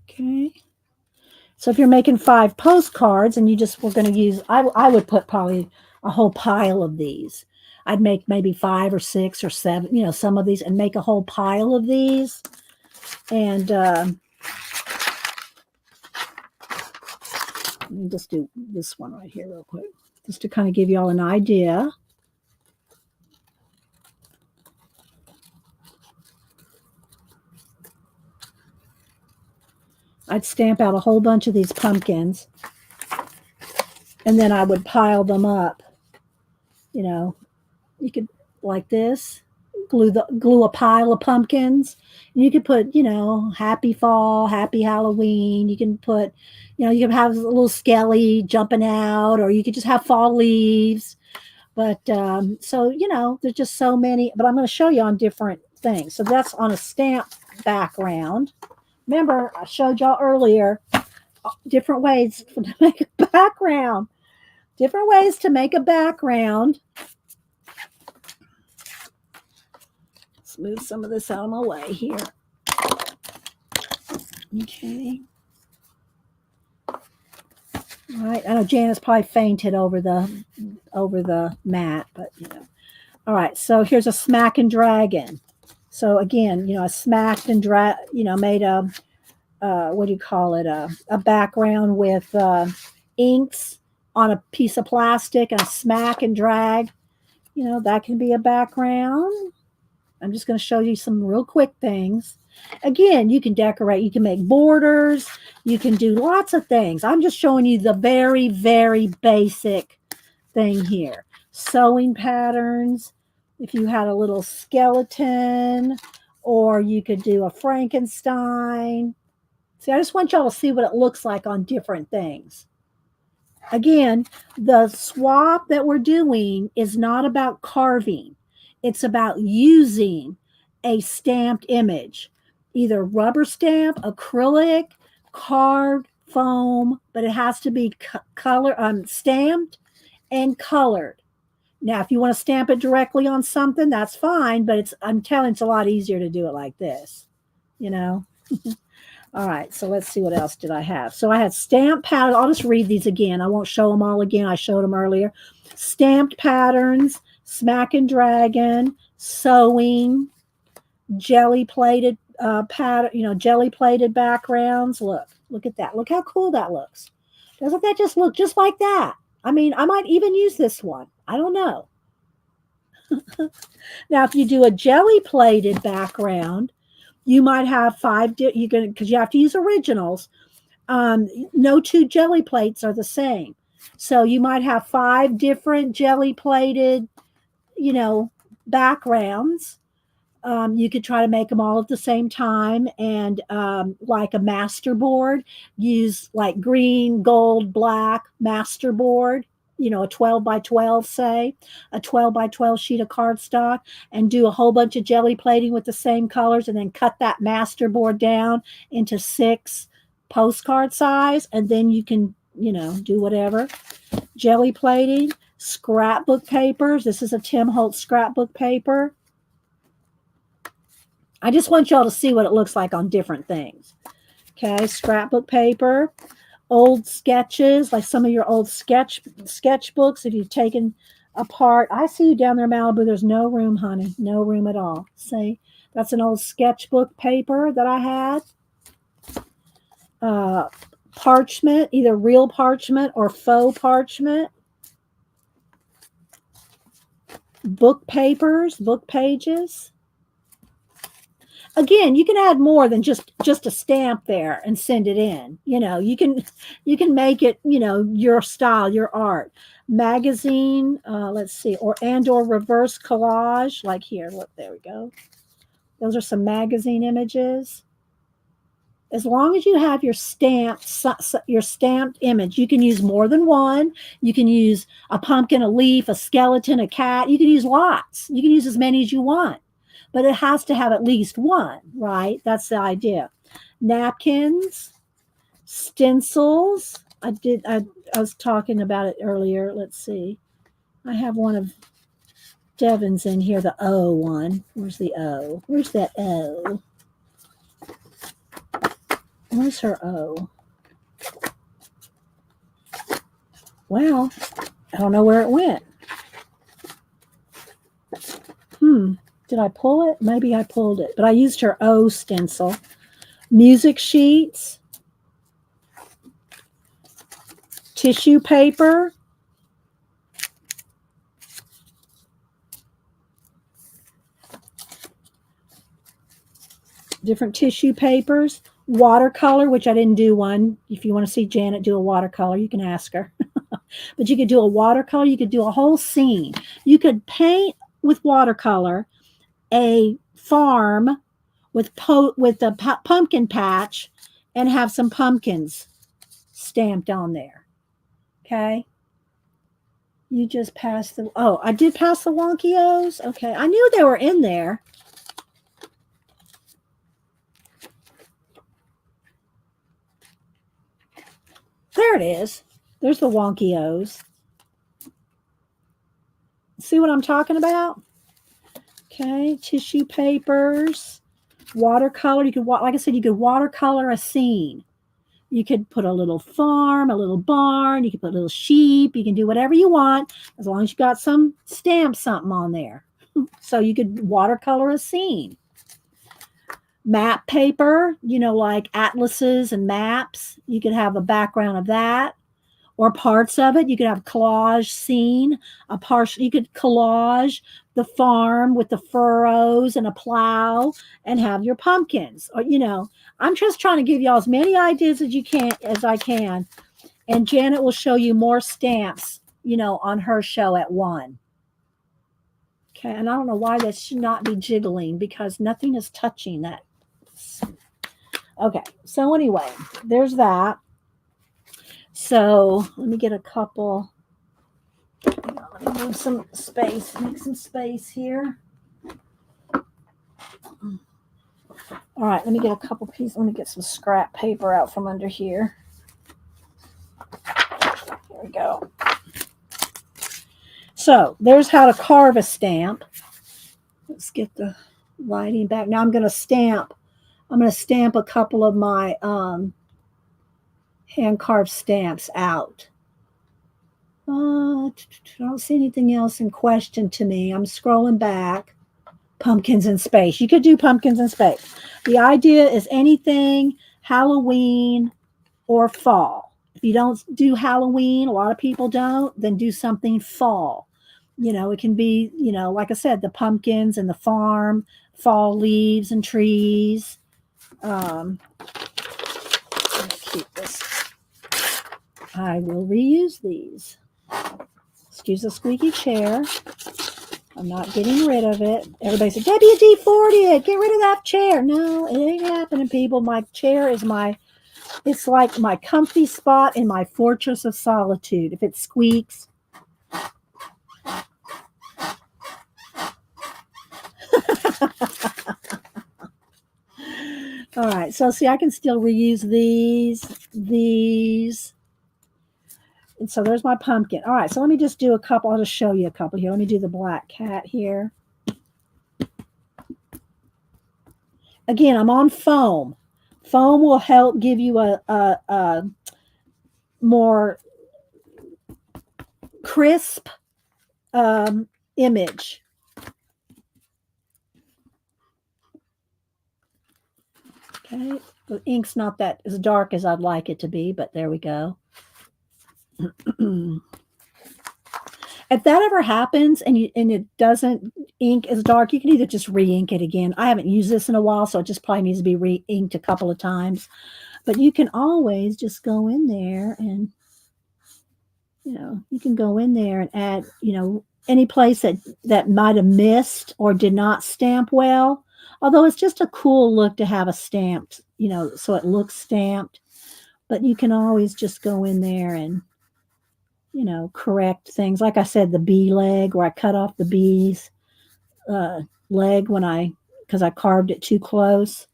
Okay. So if you're making 5 postcards and we're going to use, I would put probably a whole pile of these. I'd make maybe 5 or 6 or 7, some of these, and make a whole pile of these. And let me just do this one right here real quick, just to kind of give you all an idea. I'd stamp out a whole bunch of these pumpkins, and then I would pile them up. You could, like this, glue a pile of pumpkins, and you could put, happy fall, happy Halloween. You can put, you can have a little skelly jumping out, or you could just have fall leaves. But so, there's just so many, but I'm going to show you on different things. So that's on a stamp background. Remember, I showed y'all earlier different ways to make a background. Different ways to make a background. Let's move some of this out of my way here. Okay. All right. I know Janice probably fainted over the mat, but All right. So here's a smack and dragon. So again, I smacked and made a, what do you call it? A background with inks on a piece of plastic, and a smack and drag. That can be a background. I'm just going to show you some real quick things. Again, you can decorate. You can make borders. You can do lots of things. I'm just showing you the very, very basic thing here. Sewing patterns. If you had a little skeleton, or you could do a Frankenstein. See, I just want y'all to see what it looks like on different things. Again, the swap that we're doing is not about carving. It's about using a stamped image, either rubber stamp, acrylic, carved, foam, but it has to be stamped and colored. Now, if you want to stamp it directly on something, that's fine, but I'm telling you, it's a lot easier to do it like this, All right, so let's see, what else did I have? So I had stamp patterns. I'll just read these again. I won't show them all again. I showed them earlier. Stamped patterns, smack and dragon, sewing, jelly plated pattern, jelly plated backgrounds. Look at that. Look how cool that looks. Doesn't that just look just like that? I mean, I might even use this one. I don't know. Now, if you do a jelly plated background, you might have 5, because you have to use originals. No 2 jelly plates are the same. So you might have 5 different jelly plated, backgrounds. You could try to make them all at the same time, and like a master board, use like green, gold, black master board, a 12 by 12, say, a 12 by 12 sheet of cardstock, and do a whole bunch of jelly plating with the same colors, and then cut that master board down into 6 postcard size, and then you can, do whatever. Jelly plating, scrapbook papers. This is a Tim Holtz scrapbook paper. I just want y'all to see what it looks like on different things. Okay, scrapbook paper, old sketches, like some of your old sketchbooks, if you've taken apart. I see you down there, Malibu. There's no room, honey. No room at all. See, that's an old sketchbook paper that I had. Parchment, either real parchment or faux parchment. Book papers, book pages. Again, you can add more than just a stamp there and send it in. You can make it, your style, your art. Magazine, let's see, or reverse collage, like here. Look, there we go. Those are some magazine images. As long as you have your stamped image, you can use more than one. You can use a pumpkin, a leaf, a skeleton, a cat. You can use lots. You can use as many as you want. But it has to have at least one, right? That's the idea. Napkins, stencils. I was talking about it earlier. Let's see. I have one of Devin's in here, the O one. Where's the O? Where's that O? Where's her O? Well, I don't know where it went. Did I pull it? Maybe I pulled it, but I used her O stencil. Music sheets, tissue paper, different tissue papers, watercolor, which I didn't do one. If you want to see Janet do a watercolor, you can ask her. But you could do a watercolor. You could do a whole scene. You could paint with watercolor a farm with a pumpkin patch and have some pumpkins stamped on there. Okay. You just passed I did pass the wonky O's. Okay. I knew they were in there. There it is. There's the wonky O's. See what I'm talking about? Okay, tissue papers, watercolor. You could, like I said, you could watercolor a scene. You could put a little farm, a little barn. You could put a little sheep. You can do whatever you want as long as you got some something on there. So you could watercolor a scene. Map paper, like atlases and maps. You could have a background of that. Or parts of it. You could have collage scene, you could collage the farm with the furrows and a plow and have your pumpkins. Or, I'm just trying to give y'all as many ideas as I can. And Janet will show you more stamps, on her show at 1. Okay. And I don't know why that should not be jiggling, because nothing is touching that. Okay. So anyway, there's that. So let me get a couple. Let me move some space, make some space here. All right, let me get a couple pieces. Let me get some scrap paper out from under here. Here we go. So there's how to carve a stamp. Let's get the lighting back. Now I'm going to stamp a couple of my hand-carved stamps out. I don't see anything else in question to me. I'm scrolling back. Pumpkins in space. You could do pumpkins in space. The idea is anything Halloween or fall. If you don't do Halloween, a lot of people don't, then do something fall. It can be, like I said, the pumpkins and the farm, fall leaves and trees. Let's keep this. I will reuse these. Excuse the squeaky chair. I'm not getting rid of it. Everybody said, WD-40 it. Get rid of that chair. No, it ain't happening, people. My chair is it's like my comfy spot in my fortress of solitude. If it squeaks. All right, so see, I can still reuse these. And so there's my pumpkin. All right, so let me just do a couple. I'll just show you a couple here. Let me do the black cat here. Again, I'm on foam. Foam will help give you a more crisp image. Okay, the ink's not that as dark as I'd like it to be, but there we go. If that ever happens and it doesn't ink as dark, you can either just re-ink it again. I haven't used this in a while, so it just probably needs to be re-inked a couple of times. But you can always just go in there and, you can go in there and add, any place that might have missed or did not stamp well. Although it's just a cool look to have a stamped, so it looks stamped. But you can always just go in there and, correct things. Like I said, the bee leg, where I cut off the bee's leg because I carved it too close,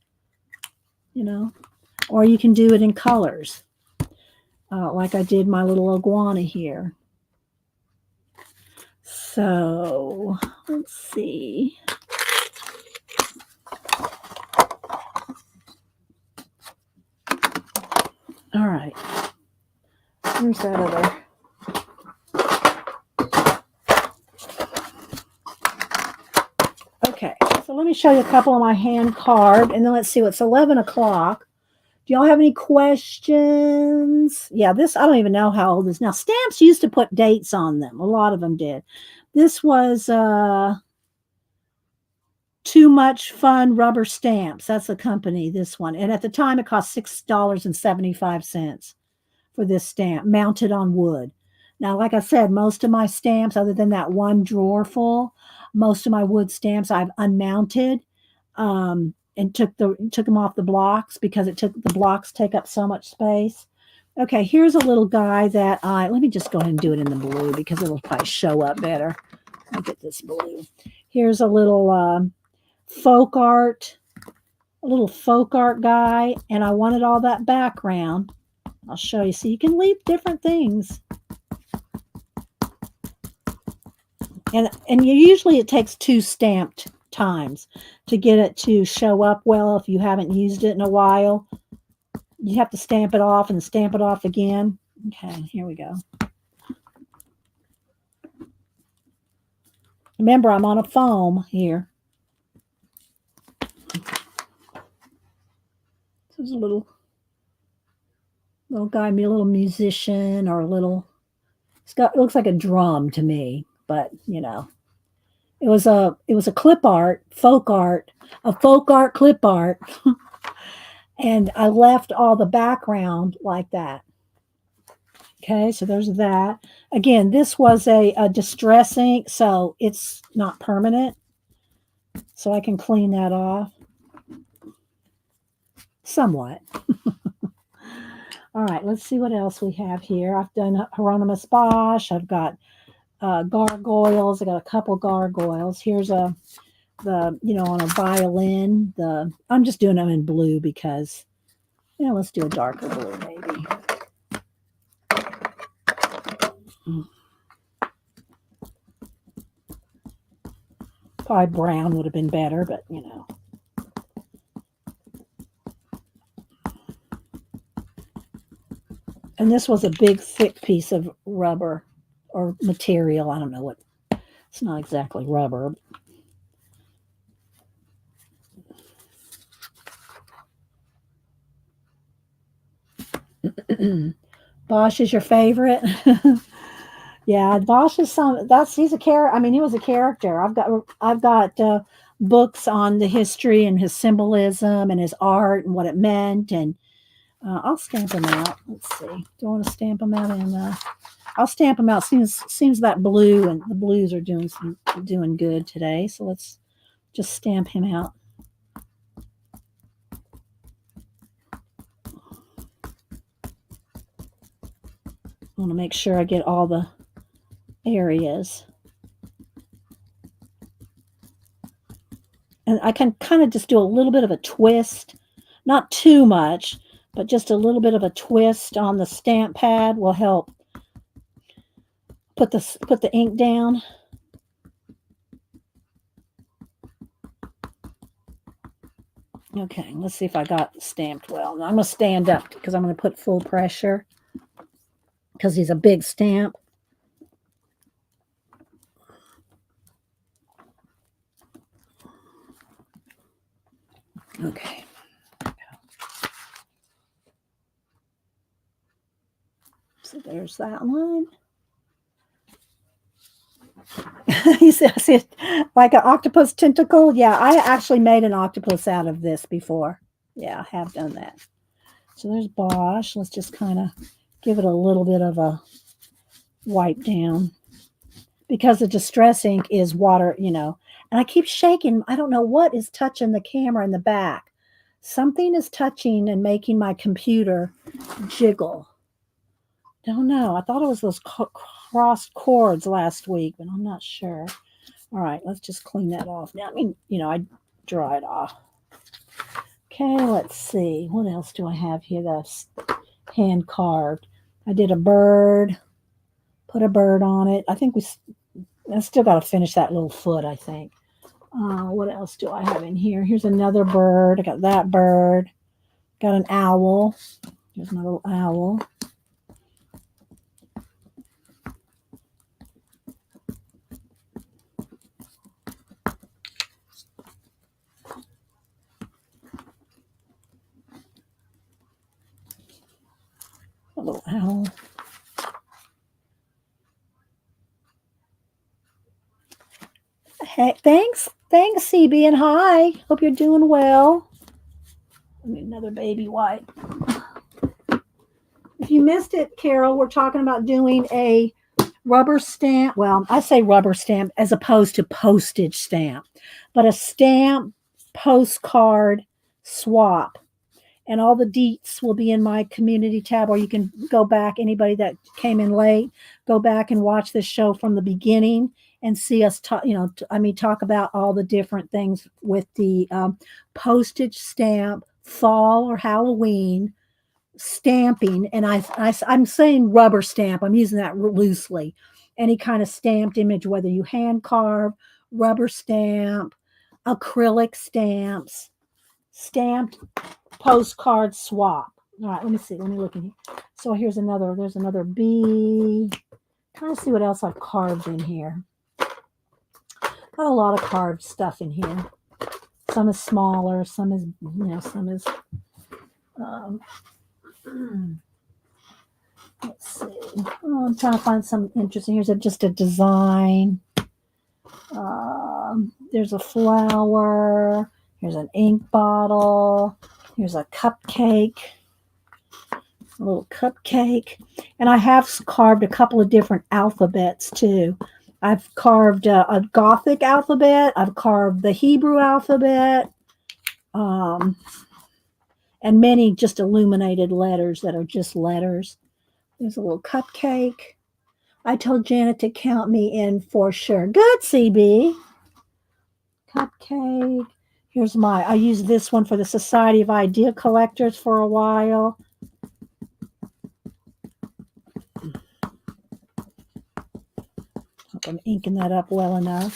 or you can do it in colors, like I did my little iguana here. So let's see. All right. Here's that other. Okay, so let me show you a couple of my hand carved, and then let's see. It's 11 o'clock. Do y'all have any questions? Yeah, this, I don't even know how old this is. Now, stamps used to put dates on them. A lot of them did. This was Too Much Fun Rubber Stamps. That's the company, this one. And at the time, it cost $6.75 for this stamp, mounted on wood. Now, like I said, most of my stamps, other than that one drawer full, most of my wood stamps I've unmounted and took them off the blocks because the blocks take up so much space. Okay, here's a little guy that let me just go ahead and do it in the blue because it'll probably show up better. Let me get this blue. Here's a little folk art guy, and I wanted all that background. I'll show you. So you can leave different things. And usually it takes 2 stamped times to get it to show up well. If you haven't used it in a while, you have to stamp it off and stamp it off again. Okay, here we go. Remember, I'm on a foam here. This is a little guy, me a little musician or it looks like a drum to me. But, it was a clip art, folk art clip art. And I left all the background like that. Okay, so there's that. Again, this was a distress ink, so it's not permanent. So I can clean that off. Somewhat. All right, let's see what else we have here. I've done Hieronymus Bosch. I've got gargoyles. I got a couple gargoyles. Here's on a violin. I'm just doing them in blue because, let's do a darker blue maybe. Probably brown would have been better, but And this was a big, thick piece of rubber or material. I don't know what. It's not exactly rubber. Bosch is your favorite? Yeah, Bosch is he's a character. I mean, he was a character. I've got books on the history and his symbolism and his art and what it meant. And I'll stamp them out. Let's see. Do I want to stamp them out? And I'll stamp them out. Seems that blue and the blues are doing good today. So let's just stamp him out. I want to make sure I get all the areas. And I can kind of just do a little bit of a twist, not too much, but just a little bit of a twist on the stamp pad will help put the ink down. Okay, let's see if I got stamped well. Now I'm going to stand up because I'm going to put full pressure because he's a big stamp. Okay. So there's that one. You see it like an octopus tentacle? Yeah, I actually made an octopus out of this before. Yeah, I have done that. So there's Bosch. Let's just kind of give it a little bit of a wipe down. Because the distress ink is water, and I keep shaking. I don't know what is touching the camera in the back. Something is touching and making my computer jiggle. Don't know. I thought it was those crossed cords last week, but I'm not sure. All right, let's just clean that off. Now, I dry it off. Okay, let's see. What else do I have here that's hand carved? I did a bird, put a bird on it. I still got to finish that little foot, I think. What else do I have in here? Here's another bird. I got that bird. Got an owl. Here's my little owl. A little owl. Hey, thanks, CB, and hi. Hope you're doing well. Let me another baby wipe. If you missed it, Carol, we're talking about doing a rubber stamp. Well, I say rubber stamp as opposed to postage stamp, but a stamp postcard swap. And all the deets will be in my community tab, or you can go back. Anybody that came in late, go back and watch this show from the beginning and see us talk. Talk about all the different things with the postage stamp, fall or Halloween stamping. And I'm saying rubber stamp. I'm using that loosely. Any kind of stamped image, whether you hand carve, rubber stamp, acrylic stamps, stamped postcard swap. All right, let me see. Let me look in here. So there's another bee. Kind of see what else I've carved in here. Got a lot of carved stuff in here. Some is smaller, some is, let's see. I'm trying to find some interesting. Here's just a design. There's a flower. Here's an ink bottle. Here's a cupcake. A little cupcake. And I have carved a couple of different alphabets too. I've carved a Gothic alphabet. I've carved the Hebrew alphabet. And many just illuminated letters that are just letters. There's a little cupcake. I told Janet to count me in for sure. Good, CB. Cupcake. Here's I used this one for the Society of Idea Collectors for a while. Hope I'm inking that up well enough.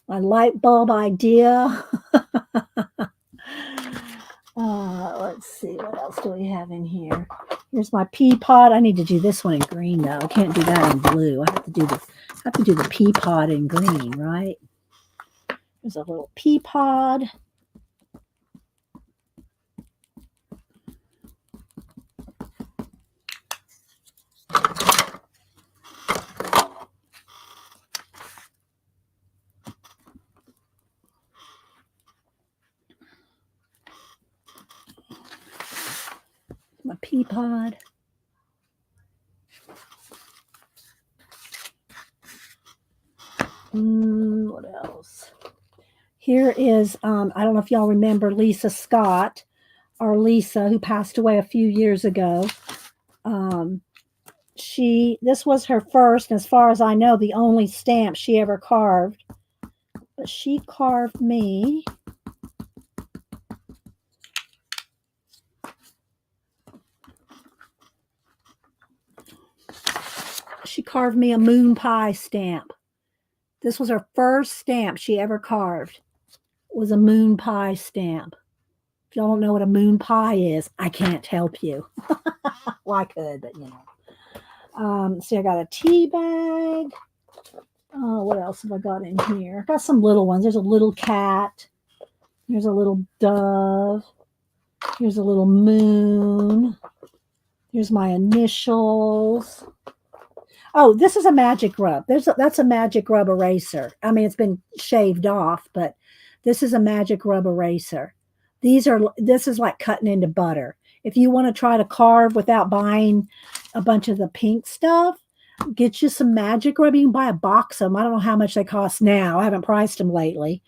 My light bulb idea. Let's see, what else do we have in here? Here's my pea pod. I need to do this one in green though. I can't do that in blue. I have to do the pea pod in green, right? There's a little pea pod. pea pod. What else? Here is, I don't know if y'all remember Lisa Scott, or Lisa, who passed away a few years ago. This was her first, as far as I know, the only stamp she ever carved. But she carved me a moon pie stamp. This was her first stamp she ever carved. It was a moon pie stamp. If y'all don't know what a moon pie is, I can't help you. Well, I could, but you know. See, I got a tea bag. What else have I got in here? I got some little ones. There's a little cat. There's a little dove. Here's a little moon. Here's my initials. Oh, this is a magic rub. That's a magic rub eraser. I mean, it's been shaved off, but this is a magic rub eraser. This is like cutting into butter. If you want to try to carve without buying a bunch of the pink stuff, get you some magic rub. You can buy a box of them. I don't know how much they cost now. I haven't priced them lately.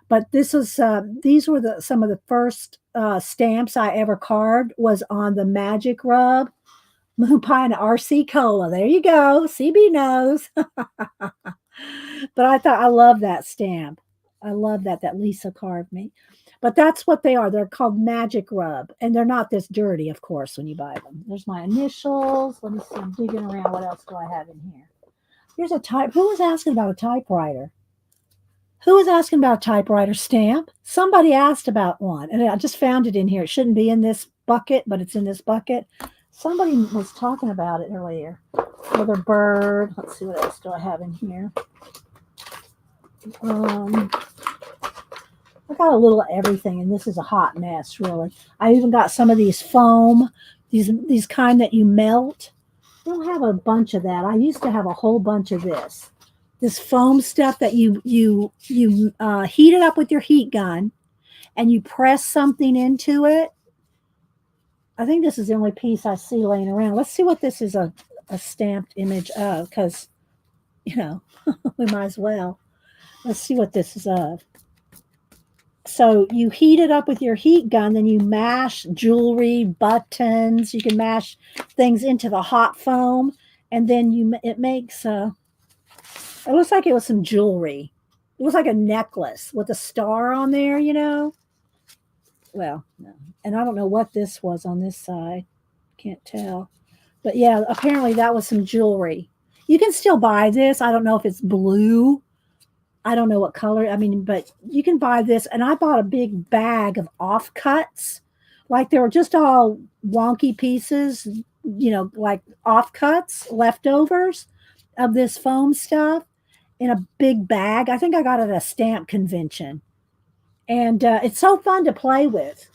But these were some of the first stamps I ever carved was on the magic rub. Moon pie and RC Cola. There you go. CB knows. But I love that stamp. I love that Lisa carved me. But that's what they are. They're called magic rub. And they're not this dirty, of course, when you buy them. There's my initials. Let me see. I'm digging around. What else do I have in here? Here's a type. Who was asking about a typewriter? Who was asking about a typewriter stamp? Somebody asked about one. And I just found it in here. It shouldn't be in this bucket, but it's in this bucket. Somebody was talking about it earlier. Another bird. Let's see, what else do I have in here? I got a little of everything, and this is a hot mess, really. I even got some of these foam, these kind that you melt. I don't have a bunch of that. I used to have a whole bunch of this foam stuff that you heat it up with your heat gun, and you press something into it. I think this is the only piece I see laying around. Let's see what this is a stamped image of, because, you know, we might as well. Let's see what this is of. So you heat it up with your heat gun, then you mash jewelry, buttons. You can mash things into the hot foam, and then it makes it looks like it was some jewelry. It was like a necklace with a star on there, you know. Well, no. And I don't know what this was on this side. Can't tell. But yeah, apparently that was some jewelry. You can still buy this. I don't know if it's blue. I don't know what color. I mean, but you can buy this. And I bought a big bag of offcuts. Like they were just all wonky pieces, you know, like offcuts, leftovers of this foam stuff in a big bag. I think I got it at a stamp convention. And it's so fun to play with.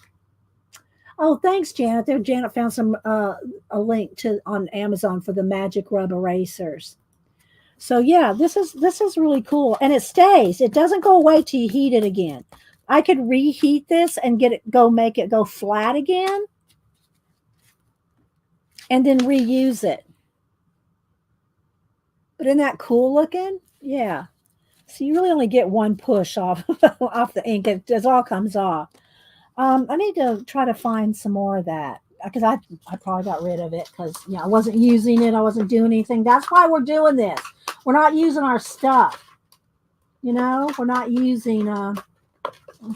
Oh, thanks, Janet. There, Janet found a link on Amazon for the magic rub erasers. So yeah, this is really cool, and it stays. It doesn't go away till you heat it again. I could reheat this and make it go flat again, and then reuse it. But isn't that cool looking? Yeah. So you really only get one push off the ink. It all comes off. I need to try to find some more of that, because I probably got rid of it because I wasn't using it. I wasn't doing anything. That's why we're doing this. We're not using our stuff. You know, we're not using.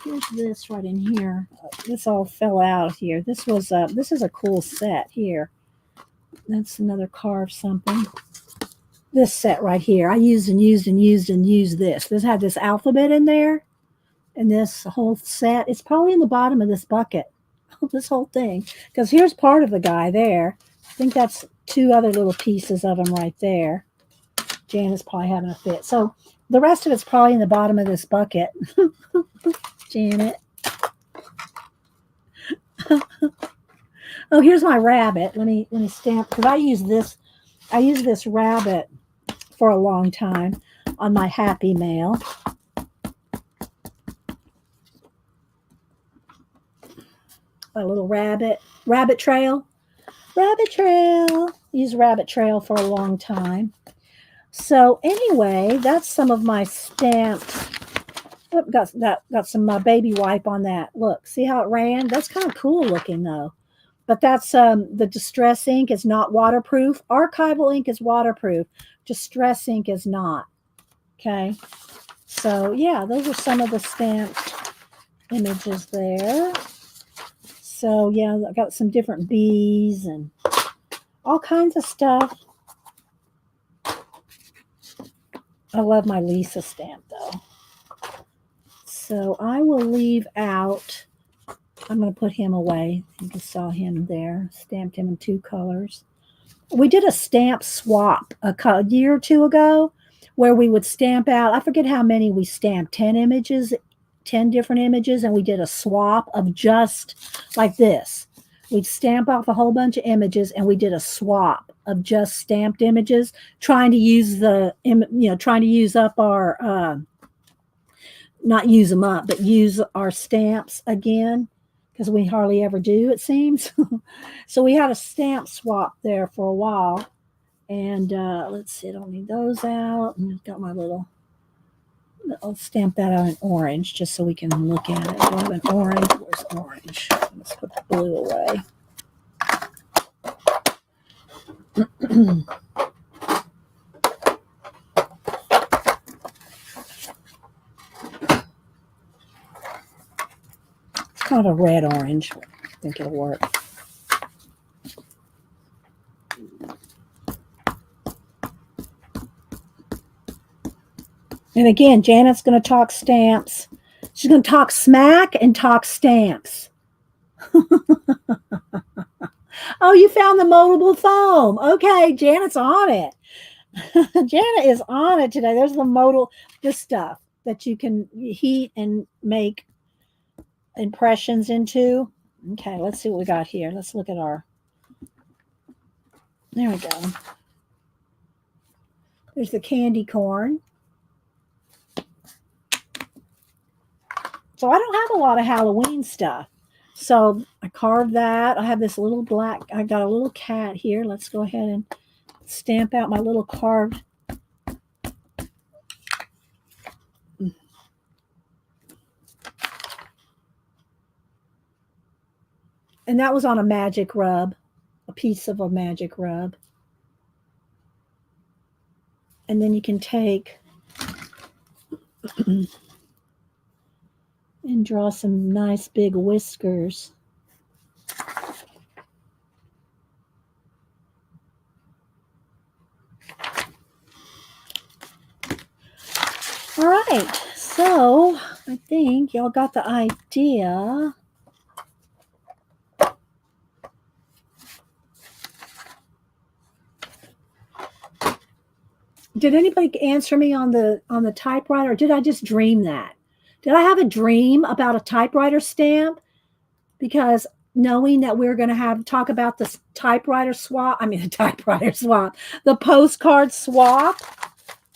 Here's this right in here. This all fell out here. This is a cool set here. That's another carve something. This set right here, I used this. This had this alphabet in there, and this whole set. It's probably in the bottom of this bucket, this whole thing. Because here's part of the guy there. I think that's two other little pieces of him right there. Janet's probably having a fit. So the rest of it's probably in the bottom of this bucket. Janet. Oh, here's my rabbit. Let me stamp, because I use this rabbit for a long time on my Happy Mail. A little rabbit trail. Rabbit Trail. Use Rabbit Trail for a long time. So anyway, that's some of my stamped. Oh, got some baby wipe on that. Look, see how it ran? That's kind of cool looking though. But that's the Distress ink is not waterproof. Archival ink is waterproof. Distress ink is not. Okay. So yeah, those are some of the stamped images there. So yeah, I got some different bees and all kinds of stuff. I love my Lisa stamp though. So I will leave out, I'm going to put him away. You just saw him there, stamped him in 2 colors. We did a stamp swap a year or 2 ago where we would stamp out, I forget how many we stamped, 10 images, 10 different images, and we did a swap of just like this. We'd stamp off a whole bunch of images and we did a swap of just stamped images, trying to use trying to use up our, not use them up, but use our stamps again, because we hardly ever do, it seems. So we had a stamp swap there for a while. And let's see, I don't need those out. And I've got my little, I'll stamp that out in orange just so we can look at it. Do I have an orange? Where's orange? Let's put the blue away. It's kind of a red orange. I think it'll work. And again, Janet's going to talk stamps. She's going to talk smack and talk stamps. Oh, you found the moldable foam. Okay, Janet's on it. Janet is on it today. There's the modal, this stuff that you can heat and make impressions into. Okay, let's see what we got here. Let's look at our, there we go. There's the candy corn. So I don't have a lot of Halloween stuff. So I carved that. I have this little black, I got a little cat here. Let's go ahead and stamp out my little carved. And that was on a magic rub, a piece of a magic rub. And then you can take and draw some nice big whiskers. All right, so I think y'all got the idea. Did anybody answer me on the typewriter, or did I just dream that? Did I have a dream about a typewriter stamp? Because knowing that we're going to talk about the typewriter swap, the postcard swap,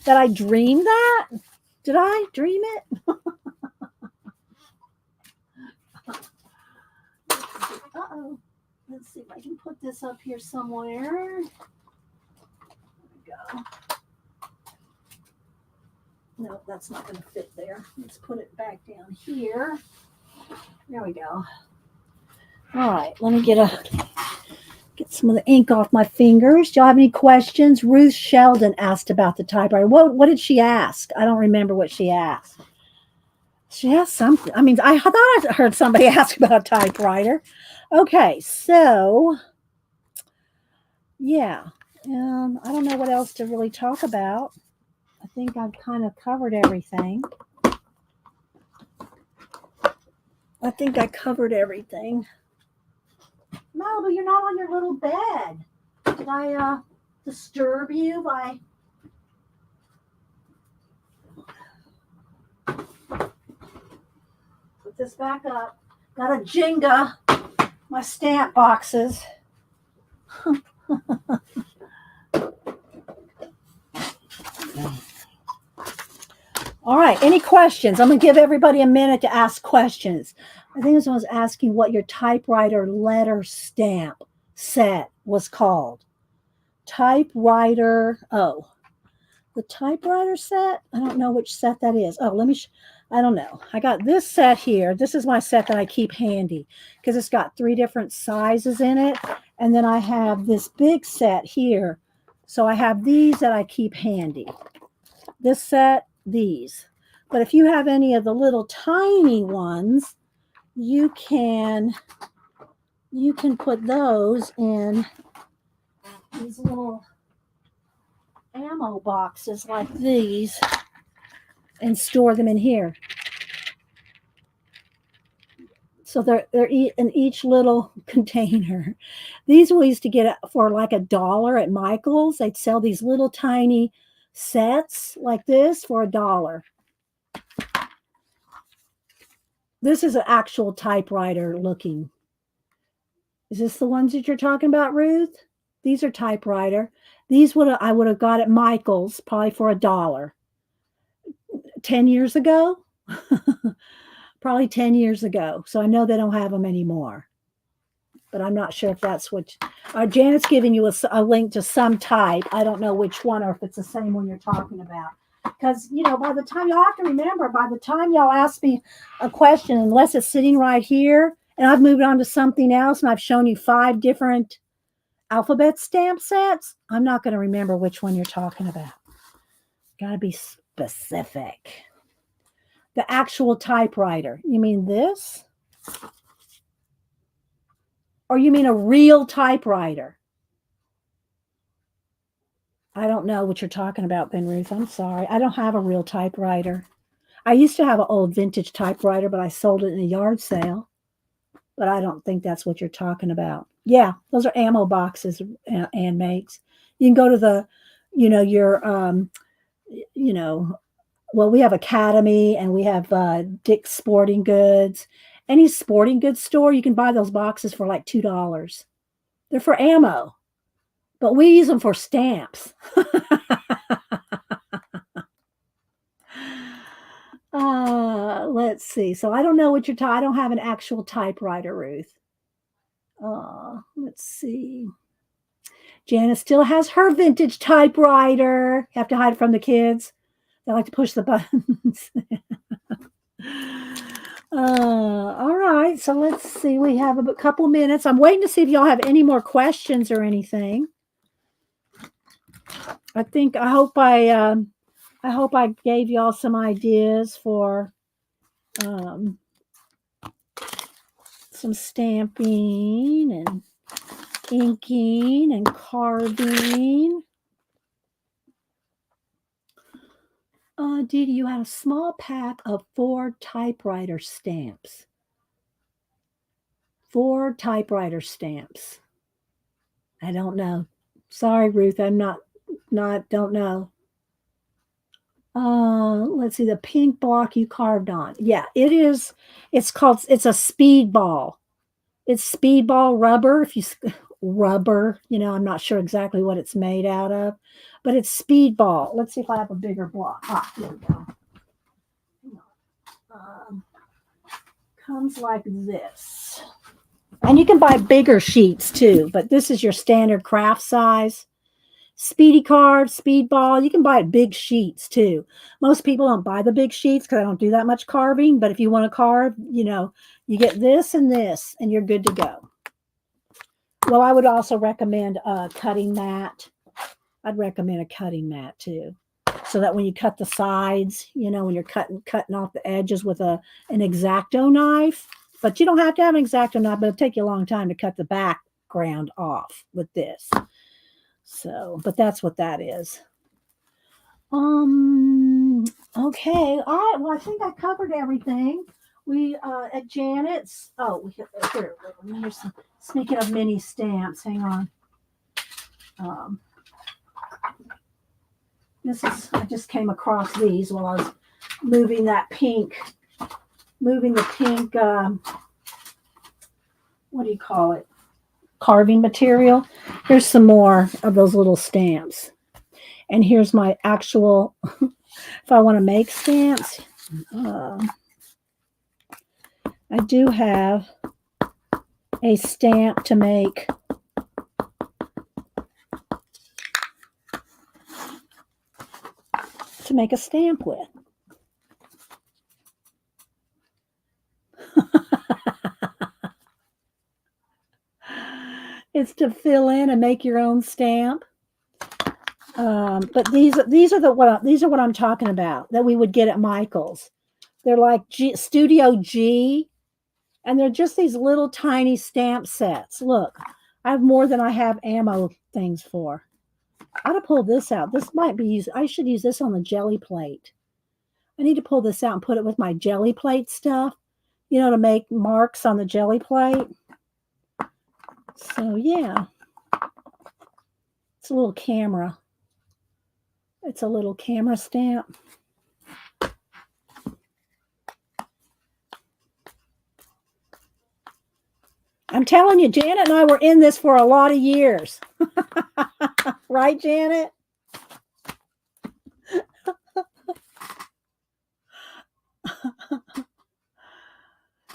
that I dreamed that? Did I dream it? Uh-oh. Let's see if I can put this up here somewhere. There we go. No, that's not going to fit there. Let's put it back down here. There we go. All right, let me get some of the ink off my fingers. Do y'all have any questions? Ruth Sheldon asked about the typewriter. What did she ask? I don't remember what she asked. She asked something. I mean, I thought I heard somebody ask about a typewriter. Okay, so yeah, I don't know what else to really talk about. I think I've kind of covered everything. Malibu, you're not on your little bed. Did I disturb you by... Put this back up. Got a Jenga, my stamp boxes. All right, any questions? I'm going to give everybody a minute to ask questions. I think this one was asking what your typewriter letter stamp set was called. Typewriter. Oh, the typewriter set. I don't know which set that is. Oh, I don't know. I got this set here. This is my set that I keep handy because it's got 3 different sizes in it. And then I have this big set here. So I have these that I keep handy. This set, these. But if you have any of the little tiny ones, you can put those in these little ammo boxes like these and store them in here. So they're in each little container. These we used to get for like $1 at Michael's. They'd sell these little tiny sets like this for $1. This is an actual typewriter looking. Is this the ones that you're talking about, Ruth? These are typewriter. These I would have got at Michael's probably for $1. 10 years ago? Probably 10 years ago. So I know they don't have them anymore. But I'm not sure if that's what... Janet's giving you a link to some type. I don't know which one or if it's the same one you're talking about. Because, by the time y'all have to remember, by the time y'all ask me a question, unless it's sitting right here, and I've moved on to something else, and I've shown you 5 different alphabet stamp sets, I'm not going to remember which one you're talking about. Got to be specific. The actual typewriter. You mean this? Or you mean a real typewriter? I don't know what you're talking about then, Ruth. I'm sorry. I don't have a real typewriter. I used to have an old vintage typewriter, but I sold it in a yard sale. But I don't think that's what you're talking about. Yeah, those are ammo boxes Ann makes. You can go to the, well, we have Academy and we have Dick's Sporting Goods. Any sporting goods store, you can buy those boxes for like $2. They're for ammo, but we use them for stamps. Let's see. So I don't know what I don't have an actual typewriter, Ruth. Let's see. Janice still has her vintage typewriter. You have to hide it from the kids. They like to push the buttons. All right. So let's see. We have a couple minutes. I'm waiting to see if y'all have any more questions or anything. I hope I gave y'all some ideas for some stamping and inking and carving. Didi, you had a small pack of 4 typewriter stamps. 4 typewriter stamps. I don't know. Sorry, Ruth. I'm don't know. Let's see, the pink block you carved on. Yeah, it is. It's a speedball. It's speedball rubber. Rubber, I'm not sure exactly what it's made out of, but it's speedball. Let's see if I have a bigger block. Here we go. Comes like this. And you can buy bigger sheets too, but this is your standard craft size. Speedy card, speedball. You can buy big sheets too. Most people don't buy the big sheets because I don't do that much carving. But if you want to carve, you get this, and you're good to go. Well, I would also recommend a cutting mat. I'd recommend a cutting mat too, so that when you cut the sides, when you're cutting off the edges with an X-Acto knife. But you don't have to have an X-Acto knife, but it'll take you a long time to cut the background off with this. So, but that's what that is. Okay. All right. Well, I think I covered everything. We at Janet's. Oh, here. Here's some. Speaking of mini stamps, hang on. I just came across these while I was moving the pink. What do you call it? Carving material. Here's some more of those little stamps. And here's my actual, if I want to make stamps, I do have a stamp to make to make a stamp with. It's to fill in and make your own stamp. But these are what I'm talking about that we would get at Michael's. They're like Studio G, and they're just these little tiny stamp sets. Look, I have more than I have ammo things for. I ought to pull this out. This might be used. I should use this on the jelly plate. I need to pull this out and put it with my jelly plate stuff, to make marks on the jelly plate. So yeah, it's a little camera. It's a little camera stamp. I'm telling you, Janet and I were in this for a lot of years. Right, Janet?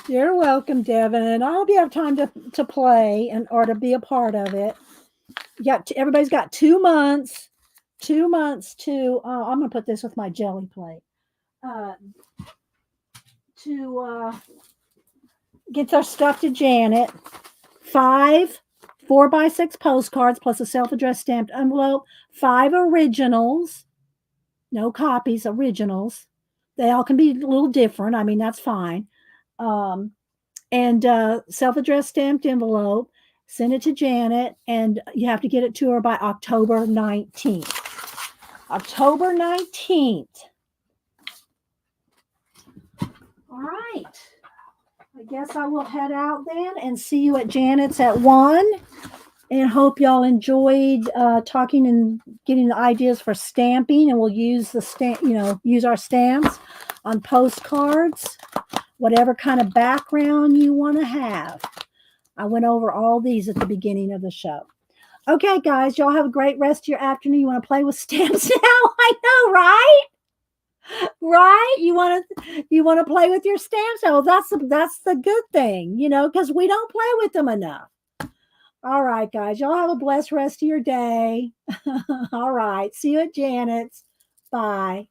You're welcome, Devin. And I hope you have time to play or to be a part of it. Everybody's got 2 months. 2 months to, I'm going to put this with my jelly plate, to get our stuff to Janet. 5 4x6 postcards plus a self-addressed stamped envelope. 5 originals. No copies, originals. They all can be a little different. I mean, that's fine. And self-addressed stamped envelope. Send it to Janet, and you have to get it to her by October 19th. October 19th. All right. I guess I will head out then and see you at Janet's at 1. And hope y'all enjoyed talking and getting the ideas for stamping. And we'll use use our stamps on postcards, whatever kind of background you want to have. I went over all these at the beginning of the show. Okay, guys, y'all have a great rest of your afternoon. You want to play with stamps now? I know, right? Right? You want to play with your stamps? Oh, that's the good thing, because we don't play with them enough. All right, guys, y'all have a blessed rest of your day. All right, see you at Janet's. Bye.